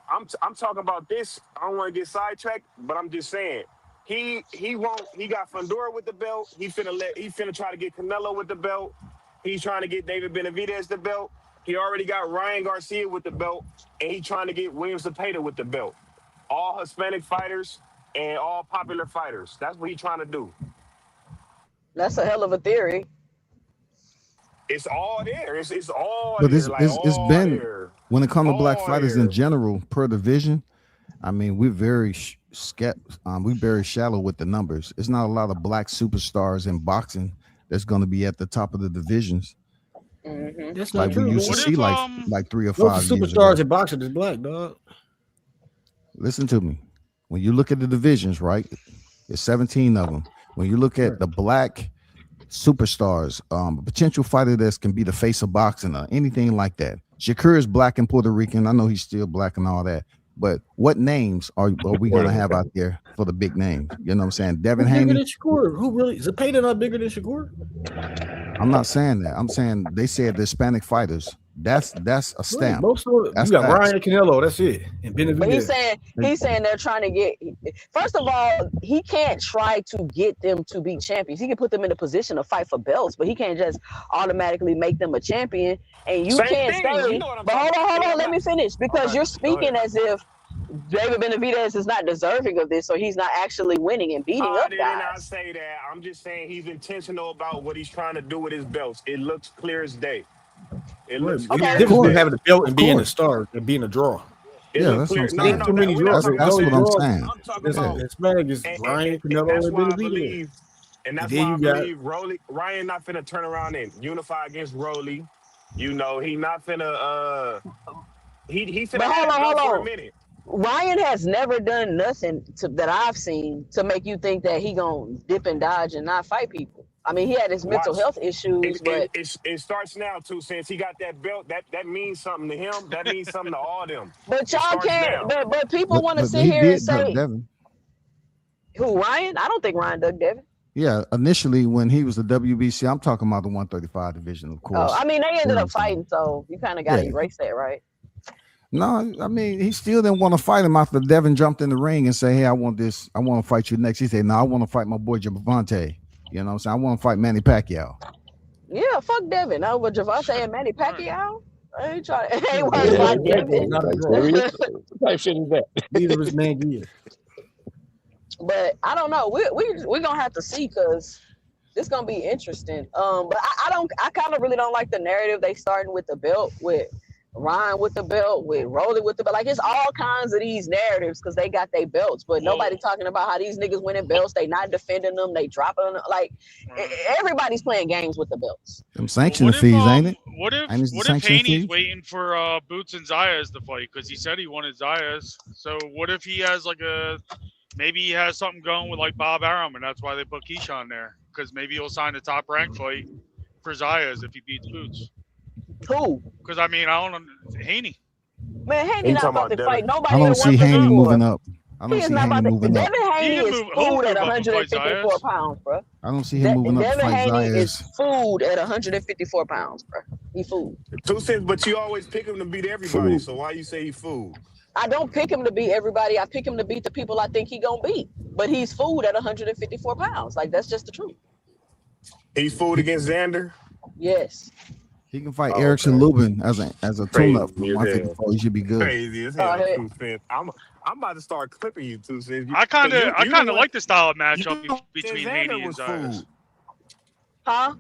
[SPEAKER 2] I'm talking about this. I don't want to get sidetracked, but I'm just saying he got Fundora with the belt. He finna try to get Canelo with the belt. He's trying to get David Benavidez the belt. He already got Ryan Garcia with the belt, and he's trying to get William Zepeda with the belt.
[SPEAKER 9] all Hispanic fighters and all popular fighters. That's what he's trying to do.
[SPEAKER 1] That's a hell of a theory.
[SPEAKER 9] It's all there. It's all
[SPEAKER 5] But
[SPEAKER 9] there. Like
[SPEAKER 5] it's
[SPEAKER 9] all
[SPEAKER 5] been,
[SPEAKER 9] there.
[SPEAKER 5] when it comes to black
[SPEAKER 9] All
[SPEAKER 5] fighters in
[SPEAKER 9] there.
[SPEAKER 5] general per division. I mean, we're very we're very shallow with the numbers. It's not a lot of black superstars in boxing that's going to be at the top of the divisions.
[SPEAKER 7] That's not
[SPEAKER 5] Like we
[SPEAKER 7] true.
[SPEAKER 5] used to
[SPEAKER 6] What
[SPEAKER 5] see,
[SPEAKER 6] if
[SPEAKER 5] like 3 or
[SPEAKER 7] Most
[SPEAKER 5] 5
[SPEAKER 7] of
[SPEAKER 5] years
[SPEAKER 7] superstars
[SPEAKER 5] ago.
[SPEAKER 7] in boxing is black, dog.
[SPEAKER 5] Listen to me. When you look at the divisions, right? There's 17 of them. When you look at the black superstars, a potential fighter that can be the face of boxing or anything like that. Shakur is black and Puerto Rican. I know he's still black and all that. But what names are we going to have out there for the big names? You know what I'm saying? Devin
[SPEAKER 7] Who's bigger
[SPEAKER 5] Haney.
[SPEAKER 7] than Shakur? Who really? Is Zepeda not bigger than Shakur?
[SPEAKER 5] I'm not saying that. I'm saying they said the Hispanic fighters. That's a stamp.
[SPEAKER 7] Most of
[SPEAKER 5] That's
[SPEAKER 7] you got
[SPEAKER 5] facts.
[SPEAKER 7] Ryan Canelo. That's it. And
[SPEAKER 1] But
[SPEAKER 7] Benavidez.
[SPEAKER 1] he's saying they're trying to get. First of all, he can't try to get them to be champions. He can put them in a position to fight for belts, but he can't just automatically make them a champion. And you
[SPEAKER 9] Same
[SPEAKER 1] can't
[SPEAKER 9] thing.
[SPEAKER 1] say,
[SPEAKER 9] You know what I'm
[SPEAKER 1] but
[SPEAKER 9] talking
[SPEAKER 1] hold
[SPEAKER 9] about.
[SPEAKER 1] on, let me finish, because
[SPEAKER 9] Okay,
[SPEAKER 1] you're
[SPEAKER 9] go
[SPEAKER 1] speaking
[SPEAKER 9] ahead.
[SPEAKER 1] as if David Benavidez is not deserving of this, so he's not actually winning and beating up
[SPEAKER 9] Did not
[SPEAKER 1] guys.
[SPEAKER 9] say that. I'm just saying he's intentional about what he's trying to do with his belts. It looks clear as day. It looks
[SPEAKER 7] It's
[SPEAKER 1] Okay.
[SPEAKER 9] clear
[SPEAKER 7] different
[SPEAKER 9] as
[SPEAKER 7] between
[SPEAKER 9] day.
[SPEAKER 7] having a belt and
[SPEAKER 5] Of
[SPEAKER 7] being a
[SPEAKER 5] course.
[SPEAKER 7] star and being a draw.
[SPEAKER 9] It
[SPEAKER 5] Yeah,
[SPEAKER 9] looks
[SPEAKER 5] that's what
[SPEAKER 9] clear.
[SPEAKER 5] I'm
[SPEAKER 9] No,
[SPEAKER 5] saying.
[SPEAKER 7] Too many
[SPEAKER 9] we're not
[SPEAKER 7] draws.
[SPEAKER 9] talking
[SPEAKER 5] That's
[SPEAKER 9] about
[SPEAKER 5] what
[SPEAKER 9] that.
[SPEAKER 5] I'm saying.
[SPEAKER 9] I'm talking
[SPEAKER 5] Yeah.
[SPEAKER 9] about
[SPEAKER 7] Hispanic is
[SPEAKER 9] and,
[SPEAKER 7] Ryan
[SPEAKER 9] and
[SPEAKER 7] Canelo
[SPEAKER 9] that's
[SPEAKER 7] and
[SPEAKER 9] why I
[SPEAKER 7] Benavidez.
[SPEAKER 9] believe, and that's
[SPEAKER 7] then
[SPEAKER 9] why I
[SPEAKER 7] you got-
[SPEAKER 9] believe Ryan not finna turn around and unify against Rolly. You know, he not finna he finna
[SPEAKER 1] But
[SPEAKER 9] have
[SPEAKER 1] hold
[SPEAKER 9] that belt for a
[SPEAKER 1] on.
[SPEAKER 9] minute.
[SPEAKER 1] Ryan has never done nothing that I've seen to make you think that he gonna dip and dodge and not fight people. I mean, he had his mental
[SPEAKER 9] Watch.
[SPEAKER 1] health issues, but
[SPEAKER 9] It starts now too. Since he got that belt, that means something to him. That means something to all them.
[SPEAKER 1] but
[SPEAKER 9] It
[SPEAKER 1] y'all
[SPEAKER 9] starts
[SPEAKER 1] can't.
[SPEAKER 9] now.
[SPEAKER 1] But people want to
[SPEAKER 5] But
[SPEAKER 1] sit
[SPEAKER 5] he
[SPEAKER 1] here and
[SPEAKER 5] did duck
[SPEAKER 1] say
[SPEAKER 5] Devin.
[SPEAKER 1] who Ryan? I don't think Ryan dug Devin.
[SPEAKER 5] Yeah, initially when he was the WBC, I'm talking about the 135 division, of course.
[SPEAKER 1] Oh, I mean, they
[SPEAKER 5] You
[SPEAKER 1] ended
[SPEAKER 5] know
[SPEAKER 1] up
[SPEAKER 5] what I'm saying?
[SPEAKER 1] fighting, so you kind of got to
[SPEAKER 5] Yeah.
[SPEAKER 1] erase that, right?
[SPEAKER 5] No, I mean, he still didn't want to fight him after Devin jumped in the ring and say, "Hey, I want this. I want to fight you next." He said, "No, I want to fight my boy Javante. You know what I'm saying? I want to fight Manny Pacquiao."
[SPEAKER 1] Yeah, fuck Devin. Over Javante and Manny Pacquiao. I ain't trying. I ain't
[SPEAKER 7] Yeah,
[SPEAKER 1] worried about
[SPEAKER 8] Yeah,
[SPEAKER 1] Devin.
[SPEAKER 7] not a
[SPEAKER 8] like,
[SPEAKER 7] draw.
[SPEAKER 8] serious? What type shit is that?
[SPEAKER 7] Neither is Manguia.
[SPEAKER 1] But I don't know. We're gonna have to see, because it's gonna be interesting. But I kind of really don't like the narrative they starting with the belt, with Ryan with the belt, with Rolly with the belt. Like, it's all kinds of these narratives because they got their belts, but nobody talking about how these niggas winning belts. They not defending them. They dropping them. Like, everybody's playing games with the belts.
[SPEAKER 5] Them sanction fees, ain't it?
[SPEAKER 6] What if
[SPEAKER 5] Ain't it the
[SPEAKER 6] what if
[SPEAKER 5] sanction
[SPEAKER 6] Haney's
[SPEAKER 5] fees?
[SPEAKER 6] waiting for Boots and Zayas to fight, because he said he wanted Zayas? So what if he has maybe he has something going with like Bob Arum, and that's why they put Keyshawn there, because maybe he'll sign a top rank fight for Zayas if he beats Boots.
[SPEAKER 1] Who?
[SPEAKER 6] Because I mean, I don't know, Haney.
[SPEAKER 1] Man, Haney
[SPEAKER 9] You
[SPEAKER 1] not
[SPEAKER 9] talking
[SPEAKER 1] about to
[SPEAKER 9] about
[SPEAKER 1] fight
[SPEAKER 9] Devin?
[SPEAKER 1] nobody
[SPEAKER 5] I don't
[SPEAKER 1] at
[SPEAKER 5] see Haney
[SPEAKER 1] 154.
[SPEAKER 5] moving up. I
[SPEAKER 1] He
[SPEAKER 5] don't
[SPEAKER 1] is
[SPEAKER 5] see
[SPEAKER 1] not
[SPEAKER 5] Haney
[SPEAKER 1] about to.
[SPEAKER 5] moving up.
[SPEAKER 1] Devin Haney
[SPEAKER 6] He can
[SPEAKER 1] is
[SPEAKER 6] move- he'll
[SPEAKER 1] food
[SPEAKER 6] move
[SPEAKER 1] at
[SPEAKER 6] up and fight
[SPEAKER 1] 154
[SPEAKER 6] Zayas.
[SPEAKER 1] pounds, bro.
[SPEAKER 5] I don't see him moving up to
[SPEAKER 1] Devin
[SPEAKER 5] fight
[SPEAKER 1] Haney
[SPEAKER 5] Zayas.
[SPEAKER 1] is food at 154 pounds, bro. He food.
[SPEAKER 9] 2 cents, but you always pick him to beat everybody. So why you say he fool?
[SPEAKER 1] I don't pick him to beat everybody. I pick him to beat the people I think he gonna beat. But he's food at 154 pounds. Like, that's just the truth.
[SPEAKER 9] He's fooled against Xander.
[SPEAKER 1] Yes.
[SPEAKER 5] He can fight
[SPEAKER 9] Oh,
[SPEAKER 5] Erickson
[SPEAKER 9] okay.
[SPEAKER 5] Lubin as a tune-up from
[SPEAKER 9] Crazy as
[SPEAKER 5] 154. He should be good.
[SPEAKER 9] Crazy as hell.
[SPEAKER 1] hey.
[SPEAKER 9] 2 cents. I'm about to start clipping you, 2 cents.
[SPEAKER 6] I kind
[SPEAKER 9] You
[SPEAKER 6] of
[SPEAKER 9] the one-
[SPEAKER 6] like the style of matchup
[SPEAKER 9] you
[SPEAKER 6] between
[SPEAKER 9] said
[SPEAKER 6] Haney
[SPEAKER 9] Xander
[SPEAKER 6] and
[SPEAKER 9] was
[SPEAKER 6] Zayas.
[SPEAKER 9] fooled.
[SPEAKER 1] Huh?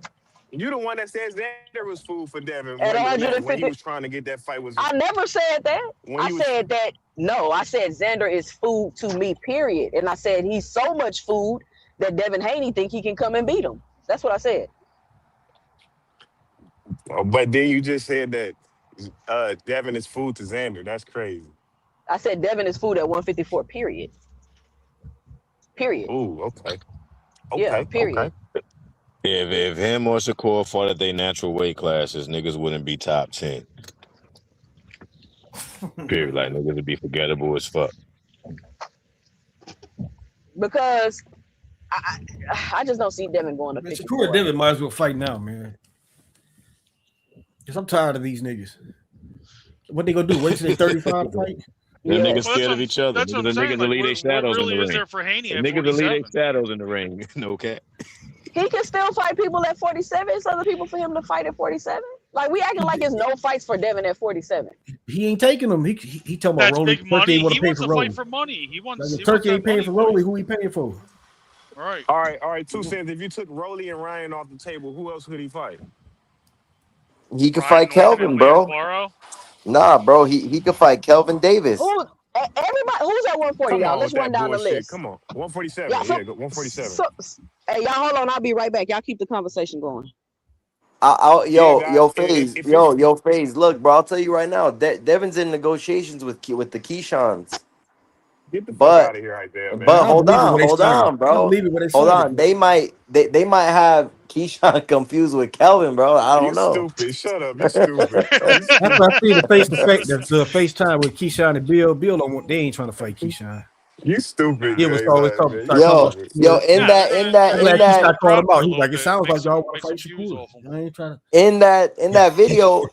[SPEAKER 9] You the one that says Xander was fooled for Devin
[SPEAKER 1] At
[SPEAKER 9] when he
[SPEAKER 1] 150.
[SPEAKER 9] was trying to get that fight with.
[SPEAKER 1] I never said that.
[SPEAKER 9] When
[SPEAKER 1] I
[SPEAKER 9] he was-
[SPEAKER 1] said that. No, I said Xander is food to me, period. And I said he's so much food that Devin Haney think he can come and beat him. That's what I said.
[SPEAKER 9] But then you just said that Devin is food to Xander. That's crazy.
[SPEAKER 1] I said Devin is food at 154, period. Period.
[SPEAKER 9] Ooh, okay.
[SPEAKER 1] Yeah, period.
[SPEAKER 9] Okay.
[SPEAKER 8] If him or Shakur fought at their natural weight classes, niggas wouldn't be top 10. Period. Like, niggas would be forgettable as fuck.
[SPEAKER 1] Because I just don't see Devin going to
[SPEAKER 7] Man,
[SPEAKER 1] 54.
[SPEAKER 7] Shakur and Devin might as well fight now, man. Because I'm tired of these niggas. What they gonna do? Wait till they 35 fight?
[SPEAKER 8] Them
[SPEAKER 1] Yes.
[SPEAKER 8] niggas
[SPEAKER 6] Well,
[SPEAKER 8] scared of each other.
[SPEAKER 6] That's what I'm
[SPEAKER 8] The
[SPEAKER 6] saying.
[SPEAKER 8] niggas
[SPEAKER 6] Like,
[SPEAKER 8] will leave their
[SPEAKER 6] what
[SPEAKER 8] shadows in
[SPEAKER 6] really
[SPEAKER 8] the
[SPEAKER 6] is
[SPEAKER 8] ring.
[SPEAKER 6] there for Haney
[SPEAKER 8] The
[SPEAKER 6] at
[SPEAKER 8] niggas will leave
[SPEAKER 6] 47?
[SPEAKER 8] their shadows in the ring. No cap.
[SPEAKER 1] He can still fight people at 47. It's other people for him to fight at 47. Like we acting like it's no fights for Devin at 47.
[SPEAKER 7] He ain't taking them. He talking about
[SPEAKER 6] That's
[SPEAKER 7] Rolly.
[SPEAKER 6] big money.
[SPEAKER 7] Turkey
[SPEAKER 6] He
[SPEAKER 7] pay
[SPEAKER 6] wants
[SPEAKER 7] for
[SPEAKER 6] to
[SPEAKER 7] Rolly.
[SPEAKER 6] fight for money. He wants.
[SPEAKER 7] Like,
[SPEAKER 6] He
[SPEAKER 7] if
[SPEAKER 6] wants
[SPEAKER 7] Turkey
[SPEAKER 6] that
[SPEAKER 7] ain't paying
[SPEAKER 6] money,
[SPEAKER 7] for
[SPEAKER 6] boy.
[SPEAKER 7] Rolly, who he paying for?
[SPEAKER 6] Right.
[SPEAKER 9] All right. 2 cents. If you took Rolly and Ryan off the table, who else could he fight?
[SPEAKER 4] He could
[SPEAKER 6] Ryan
[SPEAKER 4] fight
[SPEAKER 6] Norman and
[SPEAKER 4] Kelvin,
[SPEAKER 6] Liam
[SPEAKER 4] bro.
[SPEAKER 6] Claro.
[SPEAKER 4] Nah, bro. He could fight Kelvin Davis.
[SPEAKER 1] Everybody who's at 140,
[SPEAKER 9] Come
[SPEAKER 1] y'all?
[SPEAKER 9] on
[SPEAKER 1] Let's
[SPEAKER 9] with
[SPEAKER 1] run
[SPEAKER 9] that
[SPEAKER 1] down the
[SPEAKER 9] bullshit.
[SPEAKER 1] list.
[SPEAKER 9] Come on. 147.
[SPEAKER 1] Yeah,
[SPEAKER 9] Yeah, 147.
[SPEAKER 1] Hey, y'all, hold on. I'll be right back. Y'all keep the conversation going.
[SPEAKER 9] Yeah, guys.
[SPEAKER 4] FaZe,
[SPEAKER 9] If it's
[SPEAKER 4] FaZe. Look, bro, I'll tell you right now. Devin's in negotiations with the Keyshawn's.
[SPEAKER 9] get the fuck
[SPEAKER 4] But
[SPEAKER 9] out of here right there,
[SPEAKER 7] I
[SPEAKER 4] but
[SPEAKER 9] man.
[SPEAKER 7] don't believe it when they
[SPEAKER 4] hold
[SPEAKER 7] signed it.
[SPEAKER 4] on,
[SPEAKER 7] I don't
[SPEAKER 4] bro.
[SPEAKER 7] believe it when they
[SPEAKER 4] Hold
[SPEAKER 7] signed it.
[SPEAKER 4] on. They might have Keyshawn confused with Kelvin, bro. I
[SPEAKER 9] You
[SPEAKER 4] don't know.
[SPEAKER 9] stupid. Shut up. You stupid. You
[SPEAKER 7] After I see
[SPEAKER 9] stupid.
[SPEAKER 7] the FaceTime with Keyshawn and Bill don't want. They ain't trying to fight Keyshawn.
[SPEAKER 9] You stupid,
[SPEAKER 7] Bill was always
[SPEAKER 9] J-Lo, man. You
[SPEAKER 7] talking about
[SPEAKER 4] Yo,
[SPEAKER 9] stupid.
[SPEAKER 4] yo,
[SPEAKER 7] Shakur.
[SPEAKER 4] in
[SPEAKER 6] Yeah,
[SPEAKER 4] that,
[SPEAKER 6] they're
[SPEAKER 4] in
[SPEAKER 6] gonna,
[SPEAKER 4] that,
[SPEAKER 6] they're
[SPEAKER 7] I'm
[SPEAKER 6] gonna
[SPEAKER 4] in
[SPEAKER 7] glad
[SPEAKER 6] use
[SPEAKER 4] that,
[SPEAKER 6] the
[SPEAKER 7] Keyshawn called him
[SPEAKER 6] crowd for
[SPEAKER 7] out.
[SPEAKER 6] a
[SPEAKER 7] He's
[SPEAKER 6] little
[SPEAKER 7] like, it
[SPEAKER 6] bit,
[SPEAKER 7] sounds like y'all want
[SPEAKER 6] make
[SPEAKER 7] to fight
[SPEAKER 6] some views
[SPEAKER 7] Shakur.
[SPEAKER 6] off them.
[SPEAKER 7] I ain't trying to.
[SPEAKER 4] in that video,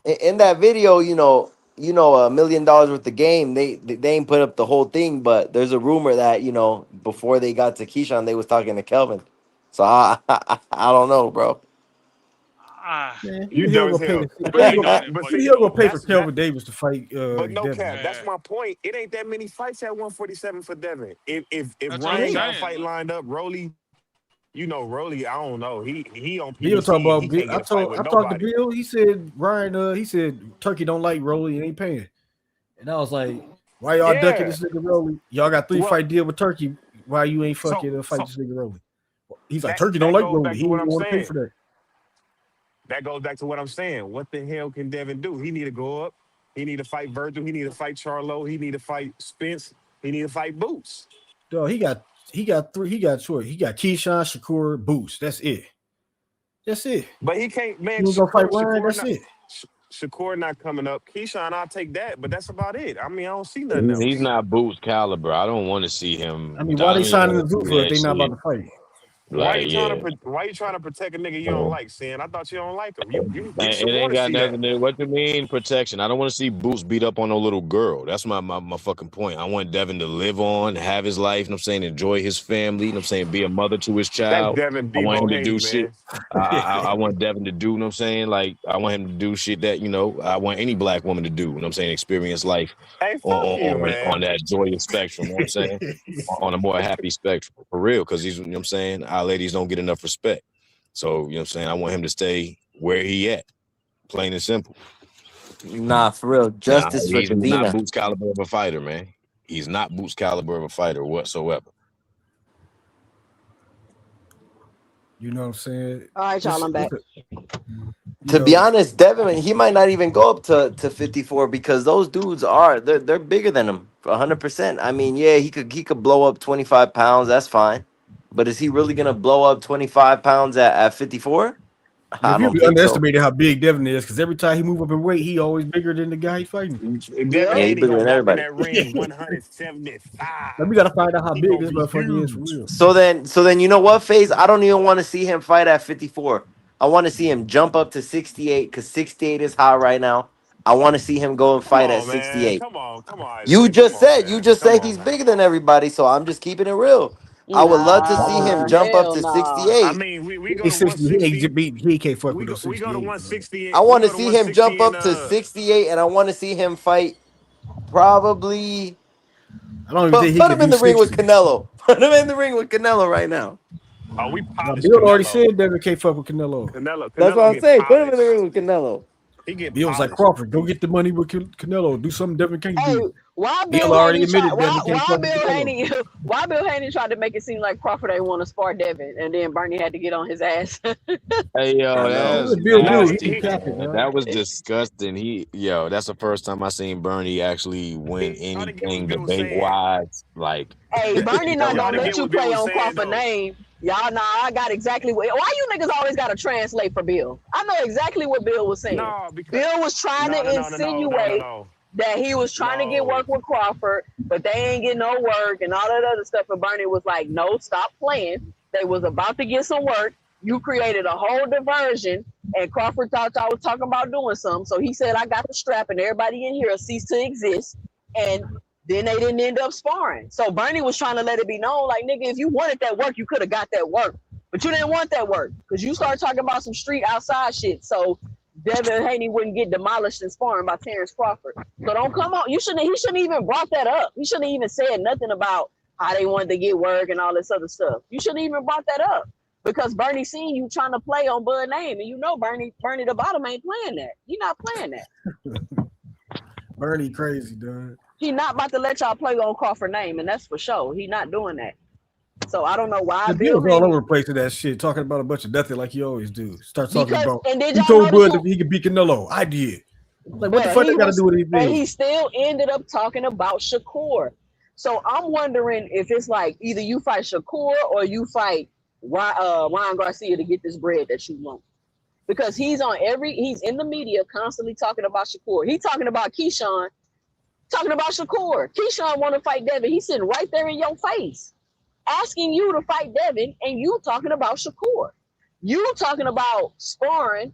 [SPEAKER 4] $1 million worth of game. They ain't put up the whole thing, but there's a rumor that before they got to Keyshawn, they was talking to Kelvin. So I don't know, bro.
[SPEAKER 6] Ah,
[SPEAKER 7] Man, who
[SPEAKER 9] You
[SPEAKER 7] the hell
[SPEAKER 9] dumb as
[SPEAKER 7] gonna pay
[SPEAKER 9] hell.
[SPEAKER 7] to see?
[SPEAKER 9] But
[SPEAKER 7] Who the
[SPEAKER 9] see,
[SPEAKER 7] hell
[SPEAKER 9] no,
[SPEAKER 7] gonna,
[SPEAKER 6] $1
[SPEAKER 9] but
[SPEAKER 7] who the
[SPEAKER 9] see,
[SPEAKER 7] hell
[SPEAKER 6] fight.
[SPEAKER 7] gonna pay for
[SPEAKER 9] that's that.
[SPEAKER 7] Kelvin Davis to fight
[SPEAKER 9] But no
[SPEAKER 7] Devin?
[SPEAKER 9] cap.
[SPEAKER 7] Man?
[SPEAKER 9] That's
[SPEAKER 6] Yeah,
[SPEAKER 9] my point. It ain't that many fights at 147 for Devin. If
[SPEAKER 6] that's what I'm
[SPEAKER 9] Ryan got a
[SPEAKER 6] saying.
[SPEAKER 9] fight lined up, Rolly, Rolly. I don't know. He on
[SPEAKER 7] Bill talking
[SPEAKER 9] PBC and
[SPEAKER 7] about
[SPEAKER 9] he
[SPEAKER 7] Bill.
[SPEAKER 9] can't get a fight with
[SPEAKER 7] I talked to
[SPEAKER 9] nobody.
[SPEAKER 7] Bill. He said Ryan. He said Turkey don't like Rolly and ain't paying. And I was like, why y'all ducking
[SPEAKER 9] Yeah.
[SPEAKER 7] this nigga Rolly? Y'all got 3
[SPEAKER 9] Well,
[SPEAKER 7] fight deal with Turkey. Why you ain't
[SPEAKER 9] so
[SPEAKER 7] fucking fight
[SPEAKER 9] so
[SPEAKER 7] this nigga Rolly? He's like,
[SPEAKER 9] that
[SPEAKER 7] Turkey don't
[SPEAKER 9] that
[SPEAKER 7] like
[SPEAKER 9] goes
[SPEAKER 7] Rolly.
[SPEAKER 9] back
[SPEAKER 7] He
[SPEAKER 9] to what
[SPEAKER 7] ain't
[SPEAKER 9] I'm
[SPEAKER 7] want to pay
[SPEAKER 9] saying.
[SPEAKER 7] for that.
[SPEAKER 9] That goes back to what I'm saying. What the hell can Devin do? He need to go up. He need to fight Virgil. He need to fight Charlo. He need to fight Spence. He need to fight Boots.
[SPEAKER 7] Dog, he got 3. He got Keyshawn, Shakur, Boots. That's it. That's it.
[SPEAKER 9] But he can't, man.
[SPEAKER 7] You ain't gonna fight Ryan. That's it.
[SPEAKER 9] Shakur not coming up. Keyshawn, I'll take that, but that's about it. I mean, I don't see nothing
[SPEAKER 8] He's
[SPEAKER 9] else.
[SPEAKER 8] not Boots caliber. I don't want to see
[SPEAKER 7] I
[SPEAKER 8] him.
[SPEAKER 7] mean, why
[SPEAKER 8] I
[SPEAKER 7] they
[SPEAKER 8] don't even
[SPEAKER 7] signing
[SPEAKER 8] want
[SPEAKER 7] the
[SPEAKER 8] to see
[SPEAKER 7] Zuffa if
[SPEAKER 8] that
[SPEAKER 7] they not about
[SPEAKER 8] shit.
[SPEAKER 7] to fight?
[SPEAKER 8] Like, yeah.
[SPEAKER 9] Why you trying to protect a nigga you don't like, Sin? I thought you don't like him. You
[SPEAKER 8] It
[SPEAKER 9] should want
[SPEAKER 8] ain't
[SPEAKER 9] to
[SPEAKER 8] got
[SPEAKER 9] see that.
[SPEAKER 8] nothing to what you mean protection. I don't want to see Boots beat up on no little girl. That's my fucking point. I want Devin to live on, have his life, you know what I'm saying, enjoy his family, you know what I'm saying, be a mother to his
[SPEAKER 9] That's
[SPEAKER 8] child.
[SPEAKER 9] Devin
[SPEAKER 8] I want him
[SPEAKER 9] Debo
[SPEAKER 8] to do
[SPEAKER 9] Haney,
[SPEAKER 8] shit.
[SPEAKER 9] man.
[SPEAKER 8] I want Devin to do, you know what I'm saying? Like, I want him to do shit that, I want any black woman to do, you know what I'm saying, experience life
[SPEAKER 9] Hey,
[SPEAKER 8] on
[SPEAKER 9] fuck you,
[SPEAKER 8] on
[SPEAKER 9] man.
[SPEAKER 8] that joyous spectrum, you know what I'm saying? On a more happy spectrum. For real, because these, you know what I'm saying, our ladies don't get enough respect. So, you know what I'm saying, I want him to stay where he at. Plain and simple.
[SPEAKER 4] Nah, for real.
[SPEAKER 8] Now,
[SPEAKER 4] Justice for
[SPEAKER 8] he's not
[SPEAKER 4] Davina.
[SPEAKER 8] Boots caliber of a fighter, man. He's not Boots caliber of a fighter whatsoever.
[SPEAKER 7] You know what I'm saying?
[SPEAKER 1] All right, y'all, I'm back.
[SPEAKER 4] To be honest, Devin, he might not even go up to 54 because those dudes they're bigger than him 100%. I mean, yeah, he could blow up 25 pounds. That's fine. But is he really gonna blow up 25 pounds at 54?
[SPEAKER 7] Yeah,
[SPEAKER 4] I
[SPEAKER 7] people
[SPEAKER 4] don't
[SPEAKER 7] be
[SPEAKER 4] think so.
[SPEAKER 7] underestimating how big Devin is because every time he move up in weight, he always bigger than the guy he's fighting.
[SPEAKER 9] Devin
[SPEAKER 4] Yeah, he's
[SPEAKER 9] Haney
[SPEAKER 4] bigger
[SPEAKER 9] gonna
[SPEAKER 4] than
[SPEAKER 9] walk in
[SPEAKER 4] everybody.
[SPEAKER 9] that ring 175.
[SPEAKER 7] Like, we gotta find out how
[SPEAKER 9] He
[SPEAKER 7] big
[SPEAKER 9] gonna
[SPEAKER 7] this
[SPEAKER 9] be
[SPEAKER 7] motherfucker is for
[SPEAKER 9] huge.
[SPEAKER 7] real.
[SPEAKER 4] So then you know what, FaZe? I don't even want to see him fight at 54. I want to see him jump up to 68 because 68 is high right now. I want to see him go and
[SPEAKER 9] Come
[SPEAKER 4] fight at
[SPEAKER 9] on, man.
[SPEAKER 4] 68.
[SPEAKER 9] Come on,
[SPEAKER 4] You
[SPEAKER 9] Isaiah. Come
[SPEAKER 4] just
[SPEAKER 9] on,
[SPEAKER 4] said you
[SPEAKER 9] man.
[SPEAKER 4] just
[SPEAKER 9] Come
[SPEAKER 4] said
[SPEAKER 9] on,
[SPEAKER 4] he's
[SPEAKER 9] man.
[SPEAKER 4] bigger than everybody, so I'm just keeping it real. I would love to see him
[SPEAKER 1] Nah,
[SPEAKER 4] jump up
[SPEAKER 1] hell
[SPEAKER 4] to
[SPEAKER 1] nah.
[SPEAKER 9] I
[SPEAKER 4] 68.
[SPEAKER 9] mean, we go
[SPEAKER 7] He's
[SPEAKER 9] to
[SPEAKER 7] 60. He
[SPEAKER 9] 160.
[SPEAKER 7] ain't he can't fuck with no
[SPEAKER 9] We go to
[SPEAKER 7] 68. Bro.
[SPEAKER 9] 160.
[SPEAKER 4] I
[SPEAKER 9] We
[SPEAKER 4] want to
[SPEAKER 9] go to
[SPEAKER 4] see him
[SPEAKER 9] 160
[SPEAKER 4] jump
[SPEAKER 9] and
[SPEAKER 4] up to 68, and I want to see him fight probably
[SPEAKER 7] I don't even think he
[SPEAKER 4] put
[SPEAKER 7] can
[SPEAKER 4] him in
[SPEAKER 7] do
[SPEAKER 4] the ring with
[SPEAKER 7] 60.
[SPEAKER 4] Canelo. Put him in the ring with Canelo right now.
[SPEAKER 9] we
[SPEAKER 7] Now,
[SPEAKER 9] polished
[SPEAKER 7] Bill already
[SPEAKER 9] Canelo.
[SPEAKER 7] said Devin can't fuck with Canelo.
[SPEAKER 4] That's what
[SPEAKER 9] Canelo
[SPEAKER 4] I'm
[SPEAKER 9] get
[SPEAKER 4] saying. Put him in the ring
[SPEAKER 9] polished.
[SPEAKER 4] with Canelo.
[SPEAKER 9] He get
[SPEAKER 7] Bill was like,
[SPEAKER 9] polished.
[SPEAKER 7] Crawford, go get the money with Canelo. Do something Devin can't
[SPEAKER 1] Hey,
[SPEAKER 7] do.
[SPEAKER 1] why
[SPEAKER 7] Bill
[SPEAKER 1] Bill
[SPEAKER 7] already
[SPEAKER 1] Haney tried?
[SPEAKER 7] admitted Devin can't
[SPEAKER 1] Why
[SPEAKER 7] fuck with
[SPEAKER 1] Bill
[SPEAKER 7] Canelo.
[SPEAKER 1] Haney? Why Bill Haney tried to make it seem like Crawford ain't want to spar Devin, and then Bernie had to get on his ass.
[SPEAKER 8] Hey, yo,
[SPEAKER 4] I know.
[SPEAKER 8] that's
[SPEAKER 7] Bill
[SPEAKER 9] No,
[SPEAKER 7] do. He
[SPEAKER 8] nasty,
[SPEAKER 7] be capping,
[SPEAKER 8] man.
[SPEAKER 7] man.
[SPEAKER 8] That was disgusting. That's the first time I seen Bernie actually win
[SPEAKER 9] y'all didn't get what
[SPEAKER 8] anything
[SPEAKER 9] Bill was
[SPEAKER 8] debate
[SPEAKER 9] saying.
[SPEAKER 8] wise. Like,
[SPEAKER 1] Hey, Bernie not
[SPEAKER 9] Y'all
[SPEAKER 1] gonna
[SPEAKER 9] didn't
[SPEAKER 1] let
[SPEAKER 9] get
[SPEAKER 1] you
[SPEAKER 9] what Bill
[SPEAKER 1] play
[SPEAKER 9] was
[SPEAKER 1] on
[SPEAKER 9] saying
[SPEAKER 1] Crawford
[SPEAKER 9] though.
[SPEAKER 1] name. Y'all, I got exactly what. Why you niggas always got to translate for Bill? I know exactly what Bill was saying.
[SPEAKER 9] No, because
[SPEAKER 1] Bill was trying
[SPEAKER 9] no,
[SPEAKER 1] to insinuate that he was trying to get
[SPEAKER 9] no.
[SPEAKER 1] work with Crawford, but they ain't getting no work and all that other stuff. And Bernie was like, no, stop playing. They was about to get some work. You created a whole diversion, and Crawford thought y'all was talking about doing something. So he said, I got the strap, and everybody in here ceased to exist. And then they didn't end up sparring. So Bernie was trying to let it be known, like, nigga, if you wanted that work, you could have got that work. But you didn't want that work because you started talking about some street outside shit. So Devin Haney wouldn't get demolished in sparring by Terrence Crawford. So don't come on. He shouldn't even brought that up. He shouldn't even said nothing about how they wanted to get work and all this other stuff. You shouldn't even brought that up because Bernie seen you trying to play on Bud name, and you know Bernie the bottom ain't playing that. He not playing that.
[SPEAKER 7] Bernie crazy, dog.
[SPEAKER 1] He not about to let y'all play on Crawford name, and that's for sure. He not doing that. So I don't know why
[SPEAKER 7] the
[SPEAKER 1] Bill
[SPEAKER 7] Bill's all over the place with that shit, talking about a bunch of nothing like he always do. Starts talking about
[SPEAKER 1] he
[SPEAKER 7] told Bud that he could beat Canelo. I did. Like what the fuck that got to do with anything?
[SPEAKER 1] And he still ended up talking about Shakur. So I'm wondering if it's like either you fight Shakur or you fight Ryan Garcia to get this bread that you want. Because he's in the media constantly talking about Shakur. He's talking about Keyshawn, talking about Shakur. Keyshawn want to fight Devin. He's sitting right there in your face, asking you to fight Devin, and you talking about Shakur. You talking about sparring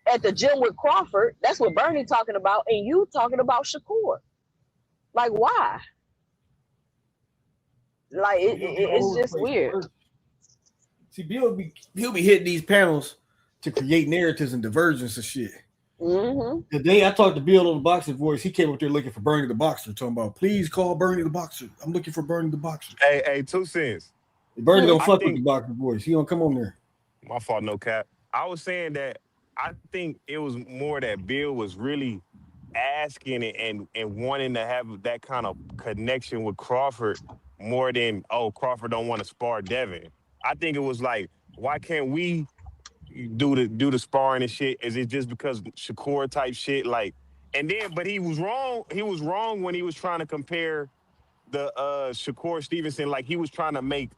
[SPEAKER 1] at the gym with Crawford. That's what Bernie talking about, and you talking about Shakur. Like, why? Like, it's just weird.
[SPEAKER 7] See, he'll be hitting these panels to create narratives and divergence and shit.
[SPEAKER 1] Mm-hmm.
[SPEAKER 7] The day I talked to Bill on the Boxing Voice, he came up there looking for Bernie the Boxer, talking about, please call Bernie the Boxer. I'm looking for Bernie the Boxer.
[SPEAKER 9] Hey, 2 cents.
[SPEAKER 7] Bernie don't fuck with the Boxing Voice. He don't come on there.
[SPEAKER 9] My fault, no cap. I was saying that I think it was more that Bill was really asking and wanting to have that kind of connection with Crawford more than, Crawford don't want to spar Devin. I think it was like, why can't we do the sparring and shit? Is it just because Shakur type shit? Like, and then, but he was wrong. He was wrong when he was trying to compare the Shakur Stevenson. Like, he was trying to make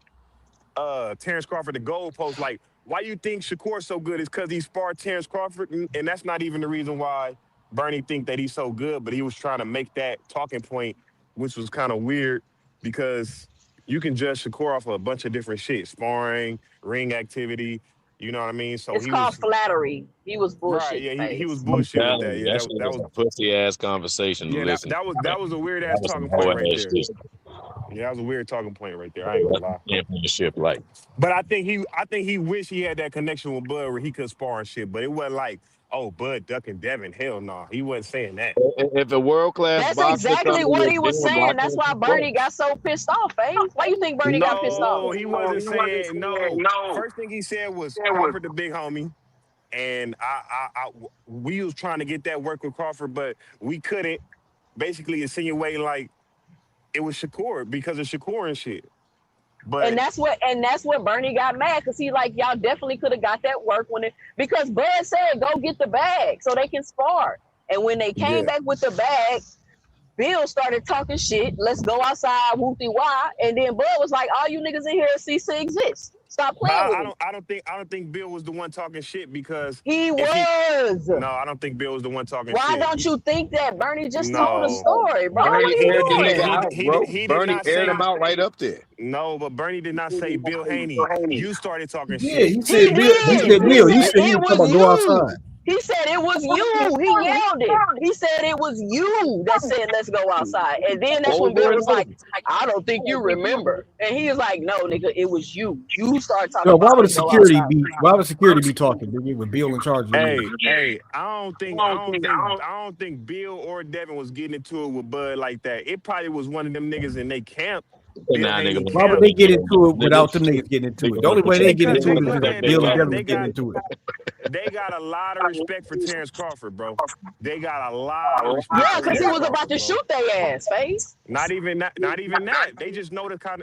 [SPEAKER 9] Terrence Crawford the goalpost. Like, why you think Shakur's so good is because he sparred Terrence Crawford, and that's not even the reason why Bernie think that he's so good, but he was trying to make that talking point, which was kind of weird because you can judge Shakur off of a bunch of different shit, sparring, ring activity, you know what I mean? So
[SPEAKER 1] it's called flattery. He was bullshit.
[SPEAKER 9] Right, yeah, he was bullshit with that. Yeah,
[SPEAKER 8] that was a pussy-ass conversation to listen.
[SPEAKER 9] That was a weird-ass talking point right there. Yeah, that was a weird talking point right there. I ain't gonna lie.
[SPEAKER 8] Championship, like.
[SPEAKER 9] But I think he wished he had that connection with Bud where he could spar and shit. But it wasn't like, oh, Bud ducking Devin. Hell no, he wasn't saying that.
[SPEAKER 8] If a world class,
[SPEAKER 1] that's exactly what he was saying. That's why Bernie got so pissed off. Why you think Bernie got pissed off?
[SPEAKER 9] No, he wasn't saying no. First thing he said was Crawford the big homie, and we was trying to get that work with Crawford, but we couldn't. Basically insinuating like it was Shakur because of Shakur and shit. But
[SPEAKER 1] and that's what Bernie got mad because he like y'all definitely could have got that work because Bud said go get the bag so they can spar. And when they came back with the bag, Bill started talking shit. Let's go outside, whoopty wah. And then Bud was like, all you niggas in here cease to exist. Stop playing with me.
[SPEAKER 9] I don't think Bill was the one talking shit because
[SPEAKER 1] he was.
[SPEAKER 9] No, I don't think Bill was the one talking shit.
[SPEAKER 1] Why don't you think that? Bernie just told a story, bro.
[SPEAKER 8] Bernie aired the nigga out, bro.
[SPEAKER 9] Bernie
[SPEAKER 8] aired him out right up there.
[SPEAKER 9] No, but Bernie did not say Bill Haney. You started talking shit.
[SPEAKER 7] Yeah, he said Bill. You said he was talking about go outside.
[SPEAKER 1] He said it was you. He yelled it. He said it was you that said let's go outside. And then that's when Bill was like, I don't think you remember. And he was like, no, nigga, it was you. You started talking.
[SPEAKER 7] No, why would security be talking, nigga, with Bill in charge?
[SPEAKER 9] Hey, I don't think Bill or Devin was getting into it with Bud like that. It probably was one of them niggas in their camp.
[SPEAKER 7] Why would they get into it without them niggas getting into it? The only way they get into it is that Bill and Devin getting into it.
[SPEAKER 9] They got a lot of respect for Terrence Crawford, bro. They got a lot of respect.
[SPEAKER 1] Yeah, because he was about to shoot their ass, face.
[SPEAKER 9] Not even that. They just know the kind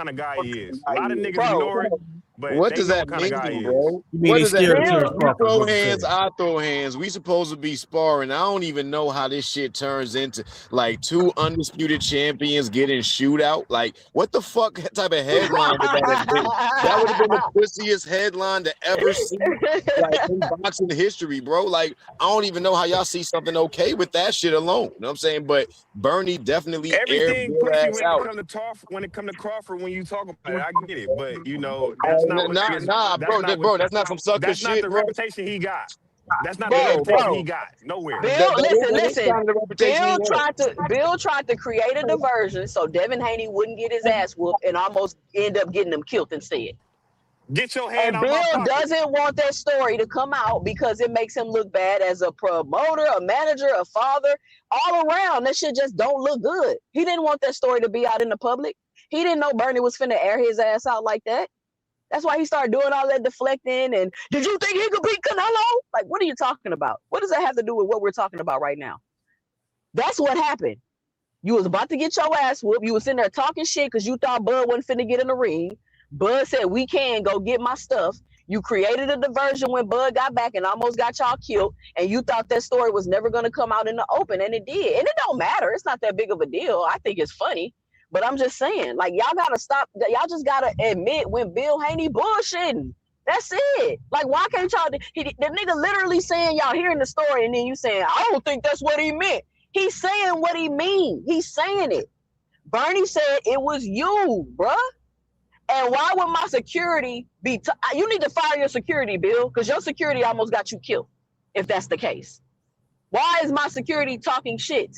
[SPEAKER 9] of guy he is. A lot of niggas ignore it. But
[SPEAKER 8] what does that mean, bro?
[SPEAKER 7] What does that mean?
[SPEAKER 8] You throw hands, I throw hands. We supposed to be sparring. I don't even know how this shit turns into like two undisputed champions getting shootout. Like, what the fuck type of headline would that have been? That would have been the pussiest headline to ever see like, in boxing history, bro. Like, I don't even know how y'all see something okay with that shit alone. You know what I'm saying? But Bernie definitely
[SPEAKER 9] everything pussy when it come to Crawford, when you talk about it, I get it. But you know, that's bro. That's not some sucker shit. That's not the reputation he got. That's not the reputation he got. Nowhere.
[SPEAKER 1] Bill, listen. Bill tried to create a diversion so Devin Haney wouldn't get his ass whooped and almost end up getting him killed instead.
[SPEAKER 9] Get your hand
[SPEAKER 1] And
[SPEAKER 9] out my
[SPEAKER 1] Bill
[SPEAKER 9] pocket.
[SPEAKER 1] doesn't want that story to come out because it makes him look bad as a promoter, a manager, a father, all around. That shit just don't look good. He didn't want that story to be out in the public. He didn't know Bernie was finna air his ass out like that. That's why he started doing all that deflecting. And did you think he could beat Canelo? Like, what are you talking about? What does that have to do with what we're talking about right now? That's what happened. You was about to get your ass whooped. You was sitting there talking shit because you thought Bud wasn't finna get in the ring. Bud said, we can go get my stuff. You created a diversion when Bud got back and almost got y'all killed. And you thought that story was never going to come out in the open. And it did. And it don't matter. It's not that big of a deal. I think it's funny. But I'm just saying, like, y'all got to stop. Y'all just got to admit when Bill Haney bullshitting. That's it. Like, why can't y'all? The nigga literally saying y'all hearing the story and then you saying, I don't think that's what he meant. He's saying what he mean. He's saying it. Bernie said it was you, bruh. And why would my security be? You need to fire your security, Bill, because your security almost got you killed. If that's the case, why is my security talking shit?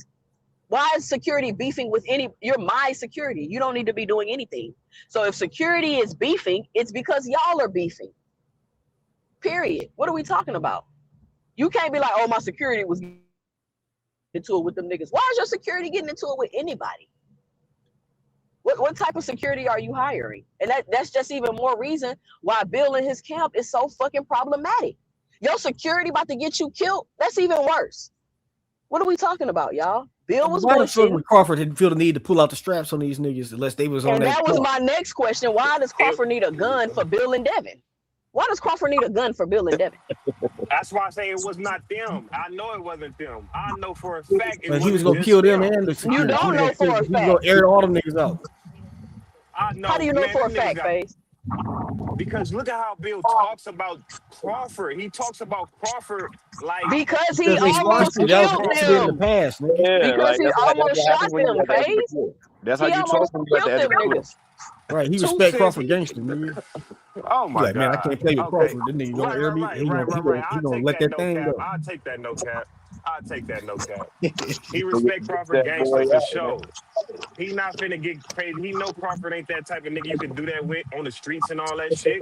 [SPEAKER 1] Why is security beefing with any? You're my security. You don't need to be doing anything. So if security is beefing, it's because y'all are beefing. Period. What are we talking about? You can't be like, oh, my security was into it with them niggas. Why is your security getting into it with anybody? What type of security are you hiring? And that's just even more reason why Bill and his camp is so fucking problematic. Your security about to get you killed, that's even worse. What are we talking about, y'all? Bill was bullshitting.
[SPEAKER 7] Crawford didn't feel the need to pull out the straps on these niggas unless they was on
[SPEAKER 1] and
[SPEAKER 7] that.
[SPEAKER 1] And that was my next question. Why does Crawford need a gun for Bill and Devin? Why does Crawford need a gun for Bill and Devin?
[SPEAKER 9] That's why I say it was not them. I know it wasn't them. I know for a fact it
[SPEAKER 7] he was gonna kill them and the
[SPEAKER 1] you don't know for a fact.
[SPEAKER 7] He was gonna air all them niggas out.
[SPEAKER 9] I know.
[SPEAKER 1] How do you know for a fact, FaZe?
[SPEAKER 9] Because look at how Bill talks about Crawford. He talks about Crawford like
[SPEAKER 1] because he almost killed
[SPEAKER 7] them in the past.
[SPEAKER 1] Yeah, because he almost shot them, FaZe.
[SPEAKER 8] That's how you talk when you got the
[SPEAKER 1] niggas.
[SPEAKER 7] Right, he respect Crawford gangster, nigga.
[SPEAKER 9] Oh my god,
[SPEAKER 7] man, I can't play with Crawford. This nigga gonna air me. He gonna let that thing go.
[SPEAKER 9] I'll take that no cap. He respect Crawford gangster for sure. He not finna get paid. He know Crawford ain't that type of nigga you can do that with on the streets and all that shit.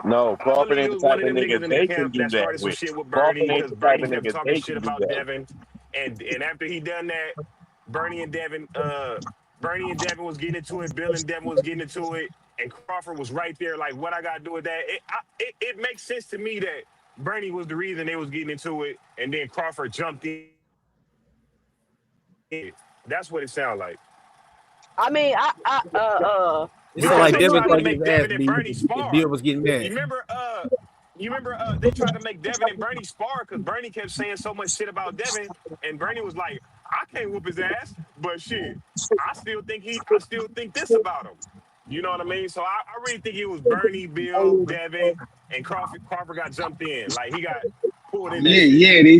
[SPEAKER 8] No, Crawford ain't the type of
[SPEAKER 9] niggas
[SPEAKER 8] nigga they can do
[SPEAKER 9] that started some shit with Bernie because Bernie kept talking shit about Devin. And after he done that, Bernie and Devin was getting into it. Bill and Devin was getting into it. And Crawford was right there, like, what I got to do with that? It makes sense to me that Bernie was the reason they was getting into it, and then Crawford jumped in. That's what it sounds like.
[SPEAKER 1] I mean,
[SPEAKER 7] it's like
[SPEAKER 9] Devin tried to make Devin and Bernie spar.
[SPEAKER 7] Bill was getting mad.
[SPEAKER 9] You remember they tried to make Devin and Bernie spar because Bernie kept saying so much shit about Devin, and Bernie was like, I can't whoop his ass, but shit, I still think this about him. You know what I mean? So I really think it was Bernie, Bill, Devin, and Crawford. Crawford got jumped in. Like, he got pulled in.
[SPEAKER 2] They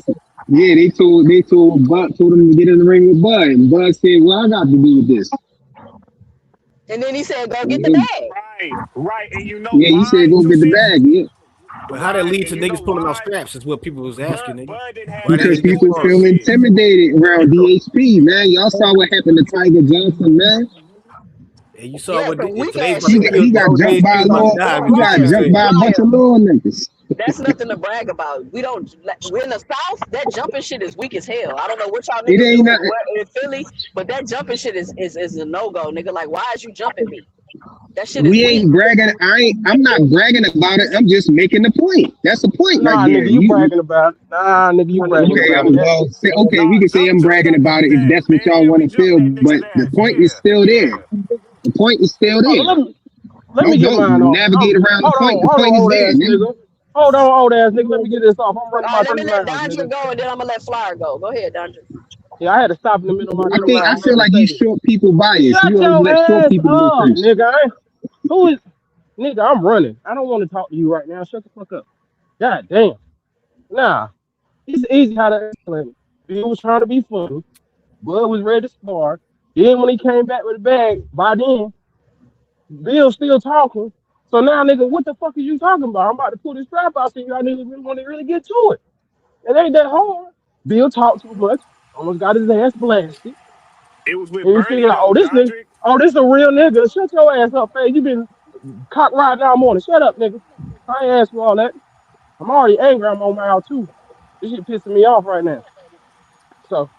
[SPEAKER 2] told Bud, told him to get in the ring with Bud. And Bud said, well, I got to do with this.
[SPEAKER 1] And then he said, go get the
[SPEAKER 9] bag. Right. And you know
[SPEAKER 2] yeah, he said, go get the bag. Yeah.
[SPEAKER 7] But how that lead to niggas pulling out straps is what people was asking.
[SPEAKER 2] Because people feel intimidated around DHP, man. Y'all saw what happened to Tiger Johnson, man.
[SPEAKER 7] And you saw what
[SPEAKER 2] he got jumped by a bunch of little niggas.
[SPEAKER 1] That's nothing to brag about. We're in the South. That jumping shit is weak as hell. I don't know what y'all niggas do in Philly, but that jumping shit is a no-go, nigga. Like, why is you jumping me? That shit is
[SPEAKER 2] ain't bragging. I'm not bragging about it. I'm just making the point. That's the point right there.
[SPEAKER 10] Nigga, you bragging about it. Nah, nigga, you bragging about it.
[SPEAKER 2] Okay, we can say I'm bragging about it if that's what y'all want to feel, but the point is still there. The point is still there.
[SPEAKER 10] Let me get mine off.
[SPEAKER 2] Navigate around the point. The point is there, nigga.
[SPEAKER 10] Hold on, old ass nigga. Let me get this off. I'm running my 39.
[SPEAKER 1] Let me let Dondra go, and then I'm gonna let Flyer go. Go ahead, Dondra.
[SPEAKER 10] Yeah, I had to stop in the middle of my.
[SPEAKER 2] I feel like you short people bias.
[SPEAKER 10] Shut
[SPEAKER 2] you always let short people go first.
[SPEAKER 10] Nigga, nigga, I'm running. I don't want to talk to you right now. Shut the fuck up. God damn. Nah. It's easy how to explain it. Bill was trying to be funny. Bud was ready to spar. Then when he came back with the bag, by then, Bill's still talking. So now, nigga, what the fuck are you talking about? I'm about to pull this strap out so y'all niggas really want to really get to it. It ain't that hard. Bill talked too much. Almost got his ass blasted.
[SPEAKER 9] It was with Bernie.
[SPEAKER 10] Like, this a real nigga. Shut your ass up, FaZe. You been cock ride down morning. Shut up, nigga. I ain't asked for all that. I'm already angry. I'm on mile 2. This shit pissing me off right now. So,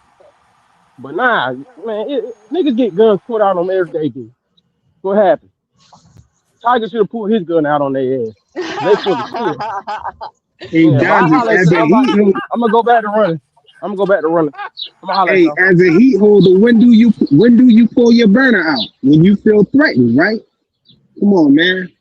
[SPEAKER 10] but nah, man, niggas get guns put out on them every day, dude. What happened? Tiger should have pulled his gun out on their ass. They full of shit.
[SPEAKER 11] Hey,
[SPEAKER 10] Yeah, but I
[SPEAKER 11] Dodger,
[SPEAKER 10] holler at
[SPEAKER 11] as a
[SPEAKER 10] y'all.
[SPEAKER 11] heat holder,
[SPEAKER 10] I'm gonna go back to running. I'm gonna go back to running. I'm gonna holler at
[SPEAKER 11] hey,
[SPEAKER 10] y'all.
[SPEAKER 11] as a heat holder, when do you pull your burner out? When you feel threatened, right? Come on, man.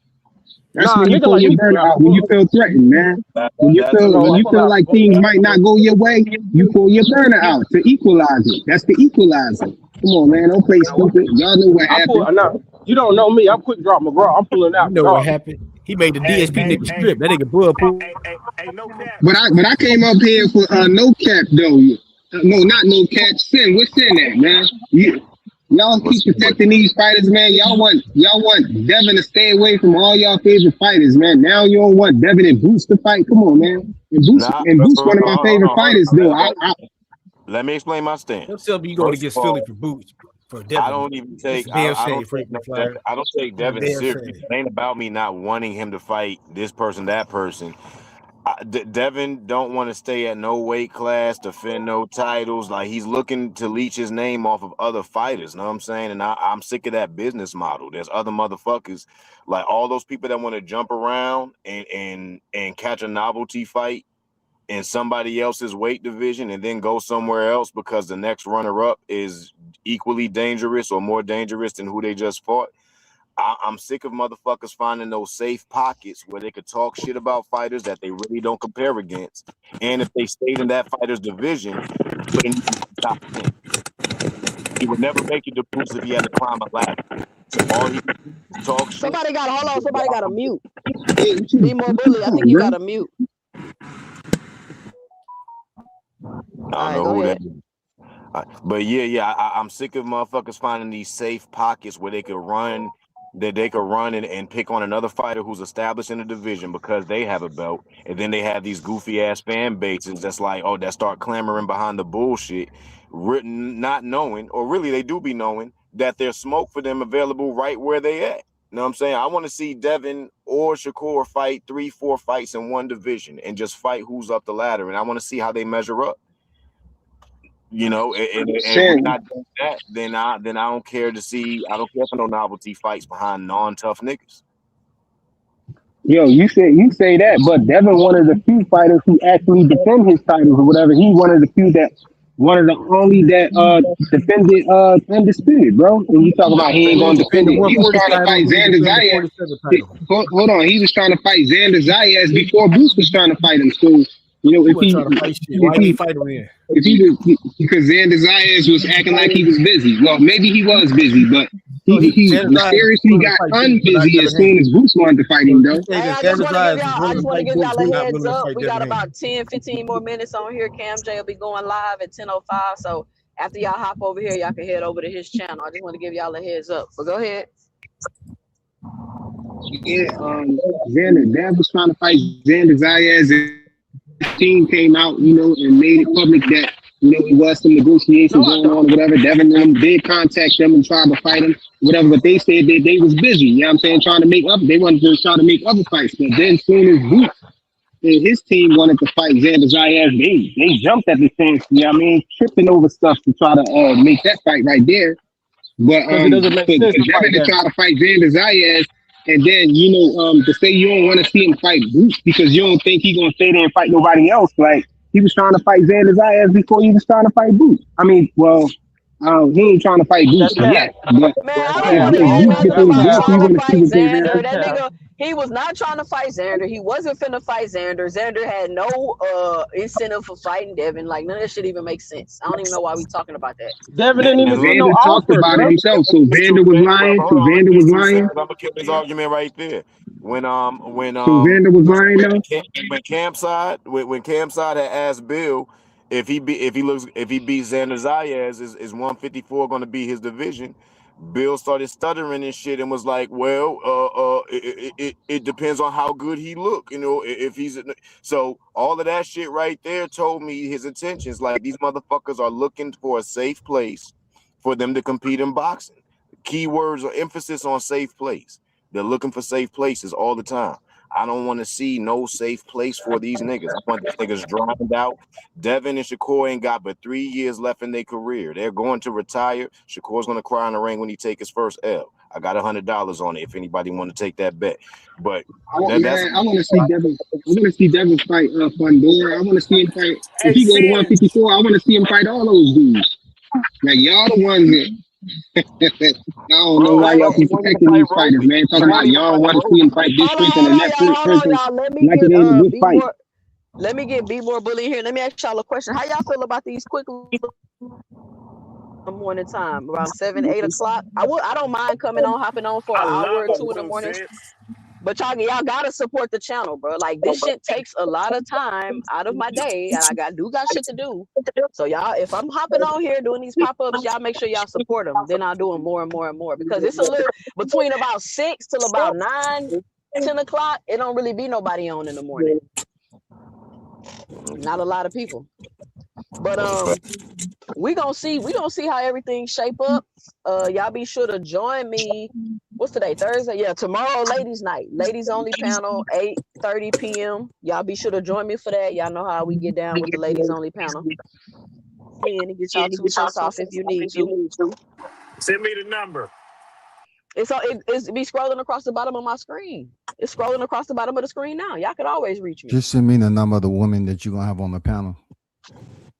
[SPEAKER 11] That's
[SPEAKER 10] Nah,
[SPEAKER 11] when you
[SPEAKER 10] nigga
[SPEAKER 11] pull
[SPEAKER 10] like
[SPEAKER 11] your
[SPEAKER 10] me pull
[SPEAKER 11] burner
[SPEAKER 10] out.
[SPEAKER 11] out. When you feel threatened, man. When you
[SPEAKER 8] That's a
[SPEAKER 11] feel
[SPEAKER 10] No,
[SPEAKER 11] when
[SPEAKER 10] I
[SPEAKER 11] you
[SPEAKER 10] pull
[SPEAKER 11] feel
[SPEAKER 10] out.
[SPEAKER 11] like things might not go your way, you pull your burner out to equalize it. That's the equalizer. Come on, man. Don't play
[SPEAKER 10] Now what?
[SPEAKER 11] stupid. Y'all know what
[SPEAKER 10] I pull.
[SPEAKER 11] happened.
[SPEAKER 10] Now you don't know me. I'm quick drop McGraw. I'm pulling
[SPEAKER 7] You
[SPEAKER 10] out
[SPEAKER 7] know what
[SPEAKER 10] regardless.
[SPEAKER 7] happened? He made the
[SPEAKER 9] Hey,
[SPEAKER 7] DSP
[SPEAKER 9] hey,
[SPEAKER 7] nigga
[SPEAKER 9] hey,
[SPEAKER 7] strip. That nigga blood pool.
[SPEAKER 9] no cap.
[SPEAKER 11] But I came up here for no cap though. No, not no cap. Sin. What's in that, man? Y'all
[SPEAKER 8] what's
[SPEAKER 11] keep protecting
[SPEAKER 8] up?
[SPEAKER 11] these fighters, man. Y'all want Devin to stay away from all y'all favorite fighters, man. Now you don't want Devin and Boots to fight. Come on, man.
[SPEAKER 8] Nah,
[SPEAKER 11] And Boots one of my
[SPEAKER 8] hold
[SPEAKER 11] favorite
[SPEAKER 8] on, hold
[SPEAKER 11] fighters,
[SPEAKER 8] on.
[SPEAKER 11] though.
[SPEAKER 8] Let me explain my
[SPEAKER 7] Don't
[SPEAKER 8] stance.
[SPEAKER 7] tell me you going
[SPEAKER 8] First of
[SPEAKER 7] against Philly
[SPEAKER 8] all,
[SPEAKER 7] for boots for
[SPEAKER 8] I
[SPEAKER 7] Devin.
[SPEAKER 8] don't even
[SPEAKER 7] It's
[SPEAKER 8] take
[SPEAKER 7] a damn
[SPEAKER 8] I
[SPEAKER 7] shame,
[SPEAKER 8] don't take no
[SPEAKER 7] frequent
[SPEAKER 8] Devin,
[SPEAKER 7] flyer.
[SPEAKER 8] I don't take
[SPEAKER 7] It's a
[SPEAKER 8] Devin
[SPEAKER 7] damn
[SPEAKER 8] serious.
[SPEAKER 7] shame.
[SPEAKER 8] It ain't about me not wanting him to fight this person, that person. Devin don't want to stay at no weight class, defend no titles. Like he's looking to leech his name off of other fighters. Know what I'm saying? And I'm sick of that business model. There's other motherfuckers, like all those people that want to jump around and catch a novelty fight in somebody else's weight division and then go somewhere else because the next runner up is equally dangerous or more dangerous than who they just fought. I'm sick of motherfuckers finding those safe pockets where they could talk shit about fighters that they really don't compare against. And if they stayed in that fighter's division, wouldn't even be top 10. He would never make it to Boots if he had to climb a ladder. So all he can do is talk shit.
[SPEAKER 1] Somebody got hold on. Somebody got a mute.
[SPEAKER 11] Hey,
[SPEAKER 1] Be more bully. I think you got a mute.
[SPEAKER 8] I
[SPEAKER 1] All
[SPEAKER 8] don't
[SPEAKER 1] right,
[SPEAKER 8] know
[SPEAKER 1] go
[SPEAKER 8] who that
[SPEAKER 1] ahead.
[SPEAKER 8] is. But yeah, I'm sick of motherfuckers finding these safe pockets where they could run, and pick on another fighter who's established in the division because they have a belt, and then they have these goofy ass fan bases that's like, oh, that start clamoring behind the bullshit, written not knowing, or really they do be knowing that there's smoke for them available right where they at. You know what I'm saying? I want to see Devin or Shakur fight 3-4 fights in one division and just fight who's up the ladder, and I want to see how they measure up. You know, and if we're
[SPEAKER 11] Sin.
[SPEAKER 8] not doing that, then I don't care to see. I don't care for no novelty fights behind non-tough niggas.
[SPEAKER 11] Yo, you say that, but Devin one of the few fighters who actually defend his titles or whatever. He one of the few that one of the only that defended undisputed, bro. And you talk about he ain't
[SPEAKER 7] He
[SPEAKER 11] gonna
[SPEAKER 7] ain't
[SPEAKER 11] defend
[SPEAKER 7] defend the
[SPEAKER 11] it. He was
[SPEAKER 7] 140
[SPEAKER 11] trying to
[SPEAKER 7] title.
[SPEAKER 11] fight
[SPEAKER 7] He ain't
[SPEAKER 11] Xander
[SPEAKER 7] defend the
[SPEAKER 11] Zayas.
[SPEAKER 7] 47 title.
[SPEAKER 11] Hold on, he was trying to fight Xander Zayas before Bruce was trying to fight him. So
[SPEAKER 7] He wasn't trying to fight shit.
[SPEAKER 11] if
[SPEAKER 7] Why did he
[SPEAKER 11] he
[SPEAKER 7] fight him then?
[SPEAKER 11] if he was because Xander Zayas was acting like he was busy. Well, maybe he was busy, but
[SPEAKER 7] So
[SPEAKER 11] he
[SPEAKER 7] Xander Zayas was
[SPEAKER 11] mysteriously
[SPEAKER 7] willing to
[SPEAKER 11] got
[SPEAKER 7] fight Boots, but not
[SPEAKER 11] unbusy as
[SPEAKER 7] Devin
[SPEAKER 11] soon
[SPEAKER 7] Haney.
[SPEAKER 11] as Bruce wanted to fight him,
[SPEAKER 7] So you
[SPEAKER 11] though.
[SPEAKER 7] say
[SPEAKER 1] Hey,
[SPEAKER 7] that
[SPEAKER 1] I just
[SPEAKER 7] Xander
[SPEAKER 1] want to give
[SPEAKER 7] Zayas was
[SPEAKER 1] y'all. I
[SPEAKER 7] willing
[SPEAKER 1] just
[SPEAKER 7] to
[SPEAKER 1] want to
[SPEAKER 7] fight
[SPEAKER 1] give
[SPEAKER 7] Boots,
[SPEAKER 1] y'all
[SPEAKER 7] but
[SPEAKER 1] a
[SPEAKER 7] not
[SPEAKER 1] heads
[SPEAKER 7] willing to
[SPEAKER 1] up.
[SPEAKER 7] fight
[SPEAKER 1] We got
[SPEAKER 7] Devin Haney.
[SPEAKER 1] about 10, 15 more minutes on here. Cam J will be going live at 10:05. So after y'all hop over here, y'all can head over to his channel. I just want to give y'all a heads up. But go ahead.
[SPEAKER 11] Yeah, Xander, Dad was trying to fight Xander Zayas, and his team came out, and made it public that, it was some negotiation
[SPEAKER 10] No, I
[SPEAKER 11] going on
[SPEAKER 10] don't.
[SPEAKER 11] or whatever. Devin and them did contact them and tried to fight him, whatever, but they said that they was busy, you know what I'm saying, trying to make up, they wanted to try to make other fights, but then soon as Boots and his team wanted to fight Xander Zayas, they jumped at the chance, you know what I mean, tripping over stuff to try to make that fight right there. But
[SPEAKER 10] Because it doesn't make
[SPEAKER 11] for
[SPEAKER 10] sense to
[SPEAKER 11] Devin
[SPEAKER 10] fight
[SPEAKER 11] to
[SPEAKER 10] Devin.
[SPEAKER 11] try to fight Xander Zayas, and then to say you don't want to see him fight Boots because you don't think he's gonna stay there and fight nobody else. Like he was trying to fight Xander Zayas before he was trying to fight Boots. I mean, well, he ain't trying to fight Boots
[SPEAKER 10] That's
[SPEAKER 11] yet,
[SPEAKER 10] cap.
[SPEAKER 11] but
[SPEAKER 1] Man,
[SPEAKER 10] That's
[SPEAKER 1] I don't
[SPEAKER 11] if,
[SPEAKER 1] want
[SPEAKER 10] cap.
[SPEAKER 1] to
[SPEAKER 11] if
[SPEAKER 1] hear
[SPEAKER 11] Boots
[SPEAKER 1] nothing
[SPEAKER 11] get
[SPEAKER 10] That's
[SPEAKER 11] those
[SPEAKER 1] about
[SPEAKER 11] belts,
[SPEAKER 10] cap.
[SPEAKER 11] we
[SPEAKER 1] trying to
[SPEAKER 11] want to see
[SPEAKER 1] fight
[SPEAKER 11] what goes down.
[SPEAKER 1] Xander.
[SPEAKER 10] That's
[SPEAKER 1] That
[SPEAKER 10] cap.
[SPEAKER 1] nigga, he was not trying to fight Xander. He wasn't finna fight Xander. Xander had no incentive for fighting Devin. Like none of that shit even makes sense. I don't even know why we talking about that.
[SPEAKER 10] Devin didn't even
[SPEAKER 8] And
[SPEAKER 10] get
[SPEAKER 8] look,
[SPEAKER 10] no
[SPEAKER 11] Xander talked
[SPEAKER 10] offer,
[SPEAKER 11] about it
[SPEAKER 10] bro.
[SPEAKER 11] himself, so
[SPEAKER 8] it's
[SPEAKER 11] Xander
[SPEAKER 8] true,
[SPEAKER 11] was
[SPEAKER 8] man. But
[SPEAKER 11] lying. So
[SPEAKER 8] hold on, let
[SPEAKER 11] Xander
[SPEAKER 8] me
[SPEAKER 11] was
[SPEAKER 8] get 2 seconds.
[SPEAKER 11] lying.
[SPEAKER 8] I'm gonna kill this argument right there. When
[SPEAKER 11] So Xander was lying though.
[SPEAKER 8] when Campside had asked Bill if he beats Xander Zayas, is 154 going to be his division? Bill started stuttering and shit and was like, "Well, it depends on how good he look, if he's so all of that shit right there told me his intentions. Like these motherfuckers are looking for a safe place for them to compete in boxing. Keywords or emphasis on safe place. They're looking for safe places all the time. I don't want to see no safe place for these niggas. I want these niggas drowned out. Devin and Shakur ain't got but 3 years left in their career. They're going to retire. Shakur's going to cry in the ring when he take his first L. I got $100 on it if anybody want to take that bet. But
[SPEAKER 11] I
[SPEAKER 8] that's
[SPEAKER 11] want to see Devin. I want to see Devin fight Fundora. I want to see him fight. If
[SPEAKER 9] Hey,
[SPEAKER 11] he go to
[SPEAKER 9] Sin.
[SPEAKER 11] 154, I want to see him fight all those dudes. Like y'all the ones that I don't know
[SPEAKER 8] bro.
[SPEAKER 11] why y'all
[SPEAKER 8] Bro, he
[SPEAKER 11] keep
[SPEAKER 8] won't even
[SPEAKER 11] protecting
[SPEAKER 8] fight
[SPEAKER 11] these fighters,
[SPEAKER 8] Roly.
[SPEAKER 11] man.
[SPEAKER 8] He
[SPEAKER 11] Talking
[SPEAKER 8] won't
[SPEAKER 11] about
[SPEAKER 8] even
[SPEAKER 11] y'all
[SPEAKER 8] fight
[SPEAKER 11] want to see him
[SPEAKER 8] Roly.
[SPEAKER 11] fight this person and that
[SPEAKER 1] Hold on,
[SPEAKER 11] person,
[SPEAKER 1] y'all. Let me
[SPEAKER 11] like
[SPEAKER 1] get
[SPEAKER 11] it ain't a good
[SPEAKER 1] be
[SPEAKER 11] fight.
[SPEAKER 1] more. Let me get be more bully here. Let me ask y'all a question. How y'all feel about these quick morning time around 7, 8 o'clock? I don't mind coming on, hopping on for
[SPEAKER 9] I
[SPEAKER 1] an hour
[SPEAKER 9] love
[SPEAKER 1] or
[SPEAKER 9] them
[SPEAKER 1] two in the
[SPEAKER 9] too,
[SPEAKER 1] morning.
[SPEAKER 9] Sin.
[SPEAKER 1] But y'all gotta support the channel, bro. Like this shit takes a lot of time out of my day, and I got shit to do. So y'all, if I'm hopping on here doing these pop-ups, y'all make sure y'all support them. Then I'll do them more and more and more because it's a little between about 6 till about 9, 10 o'clock. It don't really be nobody on in the morning. Not a lot of people. But we gonna see how everything shape up. Y'all be sure to join me. What's today? Thursday? Yeah, tomorrow, ladies' night, ladies only panel, 8:30 p.m. Y'all be sure to join me for that. Y'all know how we get down with the ladies only panel. Me and get y'all 2 cents off if you need to.
[SPEAKER 9] Send me the number.
[SPEAKER 1] It's be scrolling across the bottom of my screen. It's scrolling across the bottom of the screen now. Y'all could always reach me.
[SPEAKER 5] Just send me the number of the woman that you're gonna have on the panel.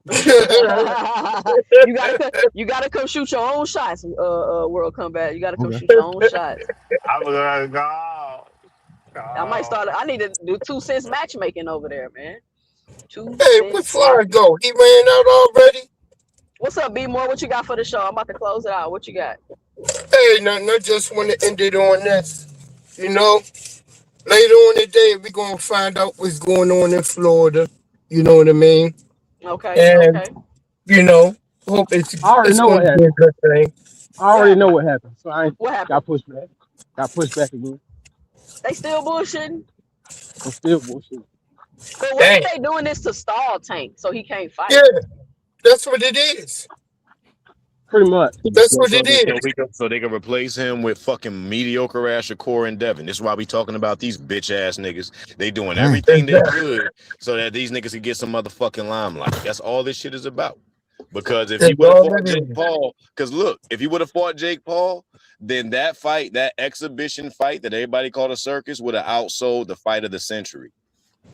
[SPEAKER 1] you gotta come shoot your own shots. World Combat. You gotta come
[SPEAKER 5] Okay.
[SPEAKER 1] shoot your own shots.
[SPEAKER 9] I'm gonna go.
[SPEAKER 1] I might
[SPEAKER 9] Oh.
[SPEAKER 1] start. I need to do 2 cents matchmaking over there, man. Two
[SPEAKER 2] Hey, where
[SPEAKER 1] cents
[SPEAKER 2] Fly
[SPEAKER 1] match.
[SPEAKER 2] go? He ran out already?
[SPEAKER 1] What's up, B More? What you got for the show? I'm about to close it out. What you got?
[SPEAKER 2] Hey, nothing. I just want to end it on this. You know, later on today, we're going to find out what's going on in Florida. You know what I mean?
[SPEAKER 1] Okay,
[SPEAKER 2] And,
[SPEAKER 1] okay.
[SPEAKER 2] you know, hope
[SPEAKER 10] I already
[SPEAKER 2] it's
[SPEAKER 10] know
[SPEAKER 2] going
[SPEAKER 10] what
[SPEAKER 2] to be a
[SPEAKER 10] happened.
[SPEAKER 2] good thing.
[SPEAKER 10] I
[SPEAKER 1] What
[SPEAKER 10] already know
[SPEAKER 1] happened?
[SPEAKER 10] what happened. So I ain't
[SPEAKER 1] What happened?
[SPEAKER 10] got pushed back. Got pushed back again.
[SPEAKER 1] They still bullshitting.
[SPEAKER 10] I'm still bullshit.
[SPEAKER 1] But what if
[SPEAKER 2] Dang.
[SPEAKER 1] they doing this to stall Tank so he can't
[SPEAKER 2] Yeah,
[SPEAKER 1] fight?
[SPEAKER 2] that's what it is.
[SPEAKER 10] Pretty much.
[SPEAKER 2] That's what it is.
[SPEAKER 8] So they can replace him with fucking mediocre ass Shakur and Devin. This is why we talking about these bitch ass niggas. They doing
[SPEAKER 5] Dang.
[SPEAKER 8] everything they
[SPEAKER 2] Exactly.
[SPEAKER 8] could so that these niggas can get some motherfucking limelight. That's all this shit is about. Because if he
[SPEAKER 2] That's
[SPEAKER 8] would have
[SPEAKER 2] all
[SPEAKER 8] fought
[SPEAKER 2] it
[SPEAKER 8] Jake
[SPEAKER 2] is.
[SPEAKER 8] Paul, because look, if he would have fought Jake Paul, then that fight, that exhibition fight that everybody called a circus, would have outsold the fight of the century.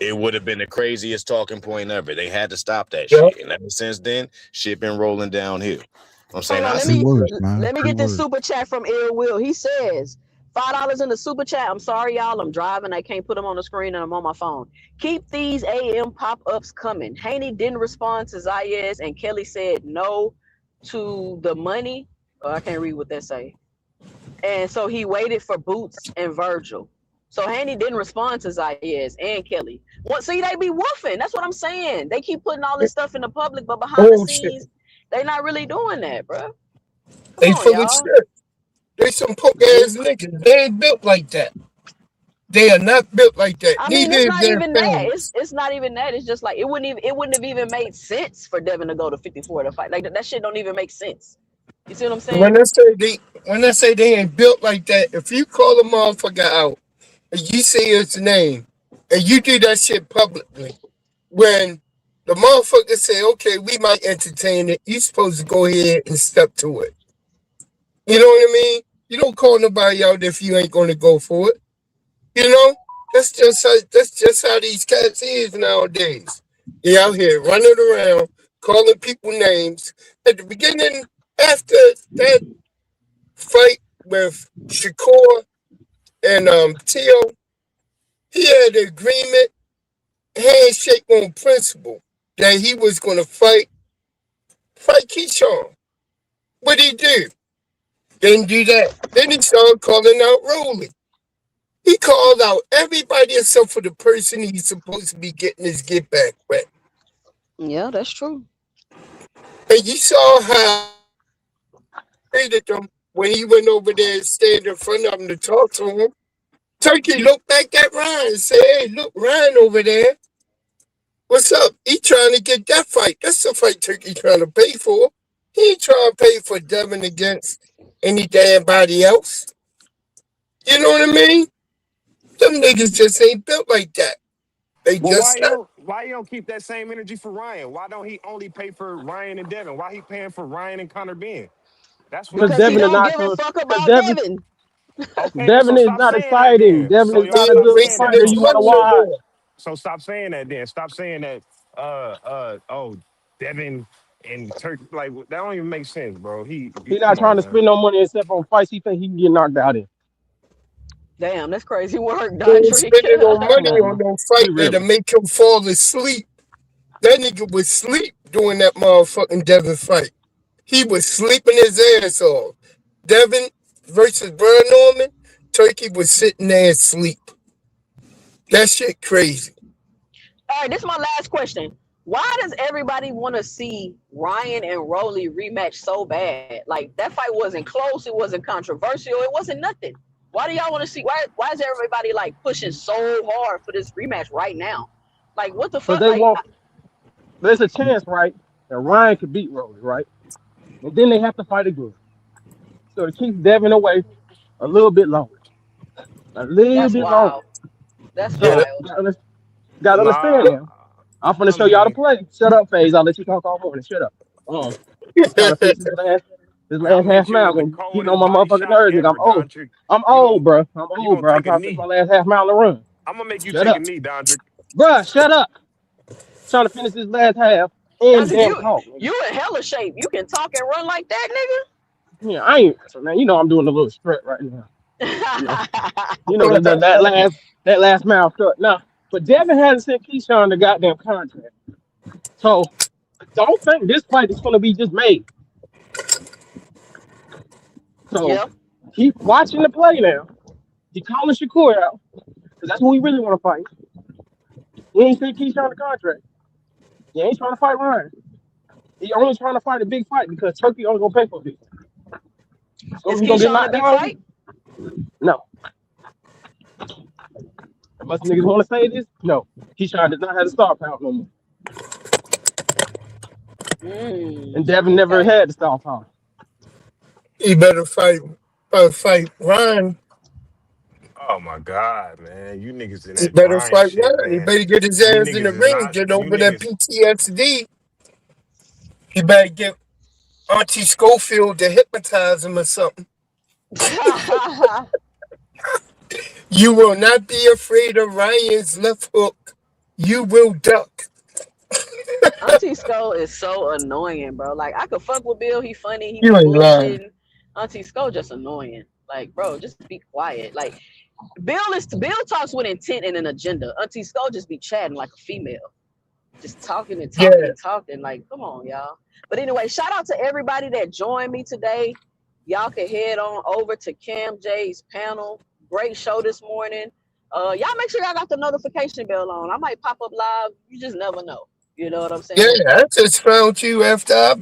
[SPEAKER 8] It would have been the craziest talking point ever. They had to stop that
[SPEAKER 2] Yep.
[SPEAKER 8] shit. And ever since then, shit been rolling downhill. I'm
[SPEAKER 1] Hold
[SPEAKER 8] saying
[SPEAKER 1] on,
[SPEAKER 8] I
[SPEAKER 1] let
[SPEAKER 8] see.
[SPEAKER 5] Key
[SPEAKER 1] me
[SPEAKER 5] words, man.
[SPEAKER 1] let me
[SPEAKER 5] Key
[SPEAKER 1] get this
[SPEAKER 5] words.
[SPEAKER 1] super chat from Ill Will. He says $5 in the super chat. I'm sorry, y'all. I'm driving. I can't put them on the screen and I'm on my phone. Keep these AM pop-ups coming. Haney didn't respond to Zayez and Kelly said no to the money. Oh, I can't read what that say. And so he waited for Boots and Virgil. So Haney didn't respond to Zayez and Kelly. What? See, they be woofing. That's what I'm saying. They keep putting all this stuff in the public, but behind the
[SPEAKER 2] Oh, shit.
[SPEAKER 1] scenes, they not really doing that, bro. Come
[SPEAKER 2] They
[SPEAKER 1] on,
[SPEAKER 2] full of
[SPEAKER 1] y'all.
[SPEAKER 2] shit. They some punk ass niggas. They ain't built like that. They are not built like that.
[SPEAKER 1] I mean,
[SPEAKER 2] Neither
[SPEAKER 1] it's
[SPEAKER 2] is
[SPEAKER 1] not
[SPEAKER 2] their
[SPEAKER 1] even that.
[SPEAKER 2] families.
[SPEAKER 1] It's not even that. It's just like it wouldn't have even made sense for Devin to go to 54 to fight. Like that shit don't even make sense. You see what I'm saying?
[SPEAKER 2] When I say they ain't built like that, if you call a motherfucker out and you say his name and you do that shit publicly, when the motherfucker say, okay, we might entertain it, you supposed to go ahead and step to it. You know what I mean? You don't call nobody out if you ain't gonna go for it. You know? That's just how these cats is nowadays. They out here running around, calling people names. At the beginning, after that fight with Shakur and Tio, he had an agreement, handshake on principle, that he was gonna fight Keyshawn. What he do? Didn't do that. Then he started calling out Rolly. He called out everybody except for the person he's supposed to be getting his get back with.
[SPEAKER 1] Yeah, that's true.
[SPEAKER 2] And you saw how he treated them when he went over there and stayed in front of him to talk to him. Turkey looked back at Ryan and said, hey, look, Ryan over there. What's up? He trying to get that fight. That's the fight Turkey trying to pay for. He ain't trying to pay for Devin against any damn body else. You know what I mean? Them niggas just ain't built like that. They
[SPEAKER 9] Well,
[SPEAKER 2] just not.
[SPEAKER 9] why you don't keep that same energy for Ryan? Why don't he only pay for Ryan and Devin? Why he paying for Ryan and Connor Ben? That's what I'm
[SPEAKER 10] Because
[SPEAKER 1] Because he
[SPEAKER 10] Devin is
[SPEAKER 9] saying.
[SPEAKER 1] don't
[SPEAKER 10] not
[SPEAKER 1] give a
[SPEAKER 10] so.
[SPEAKER 1] fuck
[SPEAKER 10] Because
[SPEAKER 1] about Devin.
[SPEAKER 9] Okay, well, so
[SPEAKER 10] Devin is
[SPEAKER 9] stop
[SPEAKER 10] not
[SPEAKER 9] saying that
[SPEAKER 10] exciting.
[SPEAKER 9] then.
[SPEAKER 10] Devin
[SPEAKER 9] So
[SPEAKER 10] is
[SPEAKER 9] y'all
[SPEAKER 10] not a
[SPEAKER 9] stop
[SPEAKER 10] good
[SPEAKER 9] saying
[SPEAKER 2] Wasting
[SPEAKER 9] that.
[SPEAKER 10] fighter.
[SPEAKER 2] his
[SPEAKER 10] You
[SPEAKER 9] So
[SPEAKER 10] gotta
[SPEAKER 9] stop
[SPEAKER 2] money no
[SPEAKER 9] saying.
[SPEAKER 10] watch.
[SPEAKER 2] more.
[SPEAKER 9] So stop saying that then. Stop saying that. Oh, Devin and Turk, like that don't even make sense, bro.
[SPEAKER 10] He not
[SPEAKER 9] Come
[SPEAKER 10] trying
[SPEAKER 9] on,
[SPEAKER 10] to
[SPEAKER 9] man.
[SPEAKER 10] spend no money except on fights he think he can get knocked out in.
[SPEAKER 1] Damn, that's crazy work,
[SPEAKER 2] He ain't
[SPEAKER 1] Dondrick.
[SPEAKER 2] spending no money on
[SPEAKER 10] Man,
[SPEAKER 2] no
[SPEAKER 10] be
[SPEAKER 2] fight that'll
[SPEAKER 10] real.
[SPEAKER 2] make him fall asleep. That nigga was sleep during that motherfucking Devin fight. He was sleeping his ass off. Devin versus Brian Norman, Turkey was sitting there asleep. That shit crazy.
[SPEAKER 1] All right, this is my last question. Why does everybody want to see Ryan and Rolly rematch so bad? Like that fight wasn't close, it wasn't controversial, it wasn't nothing. Why do y'all want to see? Why is everybody like pushing so hard for this rematch right now? Like what the
[SPEAKER 10] Because
[SPEAKER 1] fuck?
[SPEAKER 10] they
[SPEAKER 1] Like
[SPEAKER 10] want there's a chance, right, that Ryan could beat Rolly, right? And then they have to fight again. So it keeps Devin away a little bit longer. A little
[SPEAKER 1] that's
[SPEAKER 10] bit longer.
[SPEAKER 1] wild. That's
[SPEAKER 2] Yeah,
[SPEAKER 10] So
[SPEAKER 1] wild.
[SPEAKER 10] gotta understand
[SPEAKER 9] Nah,
[SPEAKER 10] now. I'm finna
[SPEAKER 9] I
[SPEAKER 10] show y'all the
[SPEAKER 9] mean,
[SPEAKER 10] play. Shut up, Phase. I'll let you talk all morning. Shut up. He's trying to finish his
[SPEAKER 9] I'm
[SPEAKER 10] last
[SPEAKER 9] gonna
[SPEAKER 10] half
[SPEAKER 9] hit you
[SPEAKER 10] mile
[SPEAKER 9] with the
[SPEAKER 10] and getting on
[SPEAKER 9] coldest
[SPEAKER 10] my
[SPEAKER 9] body
[SPEAKER 10] motherfucking
[SPEAKER 9] shot
[SPEAKER 10] nerves, nigga.
[SPEAKER 9] ever, Dontrick.
[SPEAKER 10] I'm
[SPEAKER 9] You
[SPEAKER 10] old,
[SPEAKER 9] gonna
[SPEAKER 10] bro. I'm
[SPEAKER 9] you
[SPEAKER 10] old,
[SPEAKER 9] gonna
[SPEAKER 10] bro. I'm
[SPEAKER 9] take a
[SPEAKER 10] trying to finish my
[SPEAKER 9] knee.
[SPEAKER 10] last half mile and run.
[SPEAKER 9] I'm gonna make you
[SPEAKER 10] Shut
[SPEAKER 9] take a
[SPEAKER 10] up.
[SPEAKER 9] knee, Dondrick.
[SPEAKER 10] Bruh, shut up. Trying to finish this last half and
[SPEAKER 1] Dondrick,
[SPEAKER 10] damn
[SPEAKER 1] you
[SPEAKER 10] talk, nigga.
[SPEAKER 1] you in hella shape. You can talk and run like that,
[SPEAKER 10] Yeah, I ain't so now you know I'm doing a little strut right now. You know,
[SPEAKER 1] nigga.
[SPEAKER 10] that last mile strut. Now, but Devin hasn't sent Keyshawn the goddamn contract. So don't think this fight is gonna be just made. So
[SPEAKER 1] Yep.
[SPEAKER 10] keep watching the play now. He calling Shakur out because that's who we really want to fight. He ain't sent Keyshawn the contract. He ain't trying to fight Ryan. He only trying to fight a big fight because Turkey only gonna pay for it. So
[SPEAKER 1] Is
[SPEAKER 10] he gonna get
[SPEAKER 1] Keyshawn a
[SPEAKER 10] knocked
[SPEAKER 1] big
[SPEAKER 10] down?
[SPEAKER 1] fight?
[SPEAKER 10] No. Unless niggas want to say this, no. Keyshawn does not have the star power no more. And Devin never
[SPEAKER 1] Okay.
[SPEAKER 10] had the star power.
[SPEAKER 2] he better fight Ryan.
[SPEAKER 9] Oh my God, man. You niggas in
[SPEAKER 2] He
[SPEAKER 9] that
[SPEAKER 2] better
[SPEAKER 9] grind
[SPEAKER 2] fight
[SPEAKER 9] shit,
[SPEAKER 2] Ryan. He
[SPEAKER 9] man.
[SPEAKER 2] better get his
[SPEAKER 9] You
[SPEAKER 2] ass in the
[SPEAKER 9] niggas is
[SPEAKER 2] ring,
[SPEAKER 9] not,
[SPEAKER 2] get
[SPEAKER 9] you
[SPEAKER 2] over that
[SPEAKER 9] niggas,
[SPEAKER 2] PTSD. He better get Auntie Schofield to hypnotize him or something. You will not be afraid of Ryan's left hook. You will duck.
[SPEAKER 1] Auntie Skull is so annoying, bro. Like I could fuck with Bill. He funny. He
[SPEAKER 2] You
[SPEAKER 1] be
[SPEAKER 2] ain't lying.
[SPEAKER 1] bullshitting. Auntie Skull just annoying. Like, bro, just be quiet. Like Bill talks with intent and an agenda. Auntie Skull just be chatting like a female, just talking and
[SPEAKER 2] Yeah.
[SPEAKER 1] talking and talking. Like, come on, y'all. But anyway, shout out to everybody that joined me today. Y'all can head on over to Cam J's panel. Great show this morning. Y'all make sure y'all got the notification bell on. I might pop up live. You just never know. You know what I'm
[SPEAKER 2] Yeah,
[SPEAKER 1] saying?
[SPEAKER 2] I just found you after I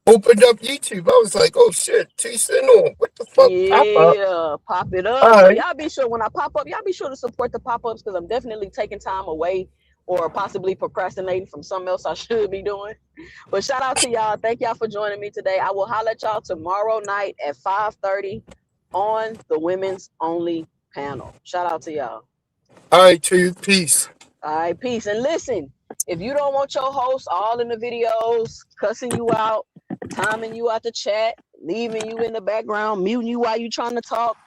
[SPEAKER 2] opened up YouTube. I was like, oh shit, T on. What the fuck? Pop up.
[SPEAKER 1] Yeah, pop it
[SPEAKER 2] All
[SPEAKER 1] up. So
[SPEAKER 2] right.
[SPEAKER 1] y'all be sure when I pop up, y'all be sure to support the pop-ups because I'm definitely taking time away or possibly procrastinating from something else I should be doing. But shout out to y'all. Thank y'all for joining me today. I will holler at y'all tomorrow night at 5:30 on the women's only panel. Shout out to y'all.
[SPEAKER 2] All right, to peace.
[SPEAKER 1] All right, peace. And listen, if you don't want your host all in the videos, cussing you out, timing you out the chat, leaving you in the background, muting you while you trying to talk,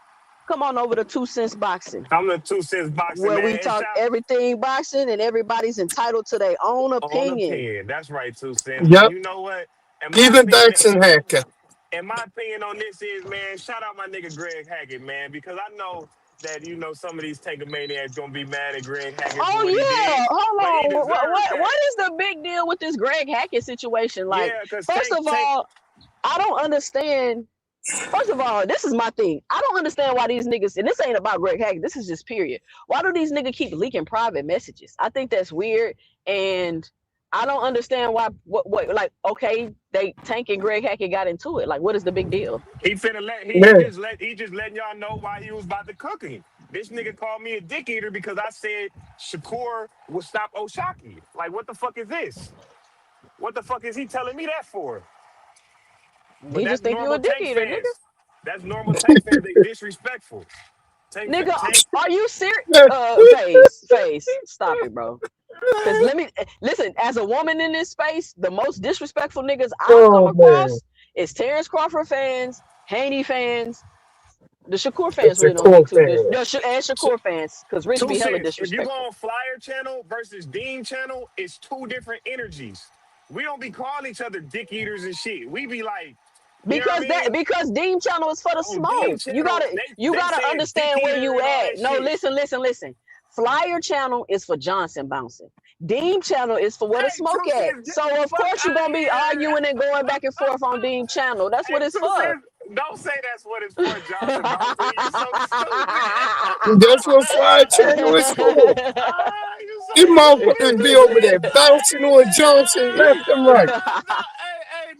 [SPEAKER 1] come on over to 2 Cents Boxing,
[SPEAKER 9] I'm the 2 cents boxing,
[SPEAKER 1] where we
[SPEAKER 9] man. And
[SPEAKER 1] talk
[SPEAKER 9] shot
[SPEAKER 1] everything boxing and everybody's entitled to their own
[SPEAKER 9] on a
[SPEAKER 1] opinion.
[SPEAKER 9] pen. That's right, 2 cents. And
[SPEAKER 2] Yep.
[SPEAKER 9] you know what? In my
[SPEAKER 2] Even
[SPEAKER 9] opinion,
[SPEAKER 2] Daxon Hacker.
[SPEAKER 9] and my opinion on this is, man, shout out my nigga Greg Hackett, man, because I know that some of these tanker maniacs gonna be mad at Greg Hackett for
[SPEAKER 1] Oh
[SPEAKER 9] what he did,
[SPEAKER 1] yeah, hold
[SPEAKER 9] but he
[SPEAKER 1] on.
[SPEAKER 9] deserved that.
[SPEAKER 1] What is the big deal with this Greg Hackett situation? Like,
[SPEAKER 9] Yeah, because
[SPEAKER 1] first
[SPEAKER 9] Tank
[SPEAKER 1] of
[SPEAKER 9] Tank
[SPEAKER 1] all, I don't understand. First of all, this is my thing. I don't understand why these niggas, and this ain't about Greg Hackett, this is just period. Why do these niggas keep leaking private messages? I think that's weird. And I don't understand why, like, okay, they Tank and Greg Hackett got into it. Like, what is the big deal?
[SPEAKER 9] he finna let
[SPEAKER 2] Yeah.
[SPEAKER 9] he just letting y'all know why he was about to cook him. This nigga called me a dick eater because I said Shakur would stop Oshaki. Like, what the fuck is this? What the fuck is he telling me that for? But
[SPEAKER 1] He
[SPEAKER 9] that's
[SPEAKER 1] just think you a
[SPEAKER 9] normal
[SPEAKER 1] dick
[SPEAKER 9] tank
[SPEAKER 1] eater, nigga.
[SPEAKER 9] fans. That's normal tank fans. They disrespectful.
[SPEAKER 1] Nigga,
[SPEAKER 8] Tank.
[SPEAKER 1] are you serious? Face, stop it, bro. Cause let me listen. As a woman in this space, the most disrespectful niggas I've come
[SPEAKER 10] Oh man,
[SPEAKER 1] across is Terrence Crawford fans, Haney fans, the Shakur fans
[SPEAKER 10] it's a
[SPEAKER 1] really don't
[SPEAKER 10] cool
[SPEAKER 1] get too
[SPEAKER 10] fan.
[SPEAKER 1] and Shakur fans, cause Rich
[SPEAKER 8] Two
[SPEAKER 1] be hella
[SPEAKER 8] cents. If you go
[SPEAKER 1] disrespectful.
[SPEAKER 8] on Flyer Channel versus Dean Channel, it's two different energies. We don't be calling each other dick eaters and shit. We be like, you know what I mean?
[SPEAKER 1] Because Deem Channel is for the
[SPEAKER 8] On Dean
[SPEAKER 1] smoke. You
[SPEAKER 8] Channel,
[SPEAKER 1] gotta you
[SPEAKER 8] they
[SPEAKER 1] gotta
[SPEAKER 8] saying dick
[SPEAKER 1] understand where
[SPEAKER 8] eater
[SPEAKER 1] you
[SPEAKER 8] and all
[SPEAKER 1] at.
[SPEAKER 8] that
[SPEAKER 1] No,
[SPEAKER 8] shit.
[SPEAKER 1] listen. Flyer Channel is for Johnson bouncing. Deem Channel is for where the
[SPEAKER 8] Hey,
[SPEAKER 1] smoke
[SPEAKER 8] Two
[SPEAKER 1] at.
[SPEAKER 8] Cents, get the
[SPEAKER 1] So of
[SPEAKER 8] fuck
[SPEAKER 1] course you're
[SPEAKER 8] out of
[SPEAKER 1] gonna be
[SPEAKER 8] here.
[SPEAKER 1] arguing and going back and forth on Deem Channel. That's what
[SPEAKER 8] Hey,
[SPEAKER 1] it's
[SPEAKER 8] Two
[SPEAKER 1] for.
[SPEAKER 8] Cents, don't say that's what it's for, Johnson Bouncing. You so stupid.
[SPEAKER 10] That's what Fly Channel is for.
[SPEAKER 8] You so
[SPEAKER 10] These
[SPEAKER 8] stupid.
[SPEAKER 10] motherfuckers be over there bouncing on Johnson left and right.
[SPEAKER 8] No, hey,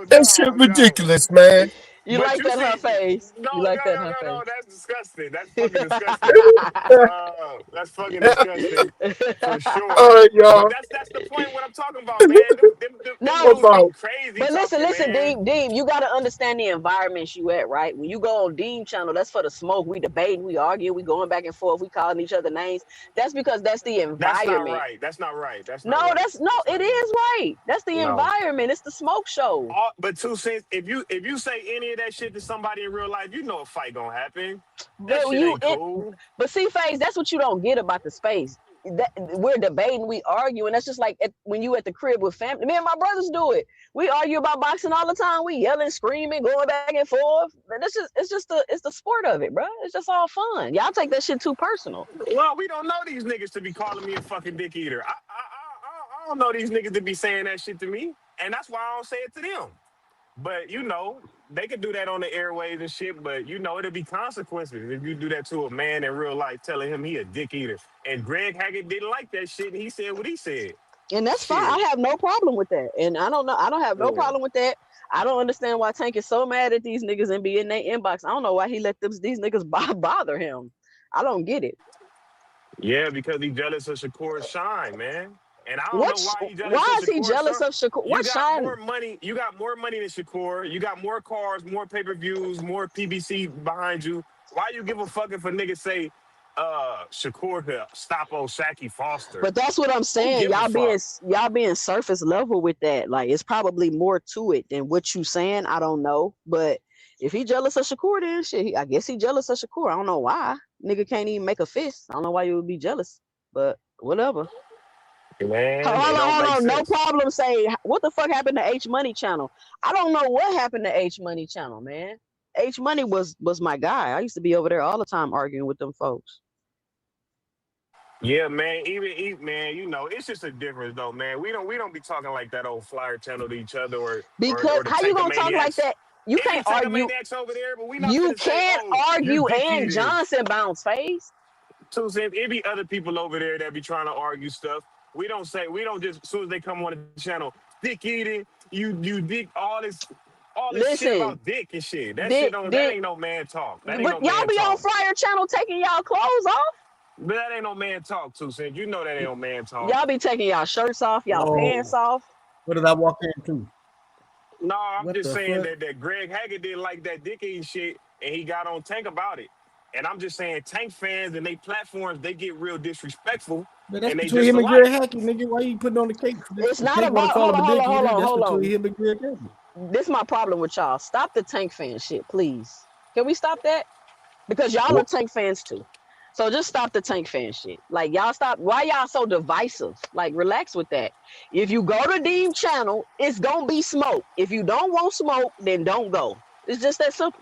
[SPEAKER 10] That shit
[SPEAKER 8] no.
[SPEAKER 10] ridiculous, man.
[SPEAKER 1] You
[SPEAKER 8] But
[SPEAKER 1] like
[SPEAKER 8] you
[SPEAKER 1] that her
[SPEAKER 8] see,
[SPEAKER 1] face?
[SPEAKER 8] no,
[SPEAKER 1] You like that her face?
[SPEAKER 8] that's disgusting. That's fucking disgusting. That's fucking disgusting for
[SPEAKER 10] All
[SPEAKER 8] sure.
[SPEAKER 10] right,
[SPEAKER 8] But
[SPEAKER 10] y'all.
[SPEAKER 8] that's the point. What I'm talking about, man. Them
[SPEAKER 1] No,
[SPEAKER 10] What
[SPEAKER 8] dudes be
[SPEAKER 10] about
[SPEAKER 8] crazy
[SPEAKER 1] but
[SPEAKER 8] talking,
[SPEAKER 1] listen,
[SPEAKER 8] man.
[SPEAKER 1] Deem, you gotta understand the environments you at, right? When you go on Deem channel, that's for the smoke. We debating, we arguing, we going back and forth, we calling each other names. That's because that's the
[SPEAKER 8] That's not
[SPEAKER 1] environment.
[SPEAKER 8] right. That's not right. That's not
[SPEAKER 1] No,
[SPEAKER 8] right.
[SPEAKER 1] that's no,
[SPEAKER 8] That's
[SPEAKER 1] it
[SPEAKER 8] not right.
[SPEAKER 1] is right. That's the
[SPEAKER 8] No.
[SPEAKER 1] environment. It's the smoke show.
[SPEAKER 8] But Two Cents, if you say any of that shit to somebody in real life, you know a fight gonna happen. That
[SPEAKER 1] But
[SPEAKER 8] shit ain't cool.
[SPEAKER 1] but see, Phase, that's what you don't get about the space. That we're debating, we argue, and that's just like when you at the crib with family. Me and my brothers do it. We argue about boxing all the time. We yelling, screaming, going back and forth. But it's the sport of it, bro. It's just all fun. Y'all take that shit too personal.
[SPEAKER 8] Well, we don't know these niggas to be calling me a fucking dick eater. I don't know these niggas to be saying that shit to me, and that's why I don't say it to them. But they could do that on the airways and shit. But it'll be consequences if you do that to a man in real life, telling him he a dick eater. And Greg Hackett didn't like that shit, and he said what he said.
[SPEAKER 1] And that's fine.
[SPEAKER 8] Shit.
[SPEAKER 1] I have no problem with that. And I don't know. I don't have no
[SPEAKER 8] Yeah.
[SPEAKER 1] problem with that. I don't understand why Tank is so mad at these niggas and be in their inbox. I don't know why he let these niggas bother him. I don't get it.
[SPEAKER 8] Yeah, because he jealous of Shakur's shine, man. And I don't know
[SPEAKER 1] What?
[SPEAKER 8] why he jealous
[SPEAKER 1] Why
[SPEAKER 8] of
[SPEAKER 1] is he
[SPEAKER 8] Shakur's
[SPEAKER 1] jealous
[SPEAKER 8] shine.
[SPEAKER 1] of Shakur?
[SPEAKER 8] You
[SPEAKER 1] What
[SPEAKER 8] got
[SPEAKER 1] shine?
[SPEAKER 8] more money. You got more money than Shakur. You got more cars, more pay-per-views, more PBC behind you. Why you give a fuck if a nigga say Shakur could stop old Shaqy Foster?
[SPEAKER 1] But that's what I'm
[SPEAKER 8] Who
[SPEAKER 1] saying.
[SPEAKER 8] give a fuck?
[SPEAKER 1] Y'all being surface level with that. Like it's probably more to it than what you saying. I don't know. But if he jealous of Shakur, then shit, I guess he jealous of Shakur. I don't know why. Nigga can't even make a fist. I don't know why you would be jealous. But whatever.
[SPEAKER 8] Man, it don't
[SPEAKER 1] Hold
[SPEAKER 8] make
[SPEAKER 1] on. No
[SPEAKER 8] sense.
[SPEAKER 1] problem. Say what the fuck happened to H Money Channel? I don't know what happened to H Money Channel, man. H Money was my guy. I used to be over there all the time arguing with them folks.
[SPEAKER 8] Yeah, man. Even man, it's just a difference though, man. We don't be talking like that old Flyer Channel to each other
[SPEAKER 1] Because
[SPEAKER 8] or the
[SPEAKER 1] how you gonna talk like
[SPEAKER 8] Tankamaniacs.
[SPEAKER 1] that? You
[SPEAKER 8] It's the
[SPEAKER 1] can't argue.
[SPEAKER 8] Tankamaniacs over there, but we not
[SPEAKER 1] You
[SPEAKER 8] finna say,
[SPEAKER 1] can't
[SPEAKER 8] oh, you
[SPEAKER 1] argue
[SPEAKER 8] dick
[SPEAKER 1] and
[SPEAKER 8] eaters.
[SPEAKER 1] Johnson bounce face.
[SPEAKER 8] Two Cents, it be other people over there that be trying to argue stuff. We don't just as soon as they come on the channel, dick eating, you dick all this shit
[SPEAKER 1] Listen,
[SPEAKER 8] about dick and shit. That
[SPEAKER 1] did
[SPEAKER 8] ain't no man talk. That ain't
[SPEAKER 1] but
[SPEAKER 8] no
[SPEAKER 1] y'all
[SPEAKER 8] man
[SPEAKER 1] be on
[SPEAKER 8] talk.
[SPEAKER 1] Flyer Channel taking y'all clothes off?
[SPEAKER 8] But that ain't no man talk, Two Cents. You know that ain't no man talk.
[SPEAKER 1] Y'all be taking y'all shirts off, y'all pants
[SPEAKER 7] Oh,
[SPEAKER 1] off.
[SPEAKER 7] what did I walk into?
[SPEAKER 8] No, I'm
[SPEAKER 7] What
[SPEAKER 8] just
[SPEAKER 7] the
[SPEAKER 8] saying
[SPEAKER 7] fuck?
[SPEAKER 8] that Greg Haggard didn't like that dick eating shit, and he got on Tank about it. And I'm just saying, Tank fans and they platforms, they get real disrespectful,
[SPEAKER 7] Man, that's
[SPEAKER 8] and they
[SPEAKER 7] between
[SPEAKER 8] just
[SPEAKER 7] him and Greg
[SPEAKER 8] alike.
[SPEAKER 7] Hackett, nigga. Why you putting on the cake for this?
[SPEAKER 1] It's
[SPEAKER 7] If
[SPEAKER 1] not
[SPEAKER 7] Tank want to
[SPEAKER 1] about
[SPEAKER 7] call him a dick eater, that's
[SPEAKER 1] hold
[SPEAKER 7] between
[SPEAKER 1] on.
[SPEAKER 7] him and Greg Hackett.
[SPEAKER 1] This my problem with y'all. Stop the Tank fan shit, please. Can we stop that? Because y'all are
[SPEAKER 8] Well,
[SPEAKER 1] Tank fans too. So just stop the Tank fan shit. Like y'all stop. Why y'all so divisive? Like relax with that. If you go to Deem channel, it's gonna be smoke. If you don't want smoke, then don't go. It's just that simple.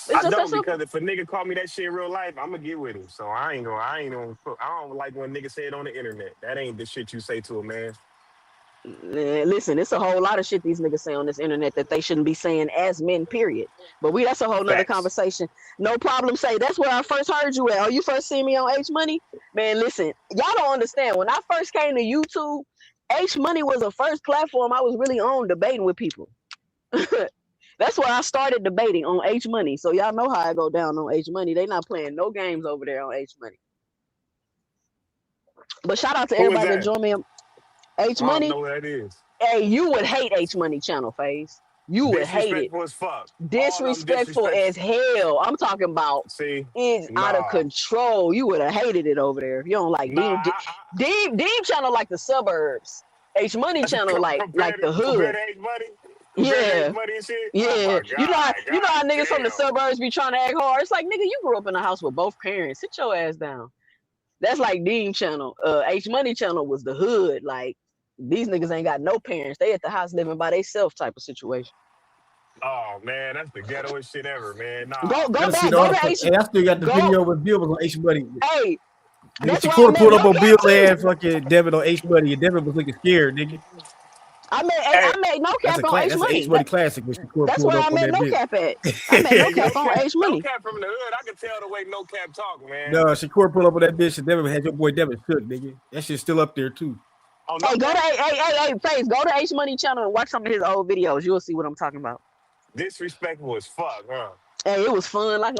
[SPEAKER 1] It's
[SPEAKER 8] I
[SPEAKER 1] just that
[SPEAKER 8] don't
[SPEAKER 1] simple.
[SPEAKER 8] because if a nigga call me that shit in real life, I'm gonna get with him. So I don't like when niggas say it on the internet. That ain't the shit you say to a man.
[SPEAKER 1] Listen, it's a whole lot of shit these niggas say on this internet that they shouldn't be saying as men, period. But that's a whole nother
[SPEAKER 8] Facts.
[SPEAKER 1] conversation. No problem. Say that's where I first heard you at. Oh, you first see me on H Money? Man, listen, y'all don't understand. When I first came to YouTube, H Money was the first platform I was really on debating with people. That's where I started debating on H Money. So y'all know how I go down on H Money. They not playing no games over there on H Money. But shout out to
[SPEAKER 8] Who is
[SPEAKER 1] everybody that
[SPEAKER 8] that?
[SPEAKER 1] joined me on H
[SPEAKER 8] I don't
[SPEAKER 1] Money.
[SPEAKER 8] know what that is.
[SPEAKER 1] Hey, you would hate H Money channel, Phase. You would hate it.
[SPEAKER 9] Disrespectful as fuck.
[SPEAKER 1] Disrespectful as hell. I'm talking about.
[SPEAKER 9] See,
[SPEAKER 1] it's out of control. You would have hated it over there if you don't like Deem. Deem channel like the suburbs. H Money channel like the hood. Yeah, yeah. You know how niggas from the suburbs be trying to act hard. It's like, nigga, you grew up in a house with both parents. Sit your ass down. That's like Deem channel. H Money channel was the hood. Like, these niggas ain't got no parents. They at the house living by themselves type of situation.
[SPEAKER 9] Oh man, that's the ghettoest shit ever, man. Nah.
[SPEAKER 1] Go back. Go to H.
[SPEAKER 7] Hey, I still got the video with Bill was on H Money.
[SPEAKER 1] Hey, that's why
[SPEAKER 7] Shakur pulled up on Bill's ass, fucking Devin on H Money, and Devin was looking scared, nigga.
[SPEAKER 1] I made no cap on H Money.
[SPEAKER 7] That's an H Money classic.
[SPEAKER 1] That's where I made no cap at. I made no cap on H Money.
[SPEAKER 9] No cap from the hood. I can tell the way no cap talk, man.
[SPEAKER 7] No, Shakur pulled up on that bitch, and Devin had your boy Devin shook, nigga. That shit's still up there too.
[SPEAKER 9] Oh, no,
[SPEAKER 1] hey, Face, go to H Money channel and watch some of his old videos. You'll see what I'm talking about.
[SPEAKER 9] Disrespectful as fuck, huh?
[SPEAKER 1] Hey, it was fun. Like,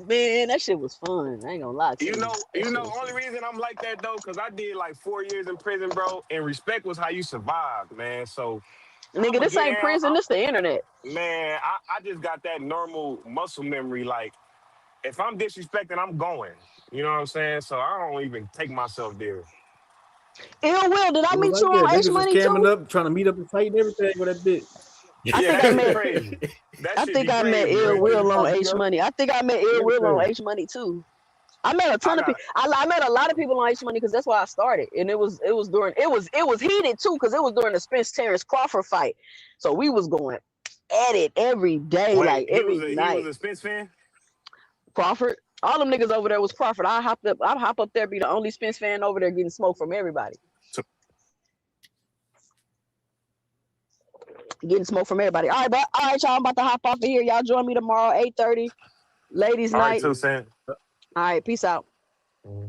[SPEAKER 1] man, that shit was fun. I ain't gonna lie to you.
[SPEAKER 9] You know, only reason I'm like that though, because I did like 4 years in prison, bro. And respect was how you survived, man. So,
[SPEAKER 1] nigga, this ain't prison. This the internet.
[SPEAKER 9] Man, I just got that normal muscle memory. Like, if I'm disrespecting, I'm going. You know what I'm saying? So I don't even take myself there.
[SPEAKER 1] Ill Will, did I meet you on H Money too?
[SPEAKER 7] Up, trying to meet up and fight and everything with that bitch.
[SPEAKER 1] I think I met Ill Will on H Money. I think I met Ill Will on H Money too. I met a ton of people. I met a lot of people on H Money because that's why I started, and it was heated too because it was during the Spence Terrence Crawford fight. So we was going at it every day, like every night.
[SPEAKER 9] He was a Spence fan?
[SPEAKER 1] Crawford. All them niggas over there was Crawford. I'd hop up there, be the only Spence fan over there getting smoke from everybody. Getting smoke from everybody. All right, y'all. I'm about to hop off of here. Y'all join me tomorrow, 8:30. Ladies' night.
[SPEAKER 9] All right, 2 cents.
[SPEAKER 1] All right, peace out.
[SPEAKER 9] Mm-hmm.